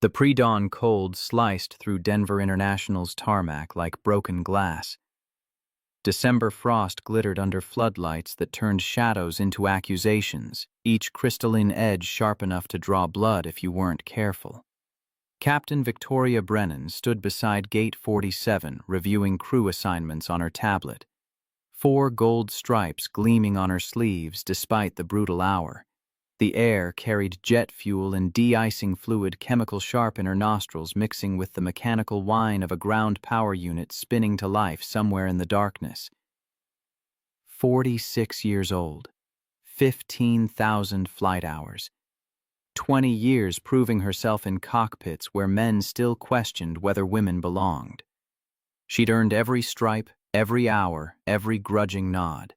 The pre-dawn cold sliced through Denver International's tarmac like broken glass. December frost glittered under floodlights that turned shadows into accusations, each crystalline edge sharp enough to draw blood if you weren't careful. Captain Victoria Brennan stood beside Gate 47, reviewing crew assignments on her tablet. 4 gold stripes gleaming on her sleeves despite the brutal hour. The air carried jet fuel and de-icing fluid chemical sharp in her nostrils, mixing with the mechanical whine of a ground power unit spinning to life somewhere in the darkness. 46 years old. 15,000 flight hours. 20 years proving herself in cockpits where men still questioned whether women belonged. She'd earned every stripe, every hour, every grudging nod.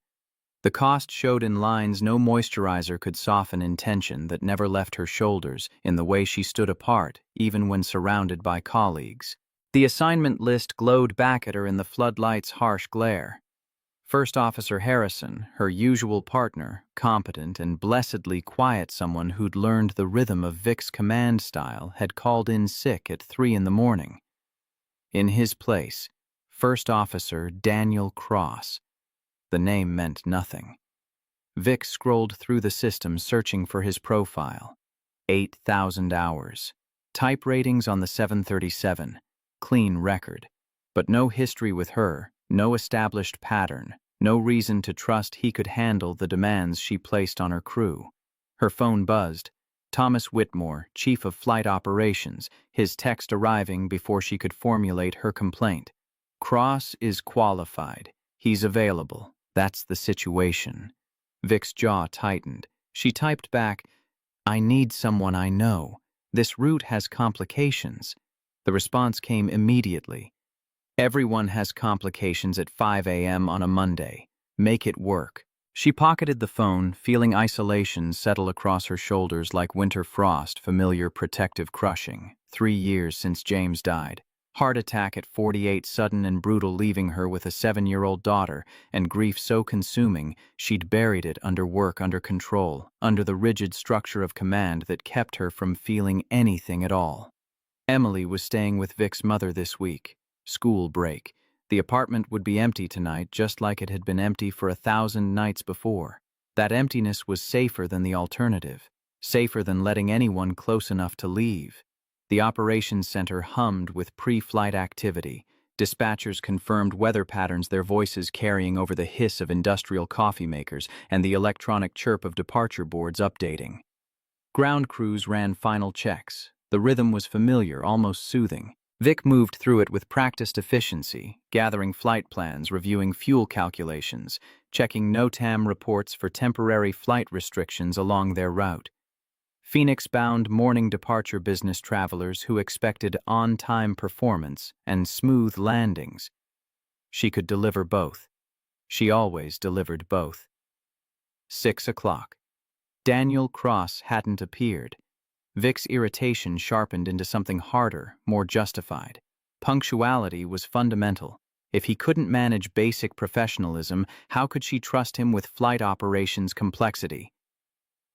The cost showed in lines no moisturizer could soften in tension that never left her shoulders, in the way she stood apart, even when surrounded by colleagues. The assignment list glowed back at her in the floodlight's harsh glare. First Officer Harrison, her usual partner, competent and blessedly quiet someone who'd learned the rhythm of Vic's command style, had called in sick at 3 in the morning. In his place, First Officer Daniel Cross. The name meant nothing. Vic scrolled through the system searching for his profile. 8,000 hours. Type ratings on the 737. Clean record. But no history with her, no established pattern, no reason to trust he could handle the demands she placed on her crew. Her phone buzzed. Thomas Whitmore, Chief of Flight Operations, his text arriving before she could formulate her complaint. Cross is qualified. He's available. That's the situation. Vic's jaw tightened. She typed back, "I need someone I know. This route has complications." The response came immediately. "Everyone has complications at 5 a.m. on a Monday. Make it work." She pocketed the phone, feeling isolation settle across her shoulders like winter frost, familiar protective crushing. 3 years since James died. Heart attack at 48, sudden and brutal, leaving her with a 7-year-old daughter, and grief so consuming she'd buried it under work, under control, under the rigid structure of command that kept her from feeling anything at all. Emily was staying with Vic's mother this week. School break. The apartment would be empty tonight, just like it had been empty for 1,000 nights before. That emptiness was safer than the alternative, safer than letting anyone close enough to leave. The operations center hummed with pre-flight activity. Dispatchers confirmed weather patterns, their voices carrying over the hiss of industrial coffee makers and the electronic chirp of departure boards updating. Ground crews ran final checks. The rhythm was familiar, almost soothing. Vic moved through it with practiced efficiency, gathering flight plans, reviewing fuel calculations, checking NOTAM reports for temporary flight restrictions along their route. Phoenix-bound morning departure business travelers who expected on-time performance and smooth landings. She could deliver both. She always delivered both. 6 o'clock. Daniel Cross hadn't appeared. Vic's irritation sharpened into something harder, more justified. Punctuality was fundamental. If he couldn't manage basic professionalism, how could she trust him with flight operations complexity?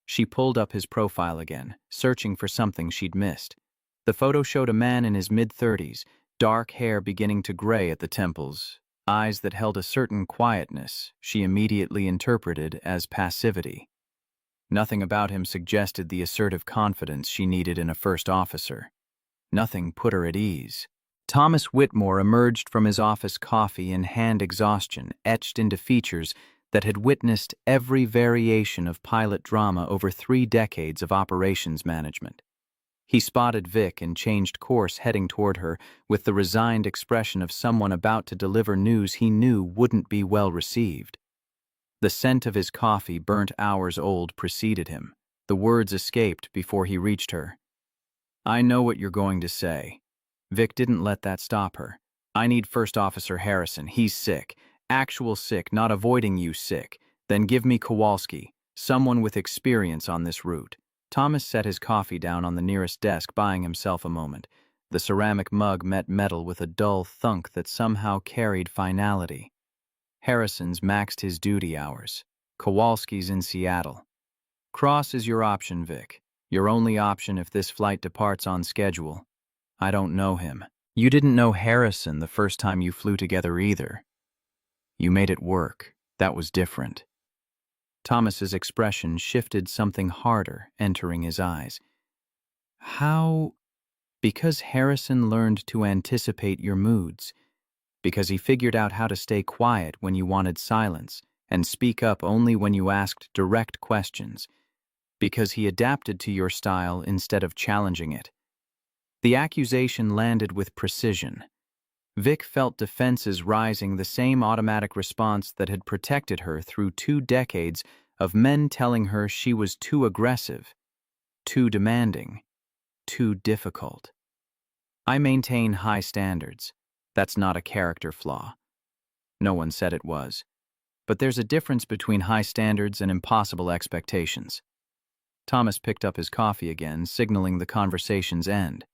She pulled up his profile again, searching for something she'd missed. The photo showed a man in his mid-30s, dark hair beginning to gray at the temples, eyes that held a certain quietness she immediately interpreted as passivity. Nothing about him suggested the assertive confidence she needed in a first officer. Nothing put her at ease. Thomas Whitmore emerged from his office, coffee and hand exhaustion etched into features that had witnessed every variation of pilot drama over 3 decades of operations management. He spotted Vic and changed course, heading toward her with the resigned expression of someone about to deliver news he knew wouldn't be well received. The scent of his coffee, burnt hours old, preceded him. The words escaped before he reached her. "I know what you're going to say." Vic didn't let that stop her. "I need First Officer Harrison. He's sick. Actual sick, not avoiding you sick. Then give me Kowalski, someone with experience on this route." Thomas set his coffee down on the nearest desk, buying himself a moment. The ceramic mug met metal with a dull thunk that somehow carried finality. "Harrison's maxed his duty hours. Kowalski's in Seattle." "Cross is your option, Vic. Your only option if this flight departs on schedule. I don't know him. You didn't know Harrison the first time you flew together either. You made it work. That was different. Thomas's expression shifted, something harder entering his eyes. How? Because Harrison learned to anticipate your moods. Because he figured out how to stay quiet when you wanted silence and speak up only when you asked direct questions. Because he adapted to your style instead of challenging it. The accusation landed with precision. Vic felt defenses rising, the same automatic response that had protected her through 2 decades of men telling her she was too aggressive, too demanding, too difficult. I maintain high standards. That's not a character flaw. No one said it was. But there's a difference between high standards and impossible expectations. Thomas picked up his coffee again, signaling the conversation's end.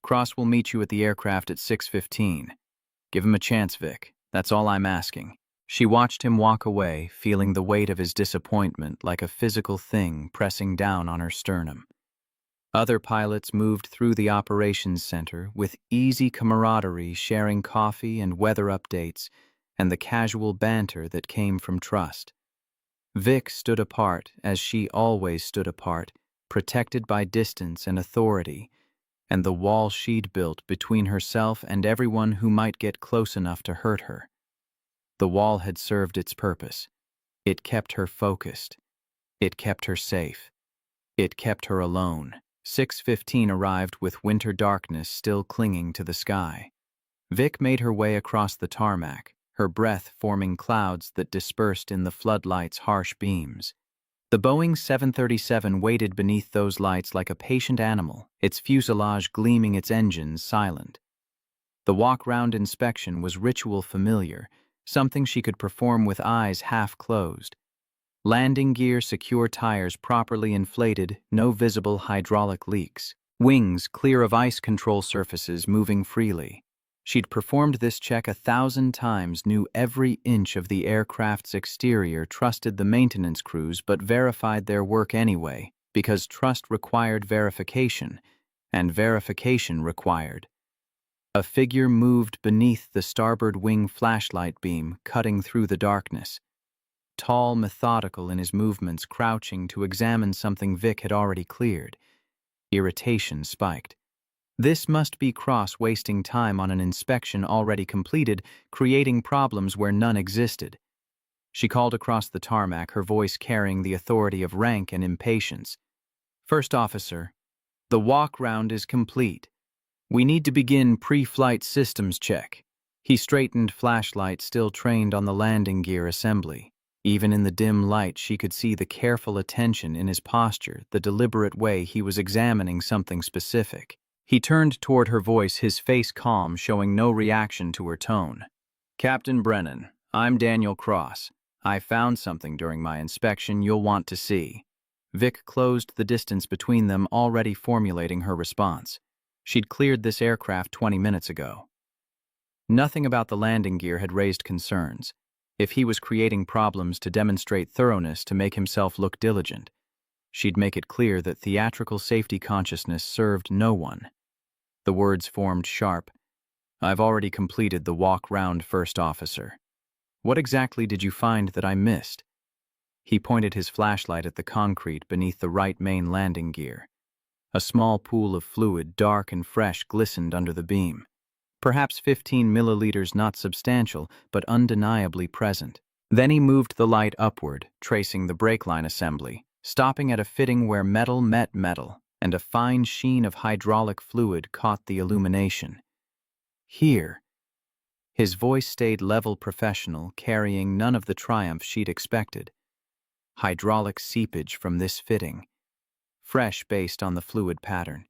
Cross will meet you at the aircraft at 6:15. Give him a chance, Vic. That's all I'm asking. She watched him walk away, feeling the weight of his disappointment like a physical thing pressing down on her sternum. Other pilots moved through the operations center with easy camaraderie, sharing coffee and weather updates and the casual banter that came from trust. Vic stood apart, as she always stood apart, protected by distance and authority, and the wall she'd built between herself and everyone who might get close enough to hurt her. The wall had served its purpose. It kept her focused. It kept her safe. It kept her alone. 6:15 arrived with winter darkness still clinging to the sky. Vic made her way across the tarmac, her breath forming clouds that dispersed in the floodlight's harsh beams. The Boeing 737 waited beneath those lights like a patient animal, its fuselage gleaming, its engines silent. The walk-round inspection was ritual familiar, something she could perform with eyes half closed. Landing gear, secure, tires properly inflated, no visible hydraulic leaks. Wings clear of ice control surfaces moving freely. She'd performed this check 1,000 times, knew every inch of the aircraft's exterior, trusted the maintenance crews, but verified their work anyway, because trust required verification, and verification required. A figure moved beneath the starboard wing flashlight beam, cutting through the darkness. Tall, methodical in his movements, crouching to examine something Vic had already cleared. Irritation spiked. This must be Cross wasting time on an inspection already completed, creating problems where none existed. She called across the tarmac, her voice carrying the authority of rank and impatience. "First officer, the walk-round is complete. We need to begin pre-flight systems check." He straightened, flashlight still trained on the landing gear assembly. Even in the dim light, she could see the careful attention in his posture, the deliberate way he was examining something specific. He turned toward her, voice, his face calm, showing no reaction to her tone. "Captain Brennan, I'm Daniel Cross. I found something during my inspection you'll want to see." Vic closed the distance between them, already formulating her response. She'd cleared this aircraft 20 minutes ago. Nothing about the landing gear had raised concerns. If he was creating problems to demonstrate thoroughness, to make himself look diligent, she'd make it clear that theatrical safety consciousness served no one. The words formed sharp. "I've already completed the walk-round, first officer. What exactly did you find that I missed?" He pointed his flashlight at the concrete beneath the right main landing gear. A small pool of fluid, dark and fresh, glistened under the beam. Perhaps 15 milliliters, not substantial, but undeniably present. Then he moved the light upward, tracing the brake line assembly, stopping at a fitting where metal met metal, and a fine sheen of hydraulic fluid caught the illumination. "Here." His voice stayed level, professional, carrying none of the triumph she'd expected. "Hydraulic seepage from this fitting. Fresh based on the fluid pattern.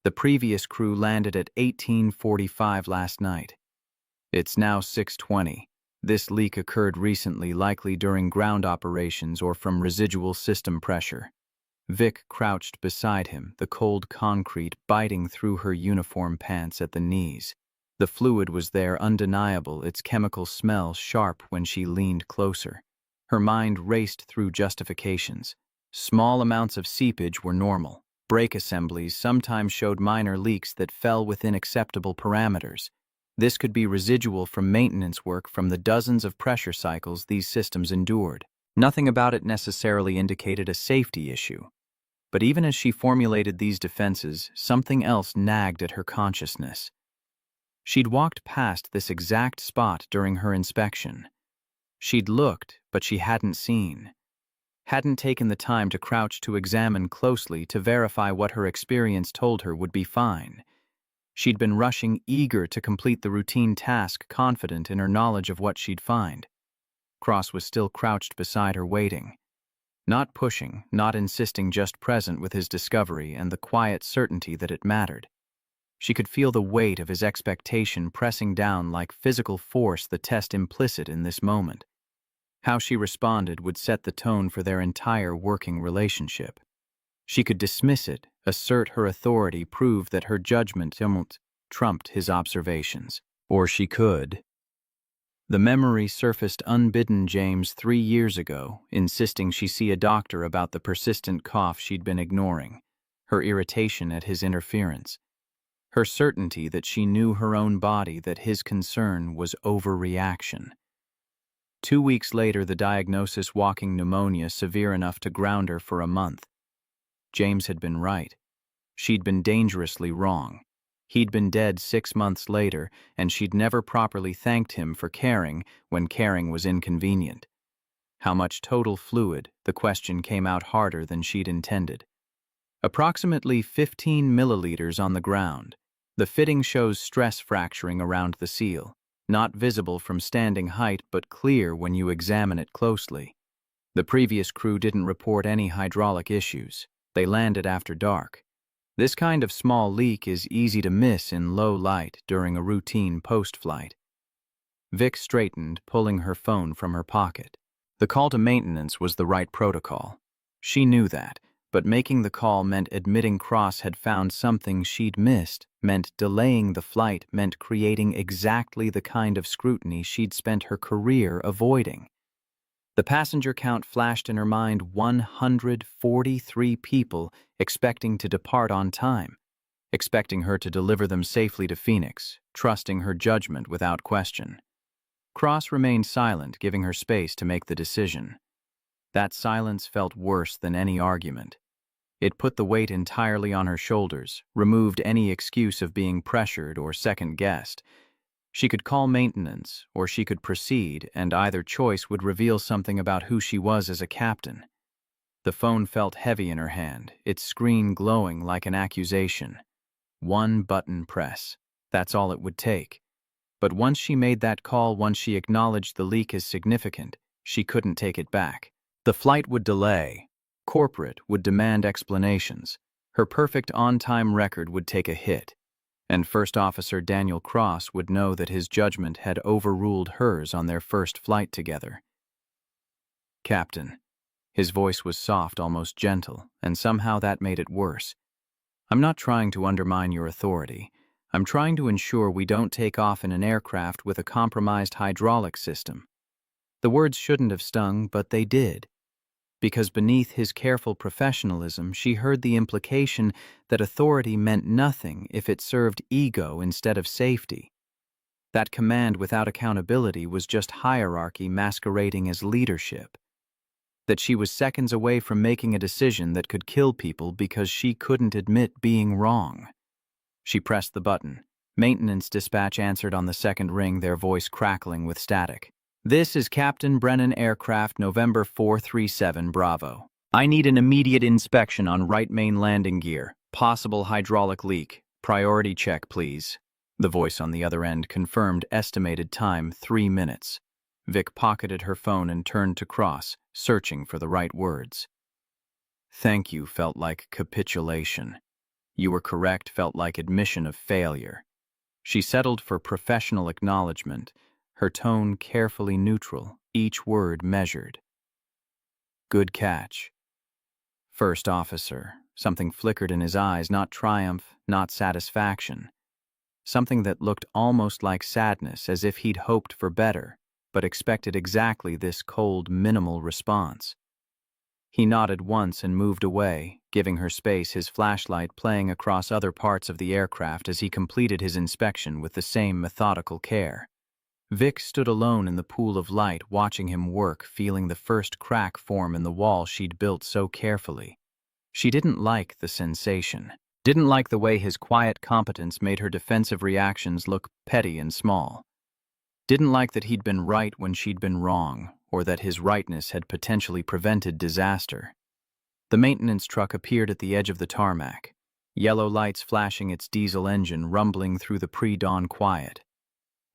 The previous crew landed at 18:45 last night. It's now 6:20. This leak occurred recently, likely during ground operations or from residual system pressure." Vic crouched beside him, the cold concrete biting through her uniform pants at the knees. The fluid was there, undeniable, its chemical smell sharp when she leaned closer. Her mind raced through justifications. Small amounts of seepage were normal. Brake assemblies sometimes showed minor leaks that fell within acceptable parameters. This could be residual from maintenance work from the dozens of pressure cycles these systems endured. Nothing about it necessarily indicated a safety issue. But even as she formulated these defenses, something else nagged at her consciousness. She'd walked past this exact spot during her inspection. She'd looked, but she hadn't seen. Hadn't taken the time to crouch to examine closely to verify what her experience told her would be fine. She'd been rushing, eager to complete the routine task, confident in her knowledge of what she'd find. Cross was still crouched beside her, waiting. Not pushing, not insisting, just present with his discovery and the quiet certainty that it mattered. She could feel the weight of his expectation pressing down like physical force, the test implicit in this moment. How she responded would set the tone for their entire working relationship. She could dismiss it, assert her authority, prove that her judgment trumped his observations. Or she could. The memory surfaced unbidden. James 3 years ago, insisting she see a doctor about the persistent cough she'd been ignoring, her irritation at his interference, her certainty that she knew her own body, that his concern was overreaction. 2 weeks later, the diagnosis: walking pneumonia, severe enough to ground her for a month. James had been right. She'd been dangerously wrong. He'd been dead 6 months later, and she'd never properly thanked him for caring when caring was inconvenient. How much total fluid? The question came out harder than she'd intended. Approximately 15 milliliters on the ground. The fitting shows stress fracturing around the seal, not visible from standing height but clear when you examine it closely. The previous crew didn't report any hydraulic issues. They landed after dark. This kind of small leak is easy to miss in low light during a routine post-flight. Vic straightened, pulling her phone from her pocket. The call to maintenance was the right protocol. She knew that, but making the call meant admitting Cross had found something she'd missed, meant delaying the flight, meant creating exactly the kind of scrutiny she'd spent her career avoiding. The passenger count flashed in her mind: 143 people expecting to depart on time, expecting her to deliver them safely to Phoenix, trusting her judgment without question. Cross remained silent, giving her space to make the decision. That silence felt worse than any argument. It put the weight entirely on her shoulders, removed any excuse of being pressured or second-guessed. She could call maintenance, or she could proceed, and either choice would reveal something about who she was as a captain. The phone felt heavy in her hand, its screen glowing like an accusation. One button press. That's all it would take. But once she made that call, once she acknowledged the leak as significant, she couldn't take it back. The flight would delay. Corporate would demand explanations. Her perfect on-time record would take a hit. And First Officer Daniel Cross would know that his judgment had overruled hers on their first flight together. "Captain." His voice was soft, almost gentle, and somehow that made it worse. "I'm not trying to undermine your authority. I'm trying to ensure we don't take off in an aircraft with a compromised hydraulic system." The words shouldn't have stung, but they did. Because beneath his careful professionalism, she heard the implication that authority meant nothing if it served ego instead of safety. That command without accountability was just hierarchy masquerading as leadership. That she was seconds away from making a decision that could kill people because she couldn't admit being wrong. She pressed the button. Maintenance dispatch answered on the second ring, their voice crackling with static. "This is Captain Brennan Aircraft, November 437 Bravo. I need an immediate inspection on right main landing gear. Possible hydraulic leak. Priority check, please." The voice on the other end confirmed estimated time 3 minutes. Vic pocketed her phone and turned to Cross, searching for the right words. "Thank you" felt like capitulation. "You were correct" felt like admission of failure. She settled for professional acknowledgement, her tone carefully neutral, each word measured. "Good catch." "First Officer." Something flickered in his eyes, not triumph, not satisfaction. Something that looked almost like sadness, as if he'd hoped for better, but expected exactly this cold, minimal response. He nodded once and moved away, giving her space, his flashlight playing across other parts of the aircraft as he completed his inspection with the same methodical care. Vic stood alone in the pool of light, watching him work, feeling the first crack form in the wall she'd built so carefully. She didn't like the sensation, didn't like the way his quiet competence made her defensive reactions look petty and small. Didn't like that he'd been right when she'd been wrong, or that his rightness had potentially prevented disaster. The maintenance truck appeared at the edge of the tarmac, yellow lights flashing its diesel engine rumbling through the pre-dawn quiet.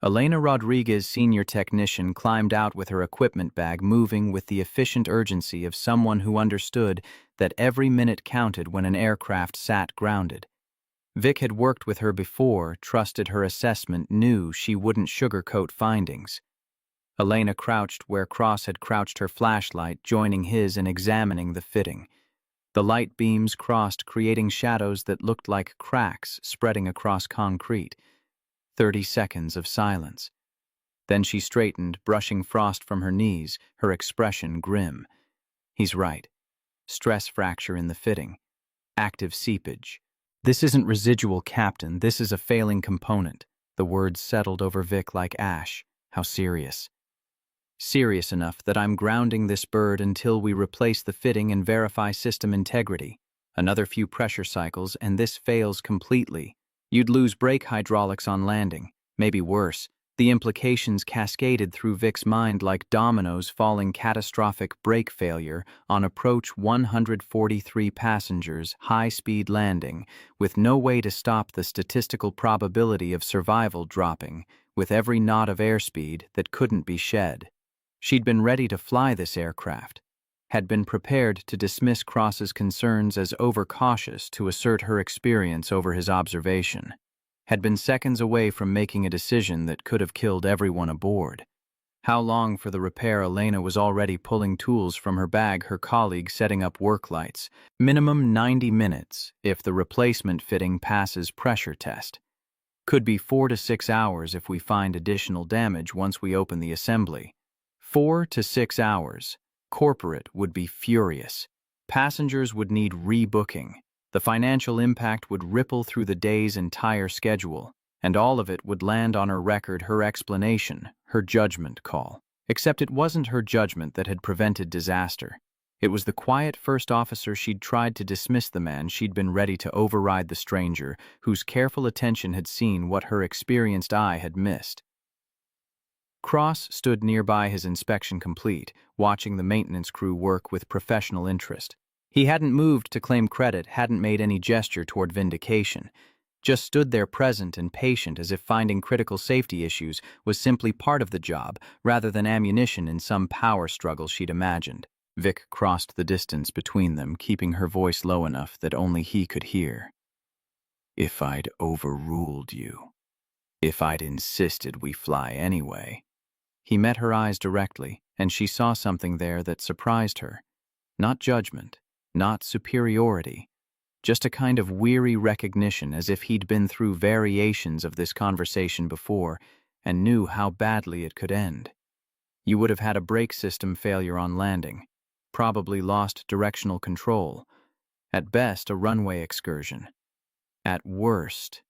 Elena Rodriguez, senior technician, climbed out with her equipment bag, moving with the efficient urgency of someone who understood that every minute counted when an aircraft sat grounded. Vic had worked with her before, trusted her assessment, knew she wouldn't sugarcoat findings. Elena crouched where Cross had crouched, her flashlight joining his and examining the fitting. The light beams crossed, creating shadows that looked like cracks spreading across concrete. 30 seconds of silence. Then she straightened, brushing frost from her knees, her expression grim. He's right. Stress fracture in the fitting. Active seepage. This isn't residual, Captain. This is a failing component. The words settled over Vic like ash. How serious? Serious enough that I'm grounding this bird until we replace the fitting and verify system integrity. Another few pressure cycles and this fails completely. You'd lose brake hydraulics on landing. Maybe worse. The implications cascaded through Vic's mind like dominoes falling. Catastrophic brake failure on approach, 143 passengers, high-speed landing, with no way to stop the statistical probability of survival dropping, with every knot of airspeed that couldn't be shed. She'd been ready to fly this aircraft, had been prepared to dismiss Cross's concerns as overcautious, to assert her experience over his observation, had been seconds away from making a decision that could have killed everyone aboard. How long for the repair? Elena was already pulling tools from her bag, her colleague setting up work lights. Minimum 90 minutes if the replacement fitting passes pressure test. Could be 4 to 6 hours if we find additional damage once we open the assembly. 4 to 6 hours. Corporate would be furious. Passengers would need rebooking. The financial impact would ripple through the day's entire schedule, and all of it would land on her record, her explanation, her judgment call. Except it wasn't her judgment that had prevented disaster. It was the quiet first officer. She'd tried to dismiss the man. She'd been ready to override the stranger, whose careful attention had seen what her experienced eye had missed. Cross stood nearby, his inspection complete, watching the maintenance crew work with professional interest. He hadn't moved to claim credit, hadn't made any gesture toward vindication, just stood there present and patient, as if finding critical safety issues was simply part of the job, rather than ammunition in some power struggle she'd imagined. Vic crossed the distance between them, keeping her voice low enough that only he could hear. If I'd overruled you, if I'd insisted we fly anyway. He met her eyes directly, and she saw something there that surprised her. Not judgment, not superiority, just a kind of weary recognition, as if he'd been through variations of this conversation before and knew how badly it could end. You would have had a brake system failure on landing, probably lost directional control, at best a runway excursion. At worst,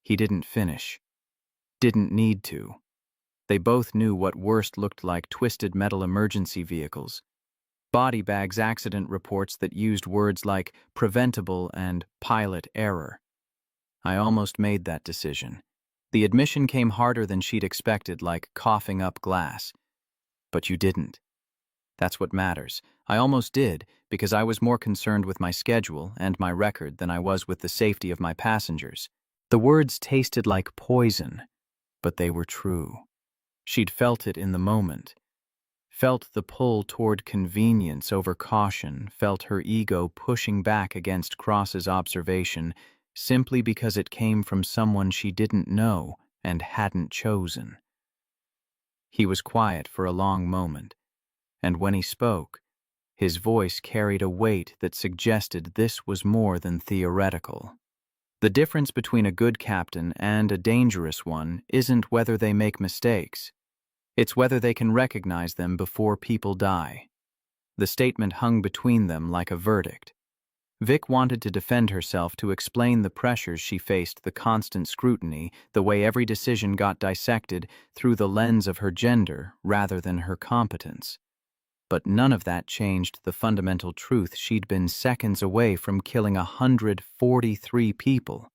he didn't finish. Didn't need to. They both knew what worst looked like: twisted metal emergency vehicles, body bags, accident reports that used words like preventable and pilot error. I almost made that decision. The admission came harder than she'd expected, like coughing up glass. But you didn't. That's what matters. I almost did, because I was more concerned with my schedule and my record than I was with the safety of my passengers. The words tasted like poison, but they were true. She'd felt it in the moment. Felt the pull toward convenience over caution, felt her ego pushing back against Cross's observation simply because it came from someone she didn't know and hadn't chosen. He was quiet for a long moment, and when he spoke, his voice carried a weight that suggested this was more than theoretical. The difference between a good captain and a dangerous one isn't whether they make mistakes. It's whether they can recognize them before people die. The statement hung between them like a verdict. Vic wanted to defend herself, to explain the pressures she faced, the constant scrutiny, the way every decision got dissected through the lens of her gender rather than her competence. But none of that changed the fundamental truth: she'd been seconds away from killing 143 people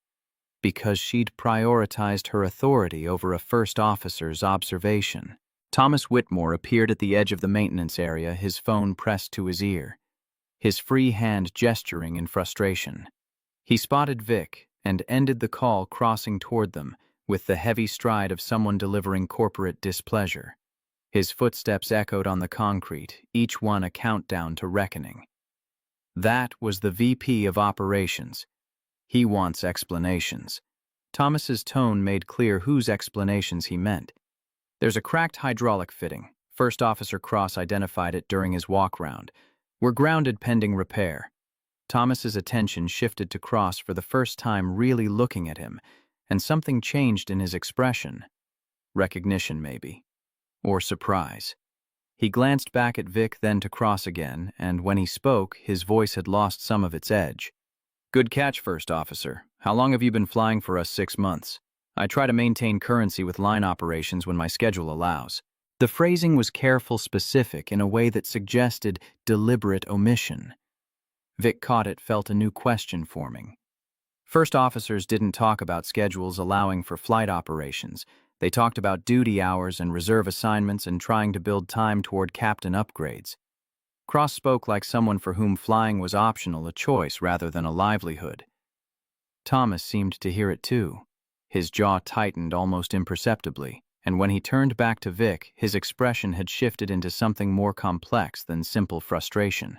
because she'd prioritized her authority over a first officer's observation. Thomas Whitmore appeared at the edge of the maintenance area, his phone pressed to his ear, his free hand gesturing in frustration. He spotted Vic and ended the call, crossing toward them with the heavy stride of someone delivering corporate displeasure. His footsteps echoed on the concrete, each one a countdown to reckoning. That was the VP of Operations. He wants explanations. Thomas's tone made clear whose explanations he meant. There's a cracked hydraulic fitting. First Officer Cross identified it during his walk-round. We're grounded pending repair. Thomas's attention shifted to Cross for the first time, really looking at him, and something changed in his expression. Recognition, maybe. Or surprise. He glanced back at Vic, then to Cross again, and when he spoke, his voice had lost some of its edge. Good catch, First Officer. How long have you been flying for us? 6 months. I try to maintain currency with line operations when my schedule allows. The phrasing was careful, specific, in a way that suggested deliberate omission. Vic caught it, felt a new question forming. First officers didn't talk about schedules allowing for flight operations. They talked about duty hours and reserve assignments and trying to build time toward captain upgrades. Cross spoke like someone for whom flying was optional, a choice rather than a livelihood. Thomas seemed to hear it too. His jaw tightened almost imperceptibly, and when he turned back to Vic, his expression had shifted into something more complex than simple frustration.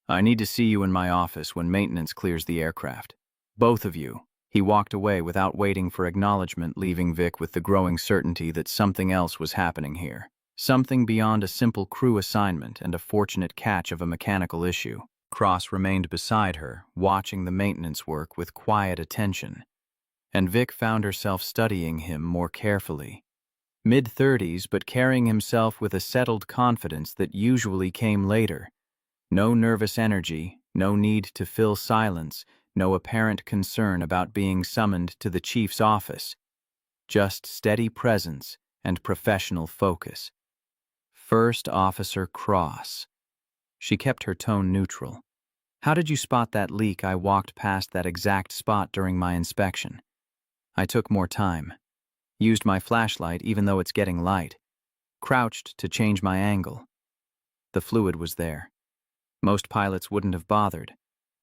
I need to see you in my office when maintenance clears the aircraft. Both of you. He walked away without waiting for acknowledgement, leaving Vic with the growing certainty that something else was happening here. Something beyond a simple crew assignment and a fortunate catch of a mechanical issue. Cross remained beside her, watching the maintenance work with quiet attention, and Vic found herself studying him more carefully. Mid-30s, but carrying himself with a settled confidence that usually came later. No nervous energy, no need to fill silence, no apparent concern about being summoned to the chief's office. Just steady presence and professional focus. First Officer Cross. She kept her tone neutral. How did you spot that leak? I walked past that exact spot during my inspection. I took more time. Used my flashlight even though it's getting light. Crouched to change my angle. The fluid was there. Most pilots wouldn't have bothered.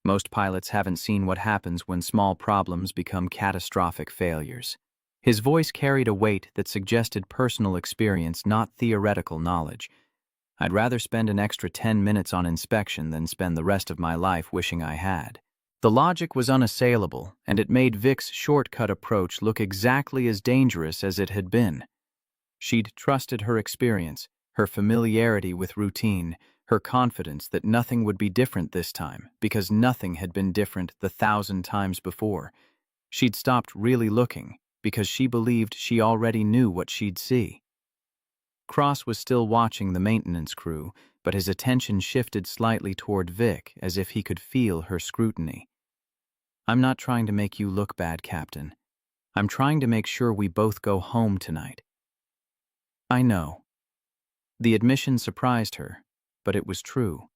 Most pilots haven't seen what happens when small problems become catastrophic failures. His voice carried a weight that suggested personal experience, not theoretical knowledge. I'd rather spend an extra 10 minutes on inspection than spend the rest of my life wishing I had. The logic was unassailable, and it made Vic's shortcut approach look exactly as dangerous as it had been. She'd trusted her experience, her familiarity with routine, her confidence that nothing would be different this time, because nothing had been different the 1,000 times before. She'd stopped really looking, because she believed she already knew what she'd see. Cross was still watching the maintenance crew, but his attention shifted slightly toward Vic, as if he could feel her scrutiny. I'm not trying to make you look bad, Captain. I'm trying to make sure we both go home tonight. I know. The admission surprised her, but it was true.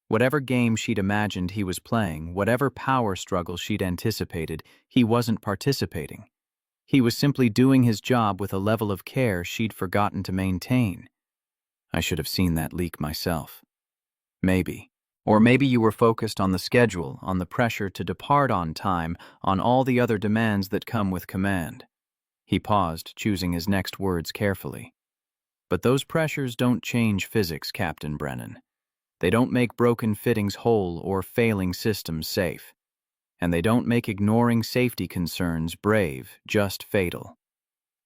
Whatever game she'd imagined he was playing, whatever power struggle she'd anticipated, he wasn't participating. He was simply doing his job with a level of care she'd forgotten to maintain. I should have seen that leak myself. Maybe. Or maybe you were focused on the schedule, on the pressure to depart on time, on all the other demands that come with command. He paused, choosing his next words carefully. But those pressures don't change physics, Captain Brennan. They don't make broken fittings whole or failing systems safe. And they don't make ignoring safety concerns brave, just fatal.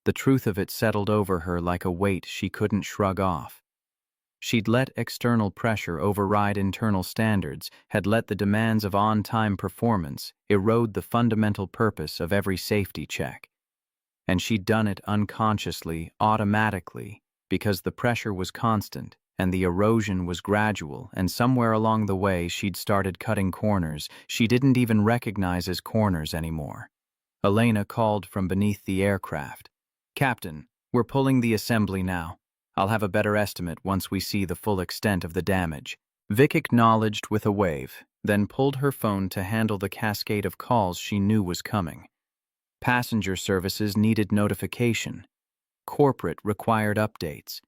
The truth of it settled over her like a weight she couldn't shrug off. She'd let external pressure override internal standards, had let the demands of on-time performance erode the fundamental purpose of every safety check. And she'd done it unconsciously, automatically, because the pressure was constant and the erosion was gradual, and somewhere along the way she'd started cutting corners she didn't even recognize as corners anymore. Elena called from beneath the aircraft. "Captain, we're pulling the assembly now. I'll have a better estimate once we see the full extent of the damage." Vic acknowledged with a wave, then pulled her phone to handle the cascade of calls she knew was coming. Passenger services needed notification. Corporate required updates.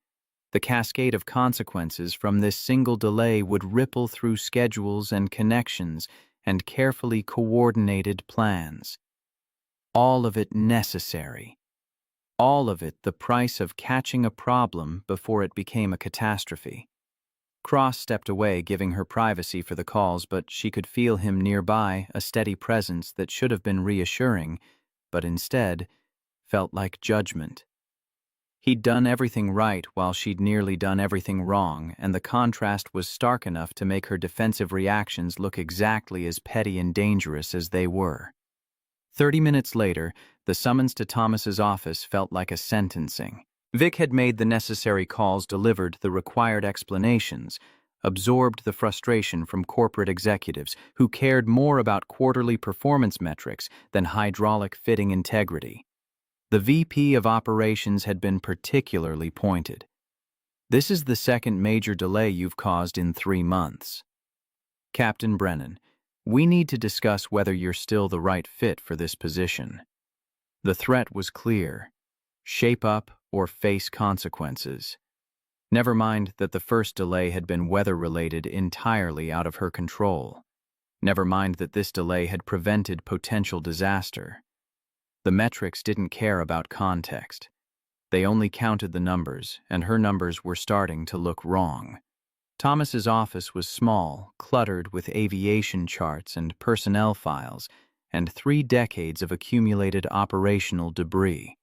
The cascade of consequences from this single delay would ripple through schedules and connections and carefully coordinated plans. All of it necessary. All of it the price of catching a problem before it became a catastrophe. Cross stepped away, giving her privacy for the calls, but she could feel him nearby, a steady presence that should have been reassuring, but instead felt like judgment. He'd done everything right while she'd nearly done everything wrong, and the contrast was stark enough to make her defensive reactions look exactly as petty and dangerous as they were. 30 minutes later, the summons to Thomas's office felt like a sentencing. Vic had made the necessary calls, delivered the required explanations, absorbed the frustration from corporate executives who cared more about quarterly performance metrics than hydraulic fitting integrity. The VP of Operations had been particularly pointed. "This is the second major delay you've caused in 3 months. Captain Brennan, we need to discuss whether you're still the right fit for this position." The threat was clear. Shape up or face consequences. Never mind that the first delay had been weather-related, entirely out of her control. Never mind that this delay had prevented potential disaster. The metrics didn't care about context. They only counted the numbers, and her numbers were starting to look wrong. Thomas's office was small, cluttered with aviation charts and personnel files, and 3 decades of accumulated operational debris.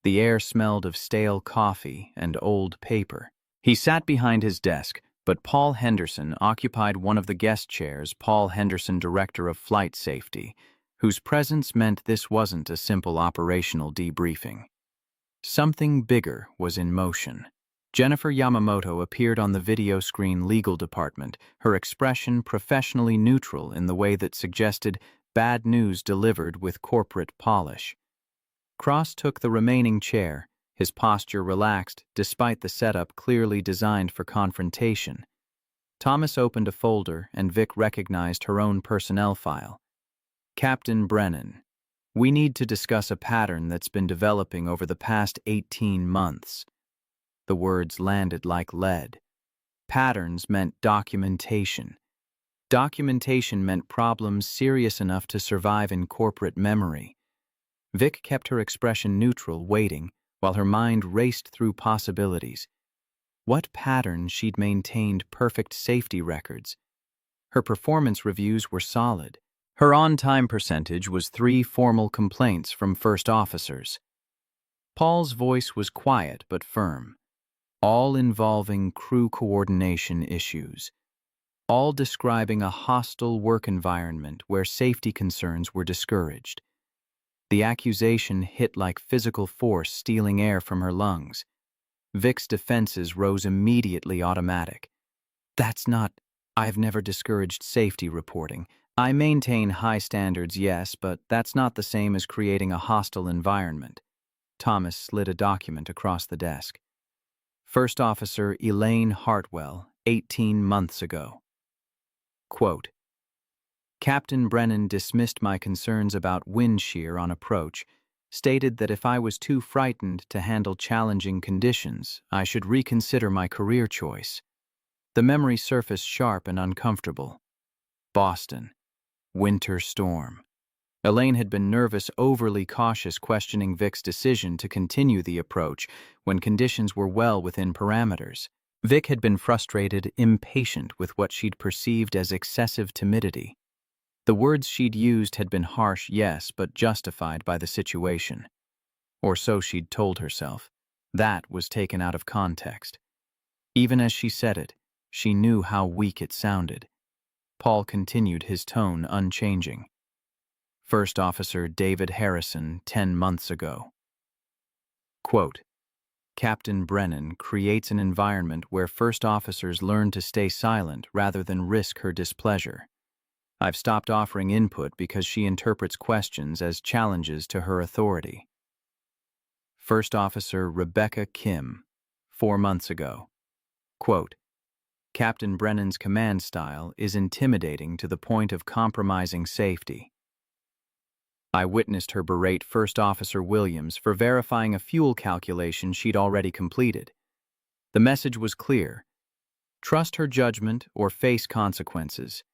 The air smelled of stale coffee and old paper. He sat behind his desk, but Paul Henderson occupied one of the guest chairs, Paul Henderson, Director of Flight Safety, whose presence meant this wasn't a simple operational debriefing. Something bigger was in motion. Jennifer Yamamoto appeared on the video screen legal department, her expression professionally neutral in the way that suggested bad news delivered with corporate polish. Cross took the remaining chair, his posture relaxed despite the setup clearly designed for confrontation. Thomas opened a folder and Vic recognized her own personnel file. "Captain Brennan, we need to discuss a pattern that's been developing over the past 18 months. The words landed like lead. Patterns meant documentation. Documentation meant problems serious enough to survive in corporate memory. Vic kept her expression neutral, waiting, while her mind raced through possibilities. What pattern she'd maintained perfect safety records? Her performance reviews were solid. Her on-time percentage was 3 formal complaints from first officers. Paul's voice was quiet but firm, all involving crew coordination issues, all describing a hostile work environment where safety concerns were discouraged. The accusation hit like physical force stealing air from her lungs. Vic's defenses rose immediately automatic. "That's not... I've never discouraged safety reporting. I maintain high standards, yes, but that's not the same as creating a hostile environment." Thomas slid a document across the desk. First Officer Elaine Hartwell, 18 months ago. Quote, "Captain Brennan dismissed my concerns about wind shear on approach, stated that if I was too frightened to handle challenging conditions, I should reconsider my career choice." The memory surfaced sharp and uncomfortable. Boston. Winter storm. Elaine had been nervous, overly cautious, questioning Vic's decision to continue the approach when conditions were well within parameters. Vic had been frustrated, impatient with what she'd perceived as excessive timidity. The words she'd used had been harsh, yes, but justified by the situation. Or so she'd told herself. That was taken out of context. Even as she said it, she knew how weak it sounded. Paul continued, his tone unchanging. First Officer David Harrison, 10 months ago. Quote, Captain Brennan creates an environment where first officers learn to stay silent rather than risk her displeasure. I've stopped offering input because she interprets questions as challenges to her authority. First Officer Rebecca Kim, 4 months ago. Quote, Captain Brennan's command style is intimidating to the point of compromising safety. I witnessed her berate First Officer Williams for verifying a fuel calculation she'd already completed. The message was clear. Trust her judgment or face consequences.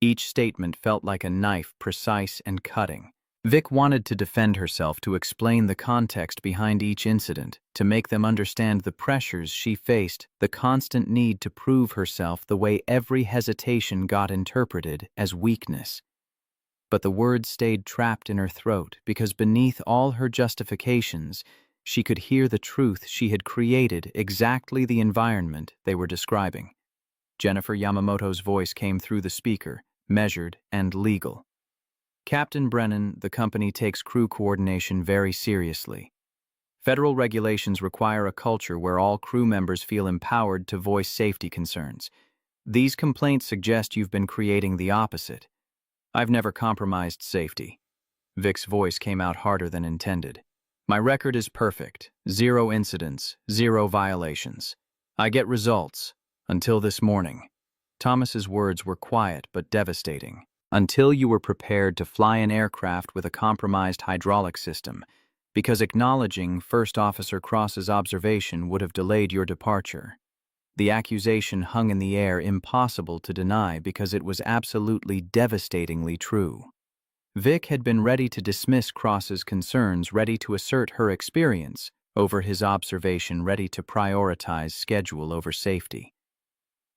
Each statement felt like a knife, precise and cutting. Vic wanted to defend herself, to explain the context behind each incident, to make them understand the pressures she faced, the constant need to prove herself, the way every hesitation got interpreted as weakness. But the words stayed trapped in her throat because beneath all her justifications, she could hear the truth. She had created exactly the environment they were describing. Jennifer Yamamoto's voice came through the speaker, measured and legal. Captain Brennan, the company takes crew coordination very seriously. Federal regulations require a culture where all crew members feel empowered to voice safety concerns. These complaints suggest you've been creating the opposite. I've never compromised safety. Vic's voice came out harder than intended. My record is perfect. 0 incidents, 0 violations. I get results. Until this morning. Thomas's words were quiet but devastating. Until you were prepared to fly an aircraft with a compromised hydraulic system, because acknowledging First Officer Cross's observation would have delayed your departure. The accusation hung in the air, impossible to deny because it was absolutely devastatingly true. Vic had been ready to dismiss Cross's concerns, ready to assert her experience over his observation, ready to prioritize schedule over safety.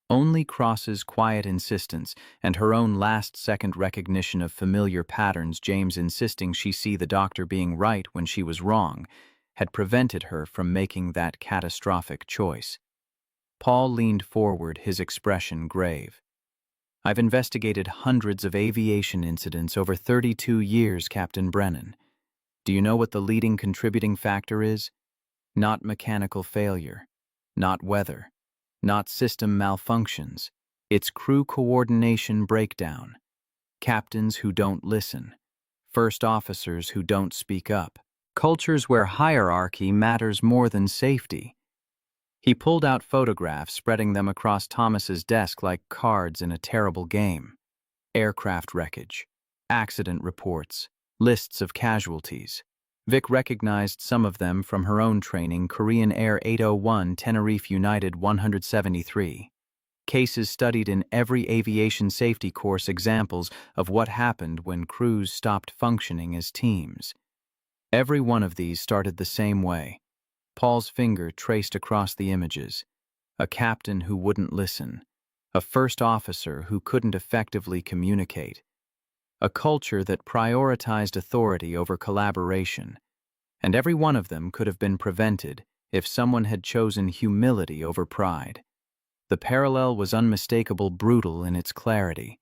Only Cross's quiet insistence and her own last-second recognition of familiar patterns, James insisting she see the doctor being right when she was wrong, had prevented her from making that catastrophic choice. Paul leaned forward, his expression grave. I've investigated hundreds of aviation incidents over 32 years, Captain Brennan. Do you know what the leading contributing factor is? Not mechanical failure, not weather. Not system malfunctions. It's crew coordination breakdown. Captains who don't listen. First officers who don't speak up. Cultures where hierarchy matters more than safety. He pulled out photographs, spreading them across Thomas's desk like cards in a terrible game. Aircraft wreckage. Accident reports. Lists of casualties. Vic recognized some of them from her own training. Korean Air 801, Tenerife United 173. Cases studied in every aviation safety course, examples of what happened when crews stopped functioning as teams. Every one of these started the same way. Paul's finger traced across the images. A captain who wouldn't listen. A first officer who couldn't effectively communicate. A culture that prioritized authority over collaboration, and every one of them could have been prevented if someone had chosen humility over pride. The parallel was unmistakable, brutal in its clarity.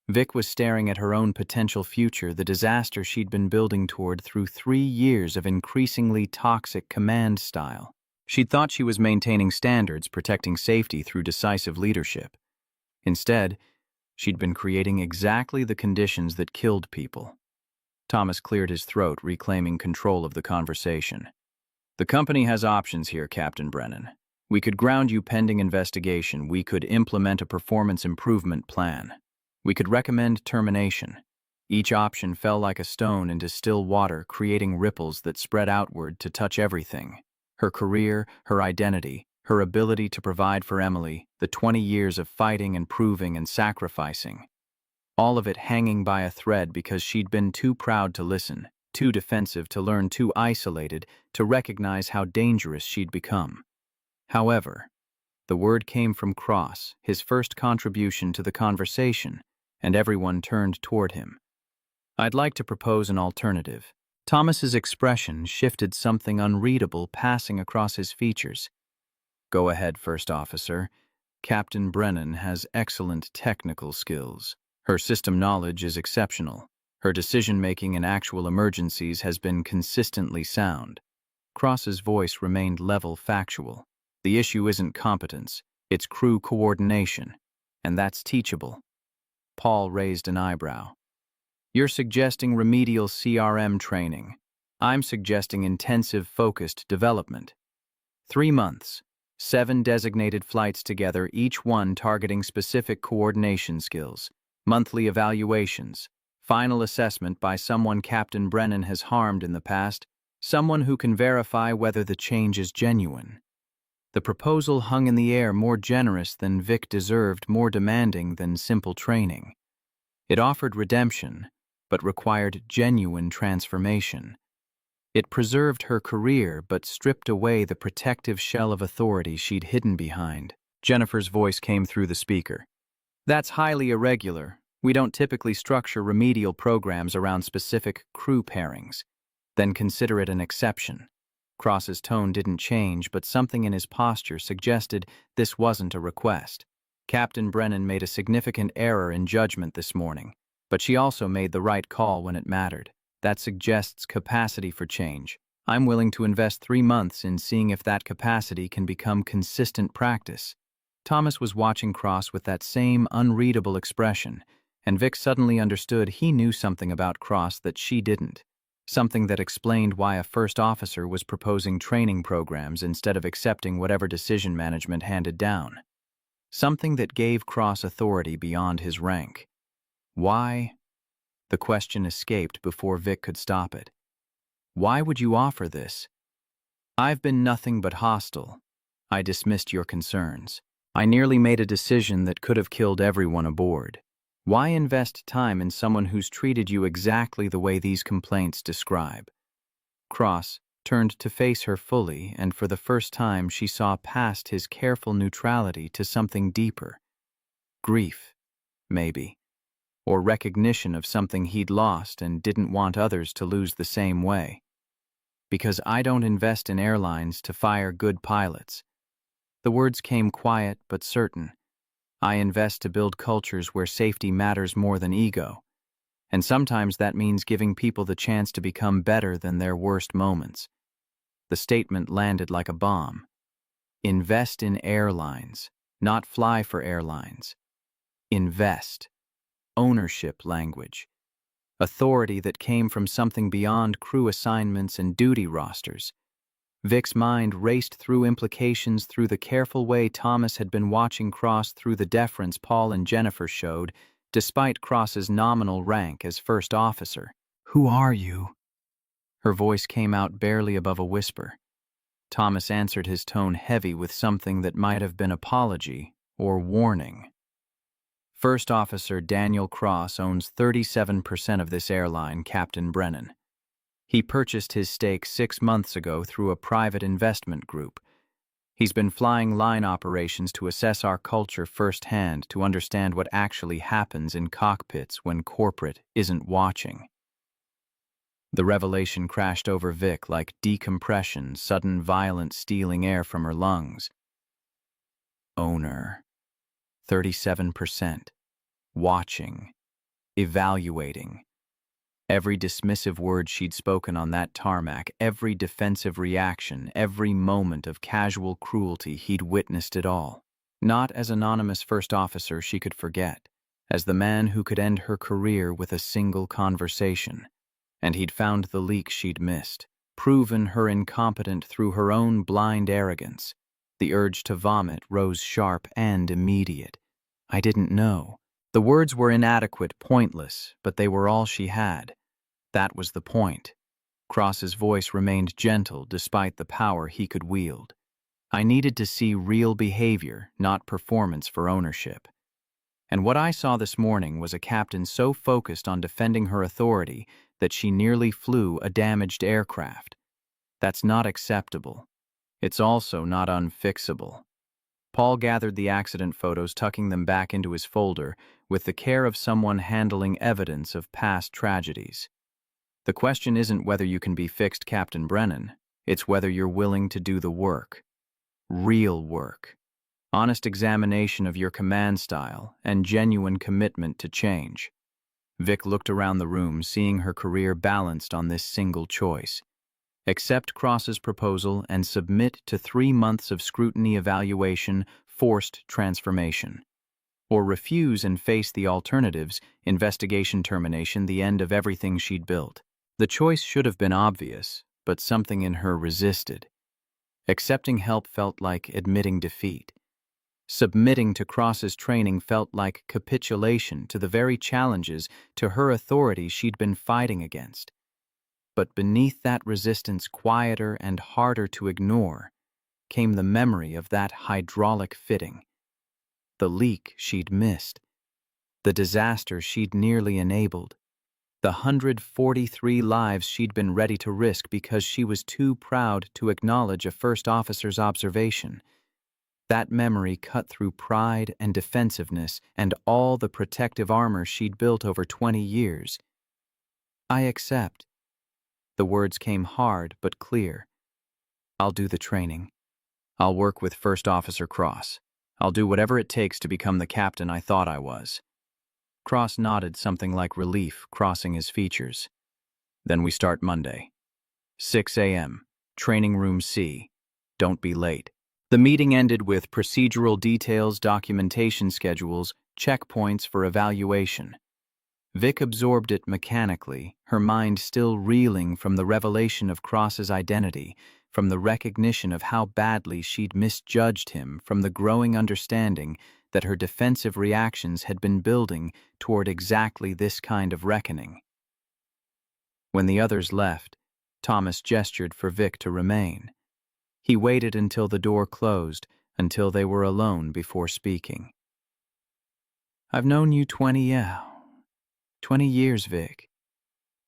Vic was staring at her own potential future, the disaster she'd been building toward through 3 years of increasingly toxic command style. She'd thought she was maintaining standards, protecting safety through decisive leadership. Instead, she'd been creating exactly the conditions that killed people. Thomas cleared his throat, reclaiming control of the conversation. The company has options here, Captain Brennan. We could ground you pending investigation. We could implement a performance improvement plan. We could recommend termination. Each option fell like a stone into still water, creating ripples that spread outward to touch everything. Her career, her identity, her ability to provide for Emily, the 20 years of fighting and proving and sacrificing. All of it hanging by a thread because she'd been too proud to listen, too defensive to learn, too isolated to recognize how dangerous she'd become. However, the word came from Cross, his first contribution to the conversation, and everyone turned toward him. I'd like to propose an alternative. Thomas's expression shifted, something unreadable passing across his features. Go ahead, First Officer. Captain Brennan has excellent technical skills. Her system knowledge is exceptional. Her decision-making in actual emergencies has been consistently sound. Cross's voice remained level factual. The issue isn't competence, it's crew coordination, and that's teachable. Paul raised an eyebrow. You're suggesting remedial CRM training. I'm suggesting intensive, focused development. 3 months, 7 designated flights together, each one targeting specific coordination skills, monthly evaluations, final assessment by someone Captain Brennan has harmed in the past, someone who can verify whether the change is genuine. The proposal hung in the air, more generous than Vic deserved, more demanding than simple training. It offered redemption, but required genuine transformation. It preserved her career, but stripped away the protective shell of authority she'd hidden behind. Jennifer's voice came through the speaker. That's highly irregular. We don't typically structure remedial programs around specific crew pairings. Then consider it an exception. Cross's tone didn't change, but something in his posture suggested this wasn't a request. Captain Brennan made a significant error in judgment this morning, but she also made the right call when it mattered. That suggests capacity for change. I'm willing to invest 3 months in seeing if that capacity can become consistent practice. Thomas was watching Cross with that same unreadable expression, and Vic suddenly understood he knew something about Cross that she didn't. Something that explained why a first officer was proposing training programs instead of accepting whatever decision management handed down. Something that gave Cross authority beyond his rank. Why? The question escaped before Vic could stop it. Why would you offer this? I've been nothing but hostile. I dismissed your concerns. I nearly made a decision that could have killed everyone aboard. Why invest time in someone who's treated you exactly the way these complaints describe? Cross turned to face her fully, and for the first time she saw past his careful neutrality to something deeper. Grief, maybe. Or recognition of something he'd lost and didn't want others to lose the same way. Because I don't invest in airlines to fire good pilots. The words came quiet but certain. I invest to build cultures where safety matters more than ego. And sometimes that means giving people the chance to become better than their worst moments. The statement landed like a bomb. Invest in airlines, not fly for airlines. Invest. Ownership language. Authority that came from something beyond crew assignments and duty rosters. Vic's mind raced through implications through the careful way Thomas had been watching Cross, through the deference Paul and Jennifer showed, despite Cross's nominal rank as first officer. Who are you? Her voice came out barely above a whisper. Thomas answered, his tone heavy with something that might have been apology or warning. First Officer Daniel Cross owns 37% of this airline, Captain Brennan. He purchased his stake 6 months ago through a private investment group. He's been flying line operations to assess our culture firsthand, to understand what actually happens in cockpits when corporate isn't watching. The revelation crashed over Vic like decompression, sudden violent stealing air from her lungs. Owner. 37%. Watching. Evaluating. Every dismissive word she'd spoken on that tarmac, every defensive reaction, every moment of casual cruelty, he'd witnessed it all. Not as anonymous first officer she could forget, as the man who could end her career with a single conversation. And he'd found the leak she'd missed, proven her incompetent through her own blind arrogance. The urge to vomit rose sharp and immediate. I didn't know. The words were inadequate, pointless, but they were all she had. That was the point. Cross's voice remained gentle despite the power he could wield. I needed to see real behavior, not performance for ownership. And what I saw this morning was a captain so focused on defending her authority that she nearly flew a damaged aircraft. That's not acceptable. It's also not unfixable. Paul gathered the accident photos, tucking them back into his folder with the care of someone handling evidence of past tragedies. The question isn't whether you can be fixed, Captain Brennan. It's whether you're willing to do the work. Real work. Honest examination of your command style and genuine commitment to change. Vic looked around the room, seeing her career balanced on this single choice. Accept Cross's proposal and submit to 3 months of scrutiny evaluation, forced transformation. Or refuse and face the alternatives, investigation termination, the end of everything she'd built. The choice should have been obvious, but something in her resisted. Accepting help felt like admitting defeat. Submitting to Cross's training felt like capitulation to the very challenges to her authority she'd been fighting against. But beneath that resistance, quieter and harder to ignore, came the memory of that hydraulic fitting. The leak she'd missed. The disaster she'd nearly enabled. The 143 lives she'd been ready to risk because she was too proud to acknowledge a first officer's observation. That memory cut through pride and defensiveness and all the protective armor she'd built over 20 years. I accept. The words came hard but clear. I'll do the training. I'll work with First Officer Cross. I'll do whatever it takes to become the captain I thought I was. Cross nodded, something like relief crossing his features. Then we start Monday. 6 a.m. Training Room C. Don't be late. The meeting ended with procedural details, documentation schedules, checkpoints for evaluation. Vic absorbed it mechanically, her mind still reeling from the revelation of Cross's identity, from the recognition of how badly she'd misjudged him, from the growing understanding that her defensive reactions had been building toward exactly this kind of reckoning. When the others left, Thomas gestured for Vic to remain. He waited until the door closed, until they were alone before speaking. I've known you 20 years, Vic.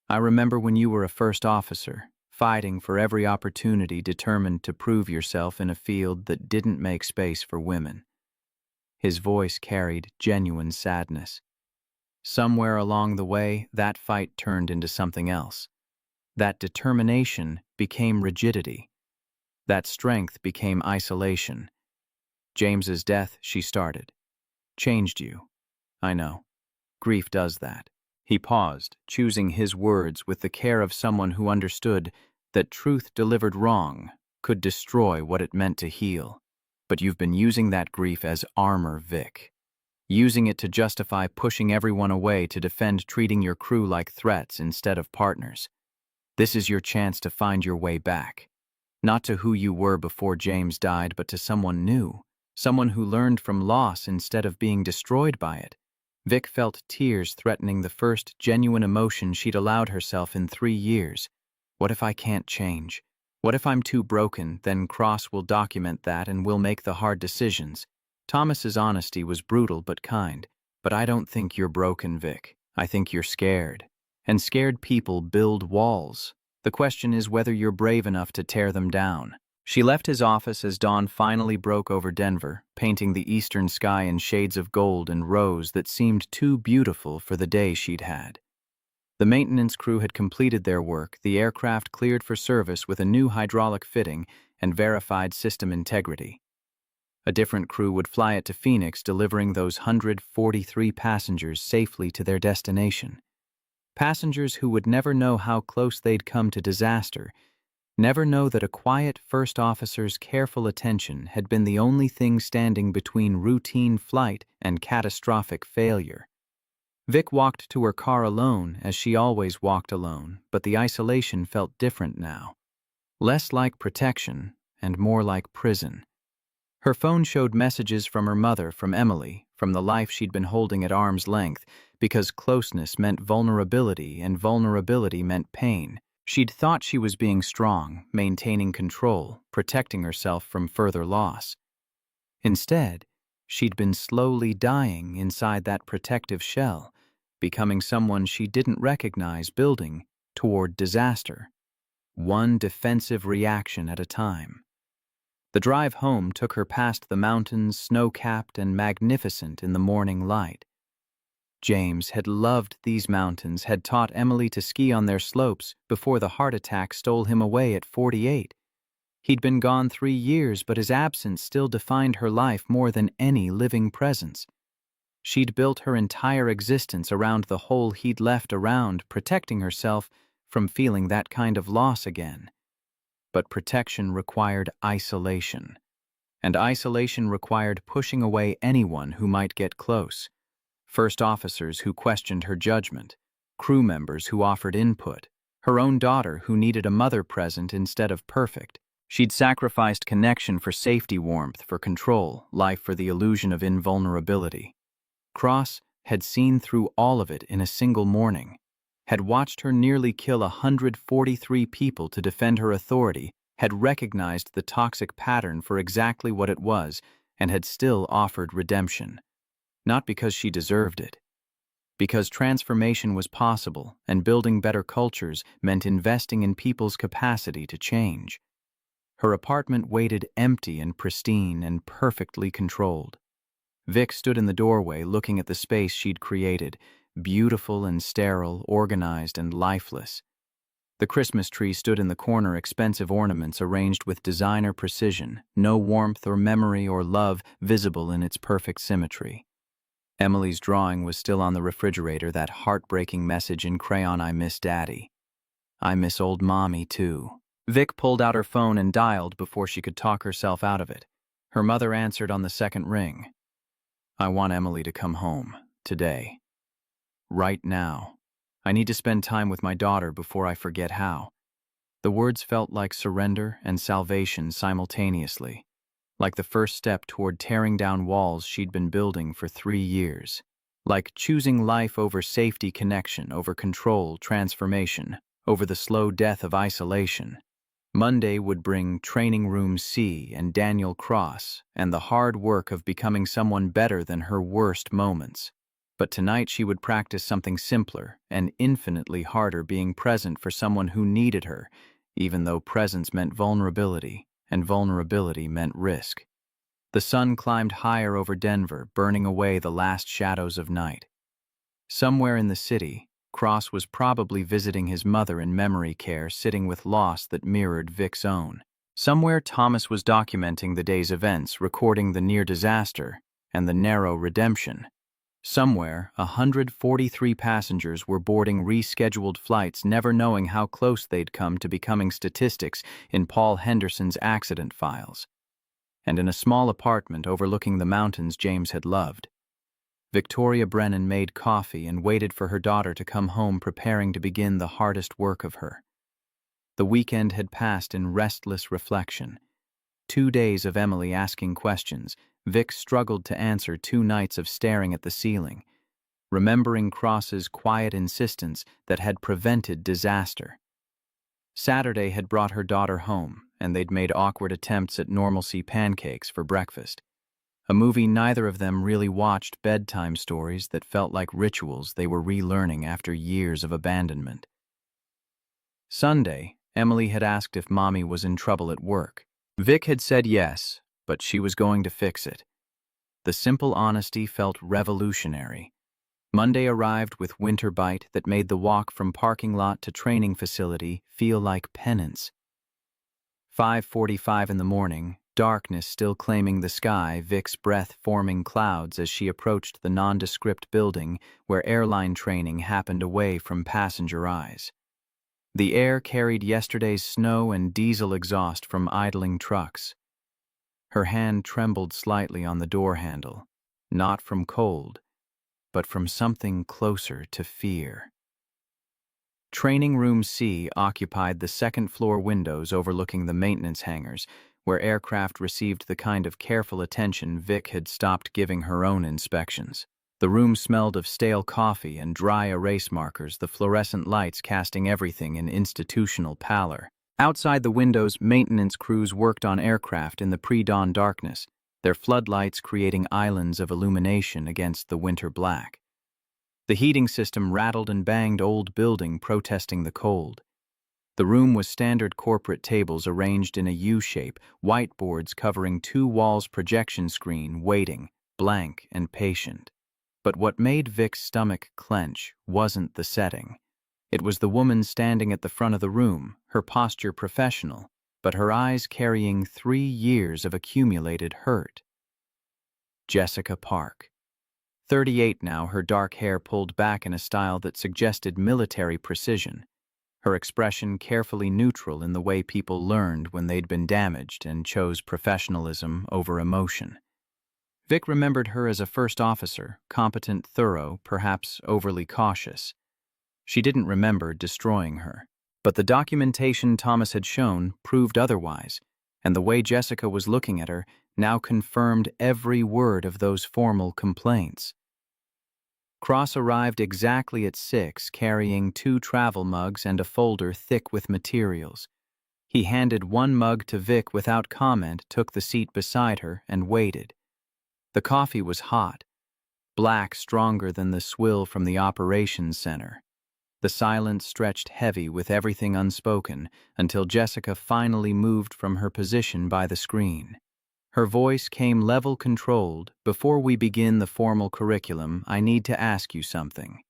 I remember when you were a first officer, fighting for every opportunity, determined to prove yourself in a field that didn't make space for women. His voice carried genuine sadness. Somewhere along the way, that fight turned into something else. That determination became rigidity. That strength became isolation. James's death, she started, changed you. I know. Grief does that. He paused, choosing his words with the care of someone who understood that truth delivered wrong could destroy what it meant to heal. But you've been using that grief as armor, Vic. Using it to justify pushing everyone away, to defend treating your crew like threats instead of partners. This is your chance to find your way back. Not to who you were before James died, but to someone new. Someone who learned from loss instead of being destroyed by it. Vic felt tears threatening the first genuine emotion she'd allowed herself in 3 years. What if I can't change? What if I'm too broken? Then Cross will document that and we'll make the hard decisions. Thomas's honesty was brutal but kind. But I don't think you're broken, Vic. I think you're scared. And scared people build walls. The question is whether you're brave enough to tear them down. She left his office as dawn finally broke over Denver, painting the eastern sky in shades of gold and rose that seemed too beautiful for the day she'd had. The maintenance crew had completed their work, the aircraft cleared for service with a new hydraulic fitting and verified system integrity. A different crew would fly it to Phoenix, delivering those 143 passengers safely to their destination. Passengers who would never know how close they'd come to disaster, never know that a quiet first officer's careful attention had been the only thing standing between routine flight and catastrophic failure. Vic walked to her car alone, as she always walked alone, but the isolation felt different now. Less like protection and more like prison. Her phone showed messages from her mother, from Emily, from the life she'd been holding at arm's length, because closeness meant vulnerability and vulnerability meant pain. She'd thought she was being strong, maintaining control, protecting herself from further loss. Instead, she'd been slowly dying inside that protective shell, becoming someone she didn't recognize, building toward disaster, one defensive reaction at a time. The drive home took her past the mountains, snow-capped and magnificent in the morning light. James had loved these mountains, had taught Emily to ski on their slopes before the heart attack stole him away at 48. He'd been gone 3 years, but his absence still defined her life more than any living presence. She'd built her entire existence around the hole he'd left around, protecting herself from feeling that kind of loss again. But protection required isolation. And isolation required pushing away anyone who might get close. First officers who questioned her judgment, crew members who offered input, her own daughter who needed a mother present instead of perfect. She'd sacrificed connection for safety, warmth for control, life for the illusion of invulnerability. Cross had seen through all of it in a single morning, had watched her nearly kill 143 people to defend her authority, had recognized the toxic pattern for exactly what it was, and had still offered redemption. Not because she deserved it. Because transformation was possible, and building better cultures meant investing in people's capacity to change. Her apartment waited empty and pristine and perfectly controlled. Vic stood in the doorway looking at the space she'd created, beautiful and sterile, organized and lifeless. The Christmas tree stood in the corner, expensive ornaments arranged with designer precision, no warmth or memory or love visible in its perfect symmetry. Emily's drawing was still on the refrigerator, that heartbreaking message in crayon, "I miss Daddy. I miss old Mommy, too." Vic pulled out her phone and dialed before she could talk herself out of it. Her mother answered on the second ring. "I want Emily to come home, today. Right now. I need to spend time with my daughter before I forget how." The words felt like surrender and salvation simultaneously, like the first step toward tearing down walls she'd been building for 3 years. Like choosing life over safety, connection over control, transformation over the slow death of isolation. Monday would bring Training Room C and Daniel Cross and the hard work of becoming someone better than her worst moments. But tonight she would practice something simpler and infinitely harder, being present for someone who needed her, even though presence meant vulnerability, and vulnerability meant risk. The sun climbed higher over Denver, burning away the last shadows of night. Somewhere in the city, Cross was probably visiting his mother in memory care, sitting with loss that mirrored Vic's own. Somewhere Thomas was documenting the day's events, recording the near disaster and the narrow redemption. Somewhere, 143 passengers were boarding rescheduled flights, never knowing how close they'd come to becoming statistics in Paul Henderson's accident files. And in a small apartment overlooking the mountains James had loved, Victoria Brennan made coffee and waited for her daughter to come home, preparing to begin the hardest work of her. The weekend had passed in restless reflection. 2 days of Emily asking questions, Vic struggled to answer, 2 nights of staring at the ceiling, remembering Cross's quiet insistence that had prevented disaster. Saturday had brought her daughter home, and they'd made awkward attempts at normalcy pancakes for breakfast. A movie neither of them really watched, bedtime stories that felt like rituals they were relearning after years of abandonment. Sunday, Emily had asked if Mommy was in trouble at work. Vic had said yes, but she was going to fix it. The simple honesty felt revolutionary. Monday arrived with winter bite that made the walk from parking lot to training facility feel like penance. 5:45 in the morning, darkness still claiming the sky, Vic's breath forming clouds as she approached the nondescript building where airline training happened away from passenger eyes. The air carried yesterday's snow and diesel exhaust from idling trucks. Her hand trembled slightly on the door handle, not from cold, but from something closer to fear. Training Room C occupied the second-floor windows overlooking the maintenance hangars, where aircraft received the kind of careful attention Vic had stopped giving her own inspections. The room smelled of stale coffee and dry erase markers, the fluorescent lights casting everything in institutional pallor. Outside the windows, maintenance crews worked on aircraft in the pre-dawn darkness, their floodlights creating islands of illumination against the winter black. The heating system rattled and banged, old building protesting the cold. The room was standard corporate tables arranged in a U-shape, whiteboards covering 2 walls, projection screen, waiting, blank and patient. But what made Vic's stomach clench wasn't the setting. It was the woman standing at the front of the room, her posture professional, but her eyes carrying 3 years of accumulated hurt. Jessica Park. 38 now, her dark hair pulled back in a style that suggested military precision. her expression carefully neutral in the way people learned when they'd been damaged and chose professionalism over emotion. Vic remembered her as a first officer, competent, thorough, perhaps overly cautious. She didn't remember destroying her. But the documentation Thomas had shown proved otherwise, and the way Jessica was looking at her now confirmed every word of those formal complaints. Cross arrived exactly at 6, carrying 2 travel mugs and a folder thick with materials. He handed one mug to Vic without comment, took the seat beside her, and waited. The coffee was hot, black, stronger than the swill from the operations center. The silence stretched heavy with everything unspoken until Jessica finally moved from her position by the screen. Her voice came level controlled. "Before we begin the formal curriculum, I need to ask you something.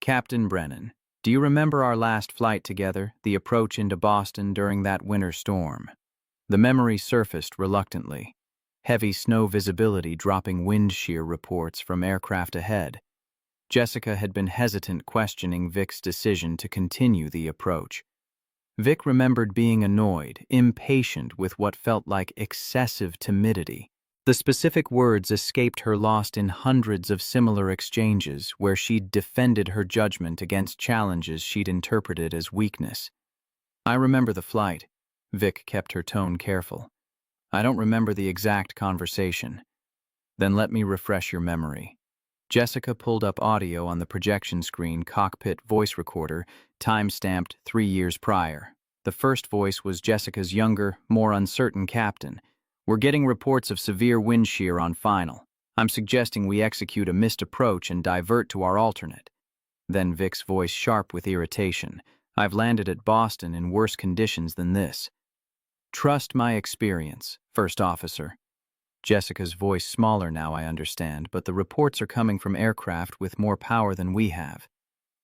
Captain Brennan, do you remember our last flight together, the approach into Boston during that winter storm?" The memory surfaced reluctantly. Heavy snow visibility dropping wind shear reports from aircraft ahead. Jessica had been hesitant, questioning Vic's decision to continue the approach. Vic remembered being annoyed, impatient with what felt like excessive timidity. The specific words escaped her, lost in hundreds of similar exchanges where she'd defended her judgment against challenges she'd interpreted as weakness. "I remember the flight." Vic kept her tone careful. "I don't remember the exact conversation." "Then let me refresh your memory." Jessica pulled up audio on the projection screen, cockpit voice recorder, time-stamped 3 years prior. The first voice was Jessica's younger, more uncertain captain. "We're getting reports of severe wind shear on final. I'm suggesting we execute a missed approach and divert to our alternate." Then Vic's voice sharp with irritation. "I've landed at Boston in worse conditions than this. Trust my experience, First Officer." Jessica's voice smaller now, "I understand, but the reports are coming from aircraft with more power than we have."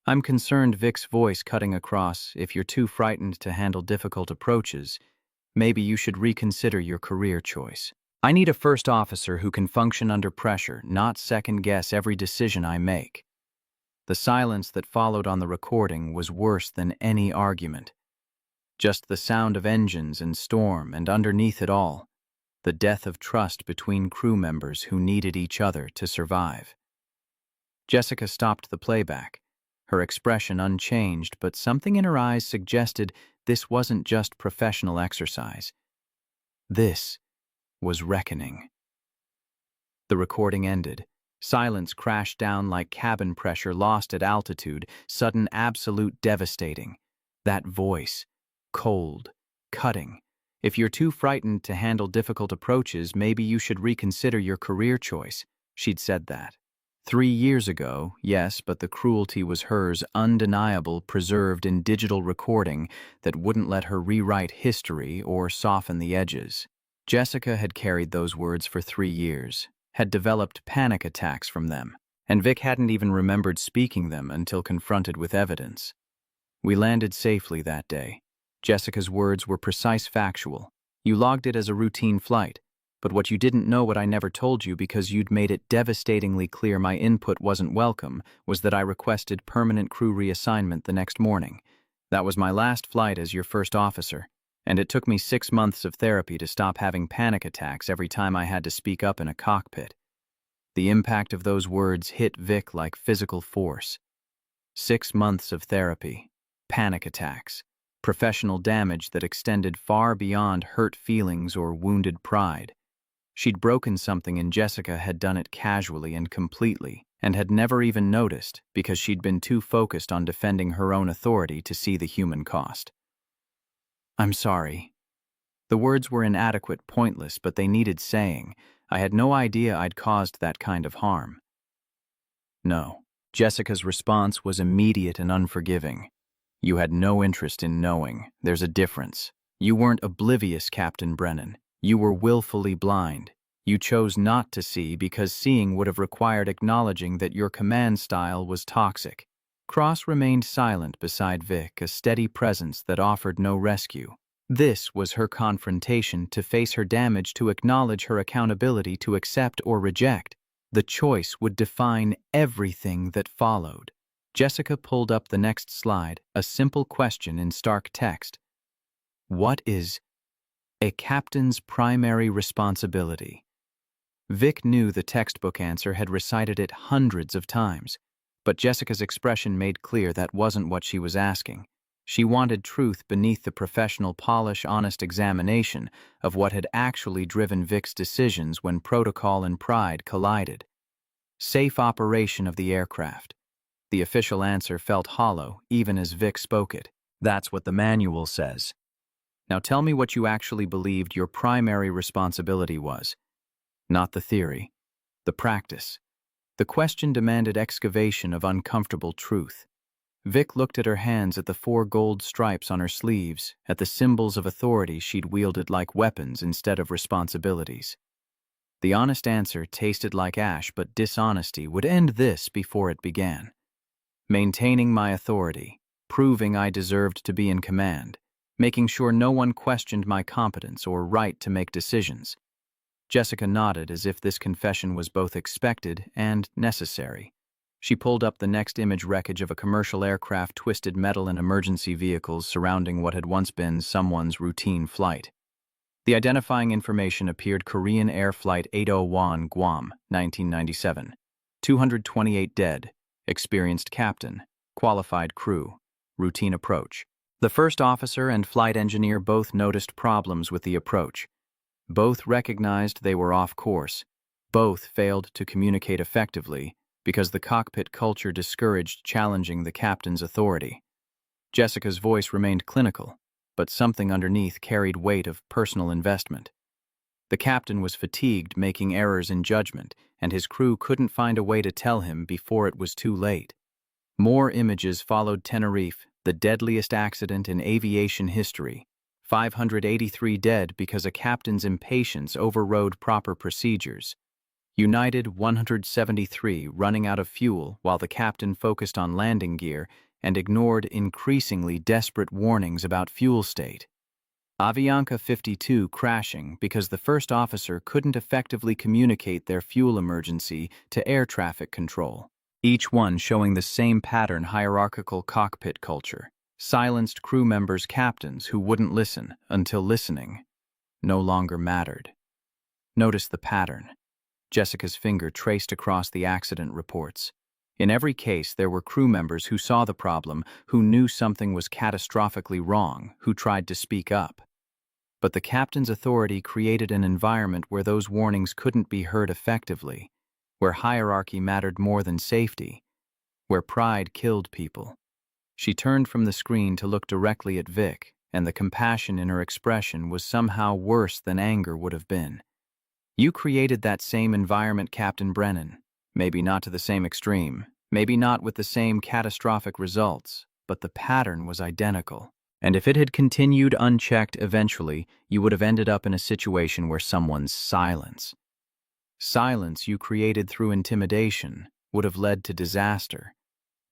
"I'm concerned," Vic's voice cutting across, "if you're too frightened to handle difficult approaches, maybe you should reconsider your career choice. I need a first officer who can function under pressure, not second-guess every decision I make." The silence that followed on the recording was worse than any argument. Just the sound of engines and storm, and underneath it all, the death of trust between crew members who needed each other to survive. Jessica stopped the playback, her expression unchanged, but something in her eyes suggested this wasn't just professional exercise. This was reckoning. The recording ended. Silence crashed down like cabin pressure lost at altitude, sudden, absolute, devastating. That voice, cold, cutting. "If you're too frightened to handle difficult approaches, maybe you should reconsider your career choice." She'd said that 3 years ago, yes, but the cruelty was hers, undeniable, preserved in digital recording that wouldn't let her rewrite history or soften the edges. Jessica had carried those words for 3 years, had developed panic attacks from them, and Vic hadn't even remembered speaking them until confronted with evidence. "We landed safely that day." Jessica's words were precise, factual. "You logged it as a routine flight, but what you didn't know, what I never told you because you'd made it devastatingly clear my input wasn't welcome, was that I requested permanent crew reassignment the next morning. That was my last flight as your first officer, and it took me 6 months of therapy to stop having panic attacks every time I had to speak up in a cockpit." The impact of those words hit Vic like physical force. 6 months of therapy, panic attacks, professional damage that extended far beyond hurt feelings or wounded pride. She'd broken something, and Jessica had done it casually and completely, and had never even noticed because she'd been too focused on defending her own authority to see the human cost. "I'm sorry." The words were inadequate, pointless, but they needed saying. "I had no idea I'd caused that kind of harm." "No." Jessica's response was immediate and unforgiving. "You had no interest in knowing. There's a difference. You weren't oblivious, Captain Brennan. You were willfully blind. You chose not to see because seeing would have required acknowledging that your command style was toxic." Cross remained silent beside Vic, a steady presence that offered no rescue. This was her confrontation, to face her damage, to acknowledge her accountability, to accept or reject. The choice would define everything that followed. Jessica pulled up the next slide, a simple question in stark text. What is a captain's primary responsibility? Vic knew the textbook answer, had recited it hundreds of times, but Jessica's expression made clear that wasn't what she was asking. She wanted truth beneath the professional polish, honest examination of what had actually driven Vic's decisions when protocol and pride collided. Safe operation of the aircraft. The official answer felt hollow, even as Vic spoke it. That's what the manual says. Now tell me what you actually believed your primary responsibility was. Not the theory, the practice. The question demanded excavation of uncomfortable truth. Vic looked at her hands, at the 4 gold stripes on her sleeves, at the symbols of authority she'd wielded like weapons instead of responsibilities. The honest answer tasted like ash, but dishonesty would end this before it began. Maintaining my authority, proving I deserved to be in command, making sure no one questioned my competence or right to make decisions. Jessica nodded as if this confession was both expected and necessary. She pulled up the next image, wreckage of a commercial aircraft, twisted metal, and emergency vehicles surrounding what had once been someone's routine flight. The identifying information appeared: Korean Air Flight 801, Guam, 1997. 228 dead, experienced captain, qualified crew, routine approach. The first officer and flight engineer both noticed problems with the approach. Both recognized they were off course. Both failed to communicate effectively because the cockpit culture discouraged challenging the captain's authority. Jessica's voice remained clinical, but something underneath carried weight of personal investment. The captain was fatigued making errors in judgment, and his crew couldn't find a way to tell him before it was too late. More images followed. Tenerife, the deadliest accident in aviation history. 583 dead because a captain's impatience overrode proper procedures. United, 173 running out of fuel while the captain focused on landing gear and ignored increasingly desperate warnings about fuel state. Avianca 52 crashing because the first officer couldn't effectively communicate their fuel emergency to air traffic control. Each one showing the same pattern: hierarchical cockpit culture. Silenced crew members, captains who wouldn't listen until listening no longer mattered. Notice the pattern. Jessica's finger traced across the accident reports. In every case, there were crew members who saw the problem, who knew something was catastrophically wrong, who tried to speak up. But the captain's authority created an environment where those warnings couldn't be heard effectively, where hierarchy mattered more than safety, where pride killed people. She turned from the screen to look directly at Vic, and the compassion in her expression was somehow worse than anger would have been. You created that same environment, Captain Brennan. Maybe not to the same extreme, maybe not with the same catastrophic results, but the pattern was identical. And if it had continued unchecked, eventually, you would have ended up in a situation where someone's silence you created through intimidation, would have led to disaster.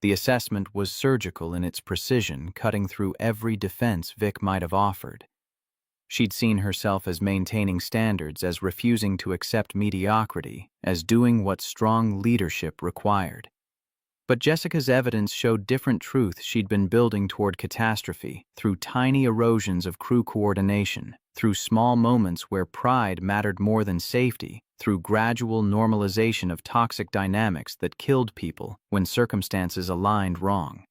The assessment was surgical in its precision, cutting through every defense Vic might have offered. She'd seen herself as maintaining standards, as refusing to accept mediocrity, as doing what strong leadership required. But Jessica's evidence showed different truth. She'd been building toward catastrophe, through tiny erosions of crew coordination, through small moments where pride mattered more than safety, through gradual normalization of toxic dynamics that killed people when circumstances aligned wrong.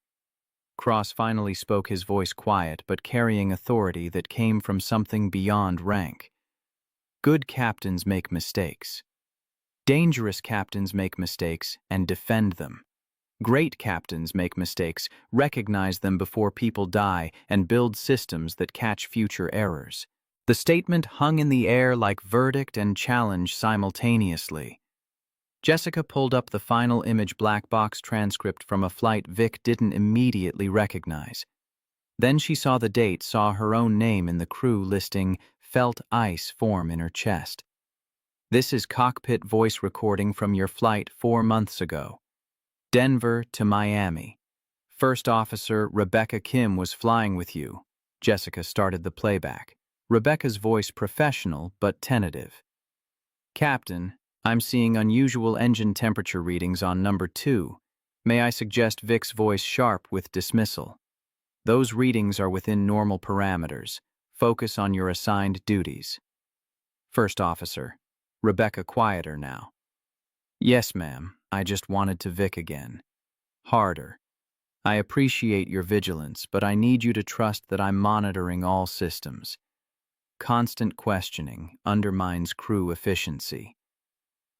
Cross finally spoke, his voice quiet but carrying authority that came from something beyond rank. Good captains make mistakes. Dangerous captains make mistakes and defend them. Great captains make mistakes, recognize them before people die, and build systems that catch future errors. The statement hung in the air like verdict and challenge simultaneously. Jessica pulled up the final image, black box transcript from a flight Vic didn't immediately recognize. Then she saw the date, saw her own name in the crew listing, felt ice form in her chest. This is cockpit voice recording from your flight 4 months ago. Denver to Miami. First Officer Rebecca Kim was flying with you. Jessica started the playback. Rebecca's voice professional but tentative. Captain, I'm seeing unusual engine temperature readings on number 2. May I suggest Vic's voice sharp with dismissal? Those readings are within normal parameters. Focus on your assigned duties. First officer. Rebecca quieter now. Yes, ma'am. I just wanted to Vic again. Harder. I appreciate your vigilance, but I need you to trust that I'm monitoring all systems. Constant questioning undermines crew efficiency.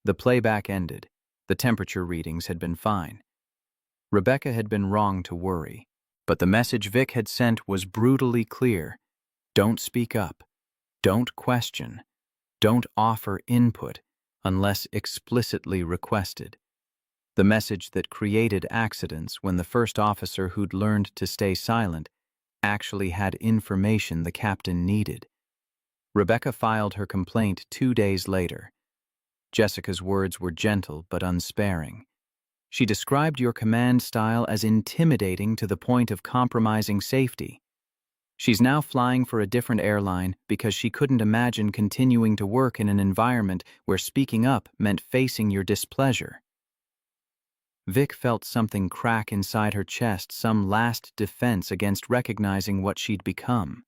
The playback ended. The temperature readings had been fine. Rebecca had been wrong to worry, but the message Vic had sent was brutally clear. Don't speak up. Don't question. Don't offer input unless explicitly requested. The message that created accidents when the first officer who'd learned to stay silent actually had information the captain needed. Rebecca filed her complaint 2 days later. Jessica's words were gentle but unsparing. She described your command style as intimidating to the point of compromising safety. She's now flying for a different airline because she couldn't imagine continuing to work in an environment where speaking up meant facing your displeasure. Vic felt something crack inside her chest, some last defense against recognizing what she'd become.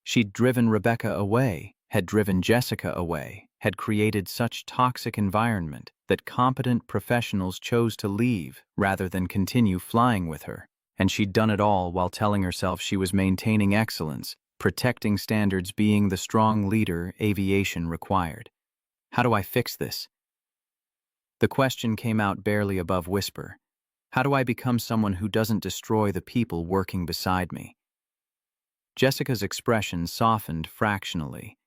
She'd driven Rebecca away, had driven Jessica away, had created such toxic environment that competent professionals chose to leave rather than continue flying with her. And she'd done it all while telling herself she was maintaining excellence, protecting standards, being the strong leader aviation required. How do I fix this? The question came out barely above whisper. How do I become someone who doesn't destroy the people working beside me? Jessica's expression softened fractionally.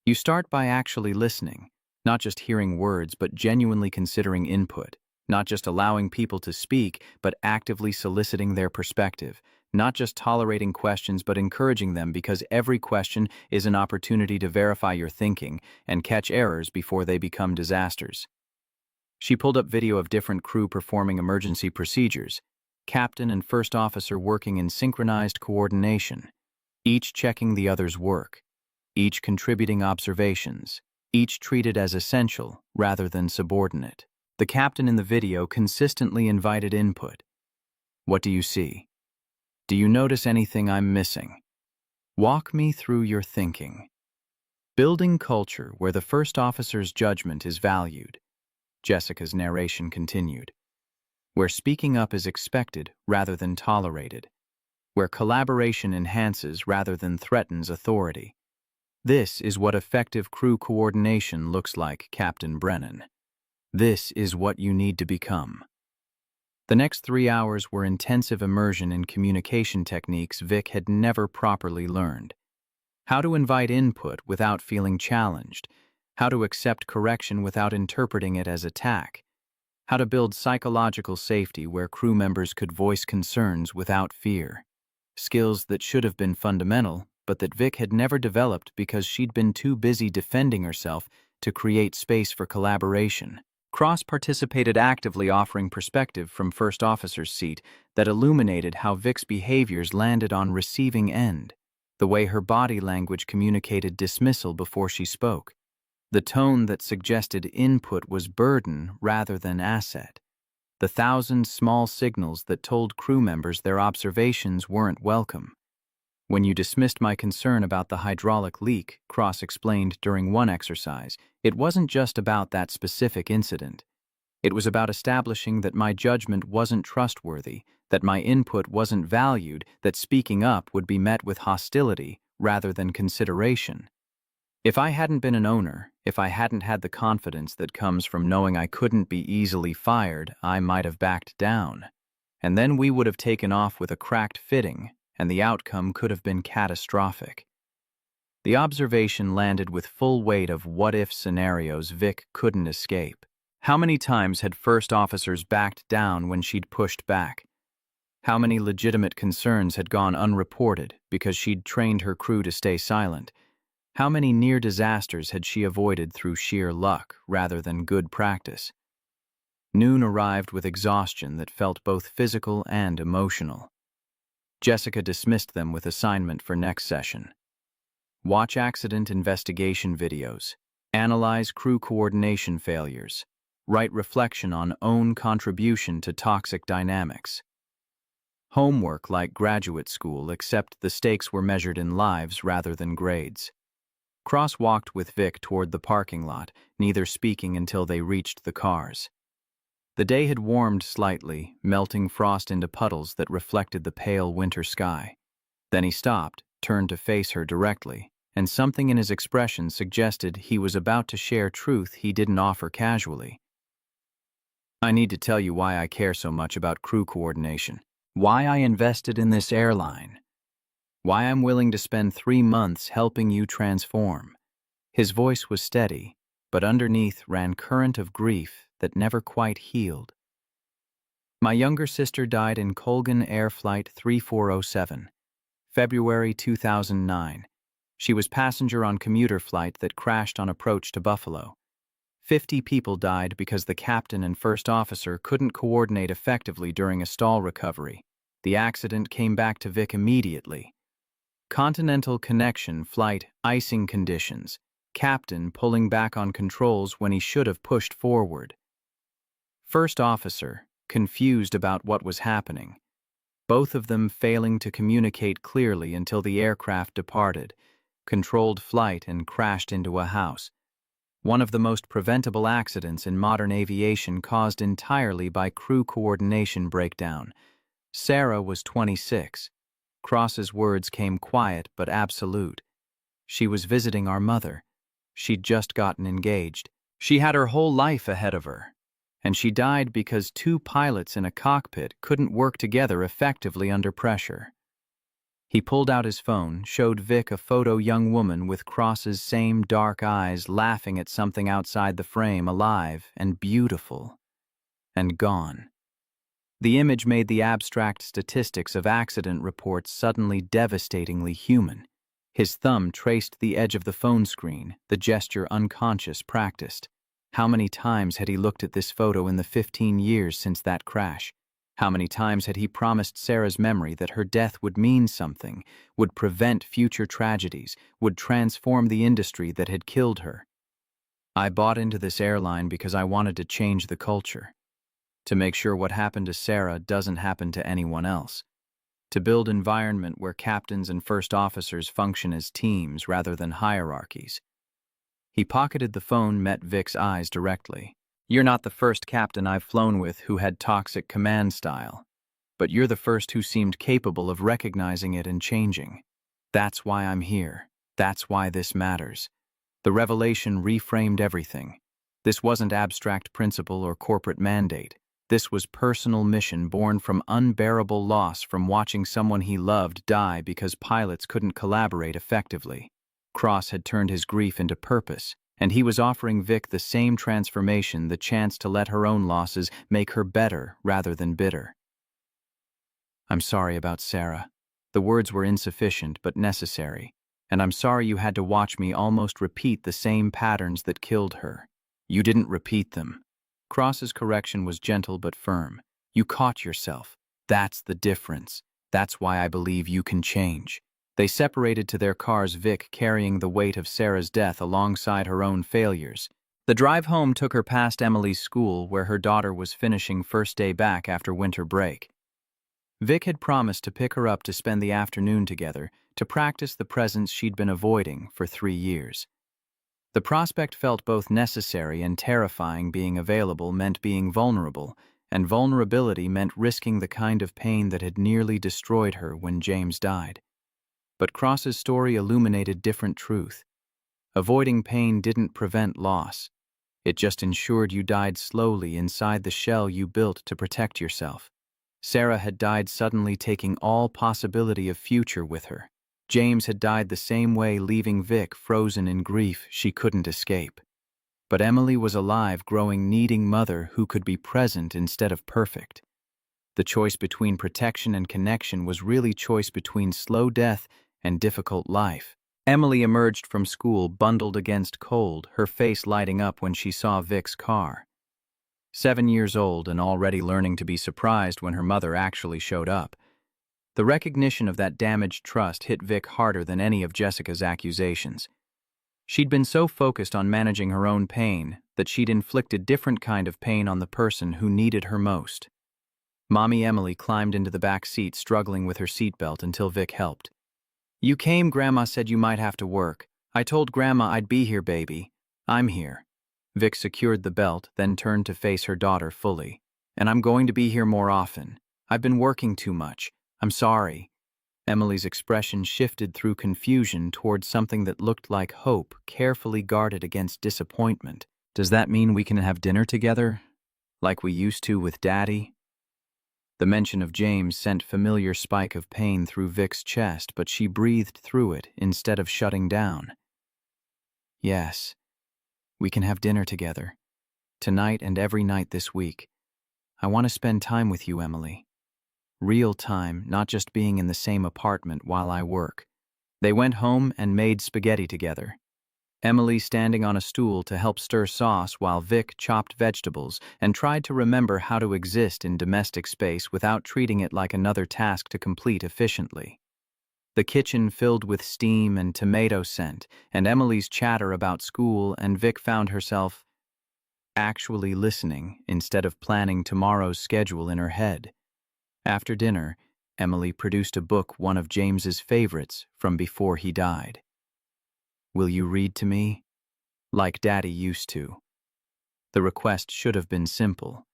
You start by actually listening, not just hearing words, but genuinely considering input, not just allowing people to speak, but actively soliciting their perspective, not just tolerating questions, but encouraging them, because every question is an opportunity to verify your thinking and catch errors before they become disasters. She pulled up video of different crew performing emergency procedures, captain and first officer working in synchronized coordination, each checking the other's work, each contributing observations, each treated as essential rather than subordinate. The captain in the video consistently invited input. What do you see? Do you notice anything I'm missing? Walk me through your thinking. Building culture where the first officer's judgment is valued. Jessica's narration continued. Where speaking up is expected rather than tolerated. Where collaboration enhances rather than threatens authority. This is what effective crew coordination looks like, Captain Brennan. This is what you need to become. The next 3 hours were intensive immersion in communication techniques Vic had never properly learned. How to invite input without feeling challenged. How to accept correction without interpreting it as attack. How to build psychological safety where crew members could voice concerns without fear. Skills that should have been fundamental, but that Vic had never developed because she'd been too busy defending herself to create space for collaboration. Cross participated actively, offering perspective from first officer's seat that illuminated how Vic's behaviors landed on receiving end. The way her body language communicated dismissal before she spoke. The tone that suggested input was burden rather than asset. The 1,000 small signals that told crew members their observations weren't welcome. When you dismissed my concern about the hydraulic leak, Cross explained during one exercise, it wasn't just about that specific incident. It was about establishing that my judgment wasn't trustworthy, that my input wasn't valued, that speaking up would be met with hostility rather than consideration. If I hadn't been an owner, if I hadn't had the confidence that comes from knowing I couldn't be easily fired, I might have backed down. And then we would have taken off with a cracked fitting, and the outcome could have been catastrophic. The observation landed with full weight of what-if scenarios Vic couldn't escape. How many times had first officers backed down when she'd pushed back? How many legitimate concerns had gone unreported because she'd trained her crew to stay silent? How many near disasters had she avoided through sheer luck rather than good practice? Noon arrived with exhaustion that felt both physical and emotional. Jessica dismissed them with assignment for next session. Watch accident investigation videos. Analyze crew coordination failures. Write reflection on own contribution to toxic dynamics. Homework like graduate school, except the stakes were measured in lives rather than grades. Cross walked with Vic toward the parking lot, neither speaking until they reached the cars. The day had warmed slightly, melting frost into puddles that reflected the pale winter sky. Then he stopped, turned to face her directly, and something in his expression suggested he was about to share truth he didn't offer casually. I need to tell you why I care so much about crew coordination, why I invested in this airline, why I'm willing to spend 3 months helping you transform. His voice was steady, but underneath ran current of grief that never quite healed. My younger sister died in Colgan Air Flight 3407, February 2009. She was passenger on commuter flight that crashed on approach to Buffalo. 50 people died because the captain and first officer couldn't coordinate effectively during a stall recovery. The accident came back to Vic immediately. Continental connection, flight, icing conditions, captain pulling back on controls when he should have pushed forward. First officer, confused about what was happening. Both of them failing to communicate clearly until the aircraft departed, controlled flight and crashed into a house. One of the most preventable accidents in modern aviation caused entirely by crew coordination breakdown. Sarah was 26. Cross's words came quiet but absolute. She was visiting our mother. She'd just gotten engaged. She had her whole life ahead of her. And she died because 2 pilots in a cockpit couldn't work together effectively under pressure. He pulled out his phone, showed Vic a photo young woman with Cross's same dark eyes laughing at something outside the frame, alive and beautiful. And gone. The image made the abstract statistics of accident reports suddenly devastatingly human. His thumb traced the edge of the phone screen, the gesture unconscious, practiced. How many times had he looked at this photo in the 15 years since that crash? How many times had he promised Sarah's memory that her death would mean something, would prevent future tragedies, would transform the industry that had killed her? I bought into this airline because I wanted to change the culture. To make sure what happened to Sarah doesn't happen to anyone else. To build an environment where captains and first officers function as teams rather than hierarchies. He pocketed the phone, met Vic's eyes directly. You're not the first captain I've flown with who had toxic command style, but you're the first who seemed capable of recognizing it and changing. That's why I'm here. That's why this matters. The revelation reframed everything. This wasn't abstract principle or corporate mandate. This was personal mission born from unbearable loss from watching someone he loved die because pilots couldn't collaborate effectively. Cross had turned his grief into purpose, and he was offering Vic the same transformation, the chance to let her own losses make her better rather than bitter. I'm sorry about Sarah. The words were insufficient but necessary, and I'm sorry you had to watch me almost repeat the same patterns that killed her. You didn't repeat them. Cross's correction was gentle but firm. You caught yourself. That's the difference. That's why I believe you can change. They separated to their cars, Vic carrying the weight of Sarah's death alongside her own failures. The drive home took her past Emily's school, where her daughter was finishing first day back after winter break. Vic had promised to pick her up to spend the afternoon together, to practice the presence she'd been avoiding for 3 years. The prospect felt both necessary and terrifying. Being available meant being vulnerable, and vulnerability meant risking the kind of pain that had nearly destroyed her when James died. But Cross's story illuminated different truth. Avoiding pain didn't prevent loss. It just ensured you died slowly inside the shell you built to protect yourself. Sarah had died suddenly, taking all possibility of future with her. James had died the same way, leaving Vic frozen in grief she couldn't escape. But Emily was alive, growing, needing mother who could be present instead of perfect. The choice between protection and connection was really choice between slow death and difficult life. Emily emerged from school bundled against cold, her face lighting up when she saw Vic's car. 7 years old and already learning to be surprised when her mother actually showed up. The recognition of that damaged trust hit Vic harder than any of Jessica's accusations. She'd been so focused on managing her own pain that she'd inflicted different kind of pain on the person who needed her most. Mommy Emily climbed into the back seat, struggling with her seatbelt until Vic helped. "You came, Grandma said you might have to work. I told Grandma I'd be here, baby. I'm here." Vic secured the belt, then turned to face her daughter fully. "And I'm going to be here more often. I've been working too much. I'm sorry." Emily's expression shifted through confusion toward something that looked like hope, carefully guarded against disappointment. "Does that mean we can have dinner together? Like we used to with Daddy?" The mention of James sent familiar spike of pain through Vic's chest, but she breathed through it instead of shutting down. "Yes, we can have dinner together. Tonight and every night this week. I want to spend time with you, Emily. Real time, not just being in the same apartment while I work." They went home and made spaghetti together. Emily standing on a stool to help stir sauce while Vic chopped vegetables and tried to remember how to exist in domestic space without treating it like another task to complete efficiently. The kitchen filled with steam and tomato scent, and Emily's chatter about school, and Vic found herself actually listening instead of planning tomorrow's schedule in her head. After dinner, Emily produced a book, one of James's favorites from before he died. "Will you read to me? Like Daddy used to." The request should have been simple,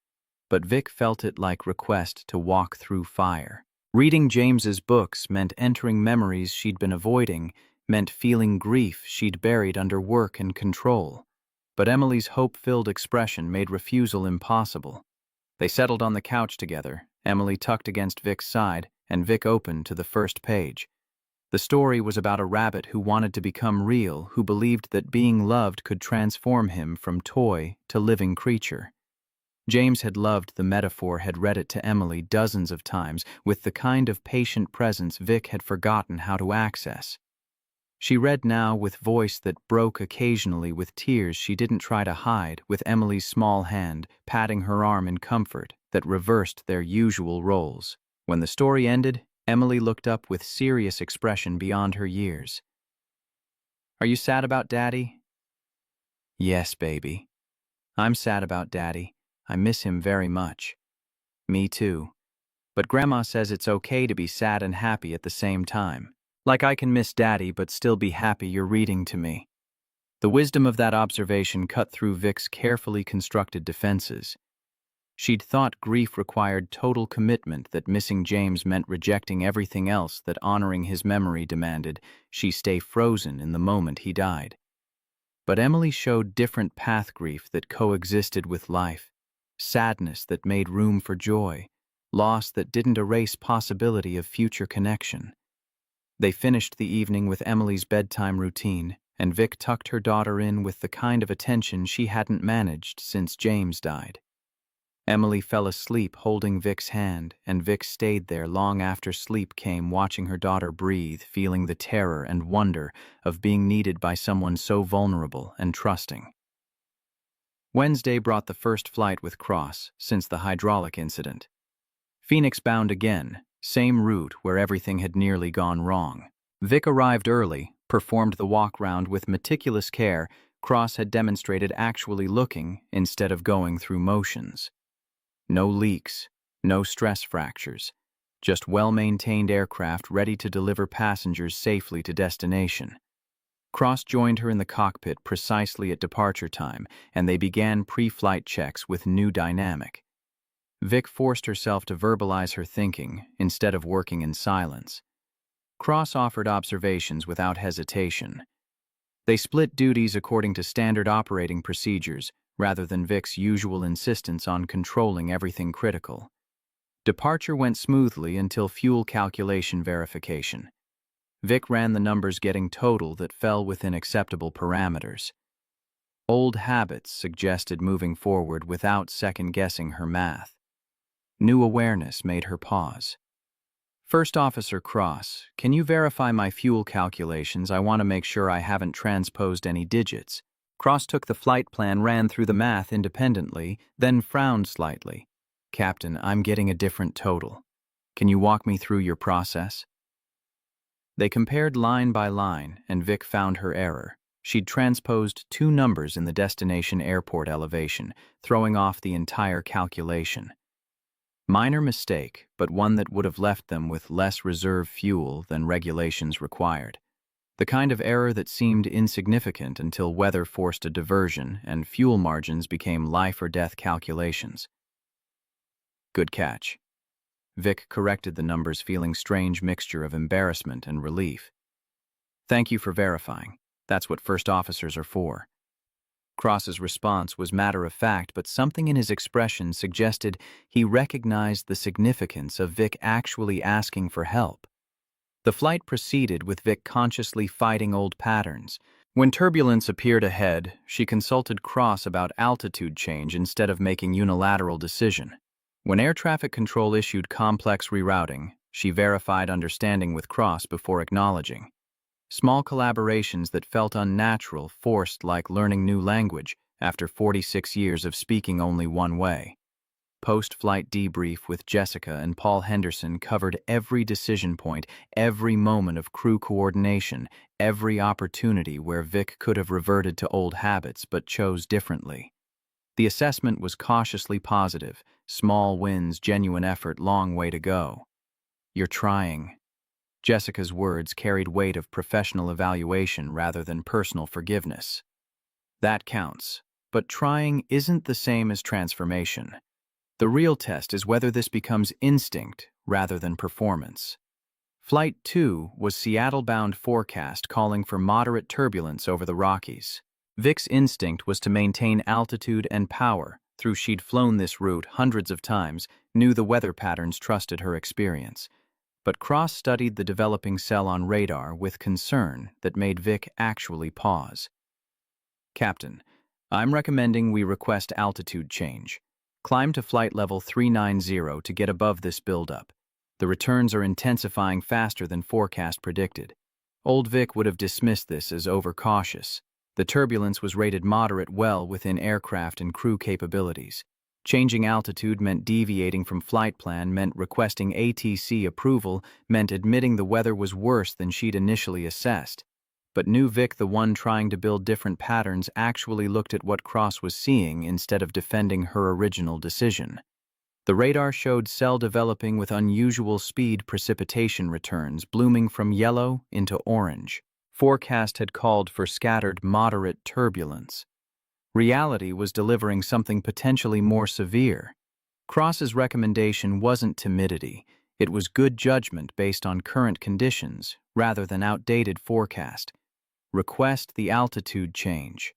but Vic felt it like request to walk through fire. Reading James's books meant entering memories she'd been avoiding, meant feeling grief she'd buried under work and control. But Emily's hope-filled expression made refusal impossible. They settled on the couch together, Emily tucked against Vic's side, and Vic opened to the first page. The story was about a rabbit who wanted to become real, who believed that being loved could transform him from toy to living creature. James had loved the metaphor, had read it to Emily dozens of times, with the kind of patient presence Vic had forgotten how to access. She read now with voice that broke occasionally, with tears she didn't try to hide, with Emily's small hand patting her arm in comfort that reversed their usual roles. When the story ended, Emily looked up with serious expression beyond her years. "Are you sad about Daddy?" "Yes, baby. I'm sad about Daddy. I miss him very much." "Me too. But Grandma says it's okay to be sad and happy at the same time. Like I can miss Daddy but still be happy you're reading to me." The wisdom of that observation cut through Vic's carefully constructed defenses. She'd thought grief required total commitment, that missing James meant rejecting everything else, that honoring his memory demanded she stay frozen in the moment he died. But Emily showed different path: grief that coexisted with life, sadness that made room for joy, loss that didn't erase possibility of future connection. They finished the evening with Emily's bedtime routine, and Vic tucked her daughter in with the kind of attention she hadn't managed since James died. Emily fell asleep holding Vic's hand, and Vic stayed there long after sleep came, watching her daughter breathe, feeling the terror and wonder of being needed by someone so vulnerable and trusting. Wednesday brought the first flight with Cross since the hydraulic incident. Phoenix bound again, same route where everything had nearly gone wrong. Vic arrived early, performed the walk-round with meticulous care Cross had demonstrated, actually looking instead of going through motions. No leaks, no stress fractures, just well-maintained aircraft ready to deliver passengers safely to destination. Cross joined her in the cockpit precisely at departure time, and they began pre-flight checks with new dynamic. Vic forced herself to verbalize her thinking instead of working in silence. Cross offered observations without hesitation. They split duties according to standard operating procedures, rather than Vic's usual insistence on controlling everything critical. Departure went smoothly until fuel calculation verification. Vic ran the numbers, getting total that fell within acceptable parameters. Old habits suggested moving forward without second-guessing her math. New awareness made her pause. "First Officer Cross, can you verify my fuel calculations? I want to make sure I haven't transposed any digits." Cross took the flight plan, ran through the math independently, then frowned slightly. "Captain, I'm getting a different total. Can you walk me through your process?" They compared line by line, and Vic found her error. She'd transposed two numbers in the destination airport elevation, throwing off the entire calculation. Minor mistake, but one that would have left them with less reserve fuel than regulations required. The kind of error that seemed insignificant until weather forced a diversion and fuel margins became life-or-death calculations. Good catch. Vic corrected the numbers, feeling strange mixture of embarrassment and relief. Thank you for verifying. That's what first officers are for. Cross's response was matter-of-fact, but something in his expression suggested he recognized the significance of Vic actually asking for help. The flight proceeded with Vic consciously fighting old patterns. When turbulence appeared ahead, she consulted Cross about altitude change instead of making unilateral decision. When air traffic control issued complex rerouting, she verified understanding with Cross before acknowledging. Small collaborations that felt unnatural, forced like learning new language after 46 years of speaking only one way. Post-flight debrief with Jessica and Paul Henderson covered every decision point, every moment of crew coordination, every opportunity where Vic could have reverted to old habits but chose differently. The assessment was cautiously positive. Small wins, genuine effort, long way to go. You're trying. Jessica's words carried weight of professional evaluation rather than personal forgiveness. That counts, but trying isn't the same as transformation. The real test is whether this becomes instinct rather than performance. Flight 2 was Seattle-bound forecast calling for moderate turbulence over the Rockies. Vic's instinct was to maintain altitude and power, through she'd flown this route hundreds of times, knew the weather patterns, trusted her experience. But Cross studied the developing cell on radar with concern that made Vic actually pause. Captain, I'm recommending we request altitude change. Climb to flight level 390 to get above this buildup. The returns are intensifying faster than forecast predicted. Old Vic would have dismissed this as overcautious. The turbulence was rated moderate, well within aircraft and crew capabilities. Changing altitude meant deviating from flight plan, meant requesting ATC approval, meant admitting the weather was worse than she'd initially assessed. But new Vic, the one trying to build different patterns, actually looked at what Cross was seeing instead of defending her original decision. The radar showed cell developing with unusual speed, precipitation returns blooming from yellow into orange. Forecast had called for scattered, moderate turbulence. Reality was delivering something potentially more severe. Cross's recommendation wasn't timidity. It was good judgment based on current conditions rather than outdated forecast. Request the altitude change.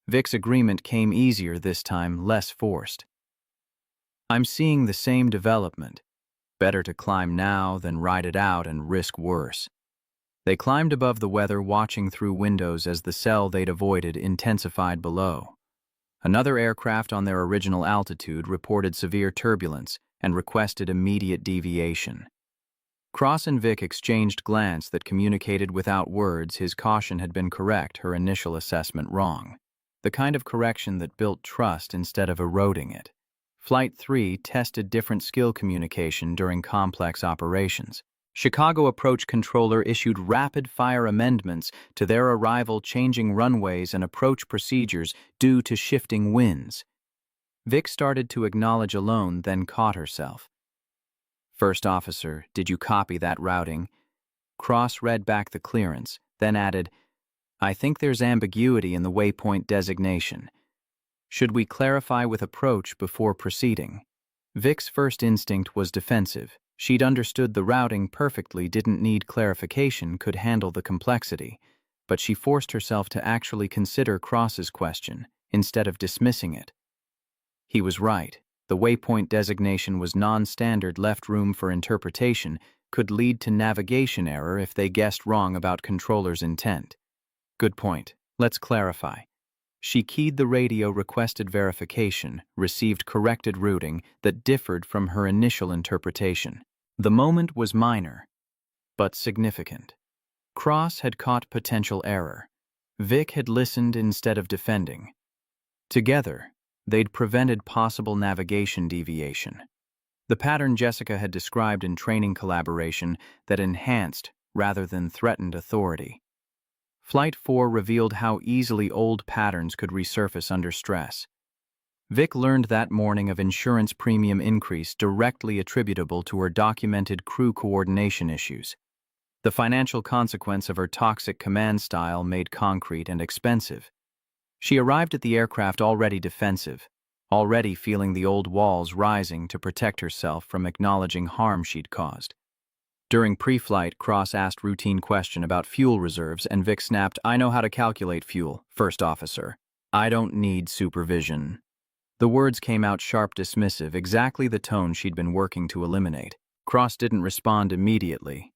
Vic's agreement came easier this time, less forced. I'm seeing the same development. Better to climb now than ride it out and risk worse. They climbed above the weather, watching through windows as the cell they'd avoided intensified below. Another aircraft on their original altitude reported severe turbulence and requested immediate deviation. Cross and Vic exchanged glance that communicated without words his caution had been correct, her initial assessment wrong. The kind of correction that built trust instead of eroding it. Flight 3 tested different skill communication during complex operations. Chicago approach controller issued rapid-fire amendments to their arrival, changing runways and approach procedures due to shifting winds. Vic started to acknowledge alone, then caught herself. First officer, did you copy that routing? Cross read back the clearance, then added, I think there's ambiguity in the waypoint designation. Should we clarify with approach before proceeding? Vic's first instinct was defensive. She'd understood the routing perfectly, didn't need clarification, could handle the complexity. But she forced herself to actually consider Cross's question, instead of dismissing it. He was right. The waypoint designation was non-standard, left room for interpretation, could lead to navigation error if they guessed wrong about controller's intent. Good point. Let's clarify. She keyed the radio, requested verification, received corrected routing that differed from her initial interpretation. The moment was minor, but significant. Cross had caught potential error. Vic had listened instead of defending. Together, they'd prevented possible navigation deviation. The pattern Jessica had described in training collaboration that enhanced rather than threatened authority. Flight 4 revealed how easily old patterns could resurface under stress. Vic learned that morning of insurance premium increase directly attributable to her documented crew coordination issues. The financial consequence of her toxic command style made concrete and expensive. She arrived at the aircraft already defensive, already feeling the old walls rising to protect herself from acknowledging harm she'd caused. During pre-flight, Cross asked routine question about fuel reserves, and Vic snapped, "I know how to calculate fuel, first officer. I don't need supervision." The words came out sharp, dismissive, exactly the tone she'd been working to eliminate. Cross didn't respond immediately,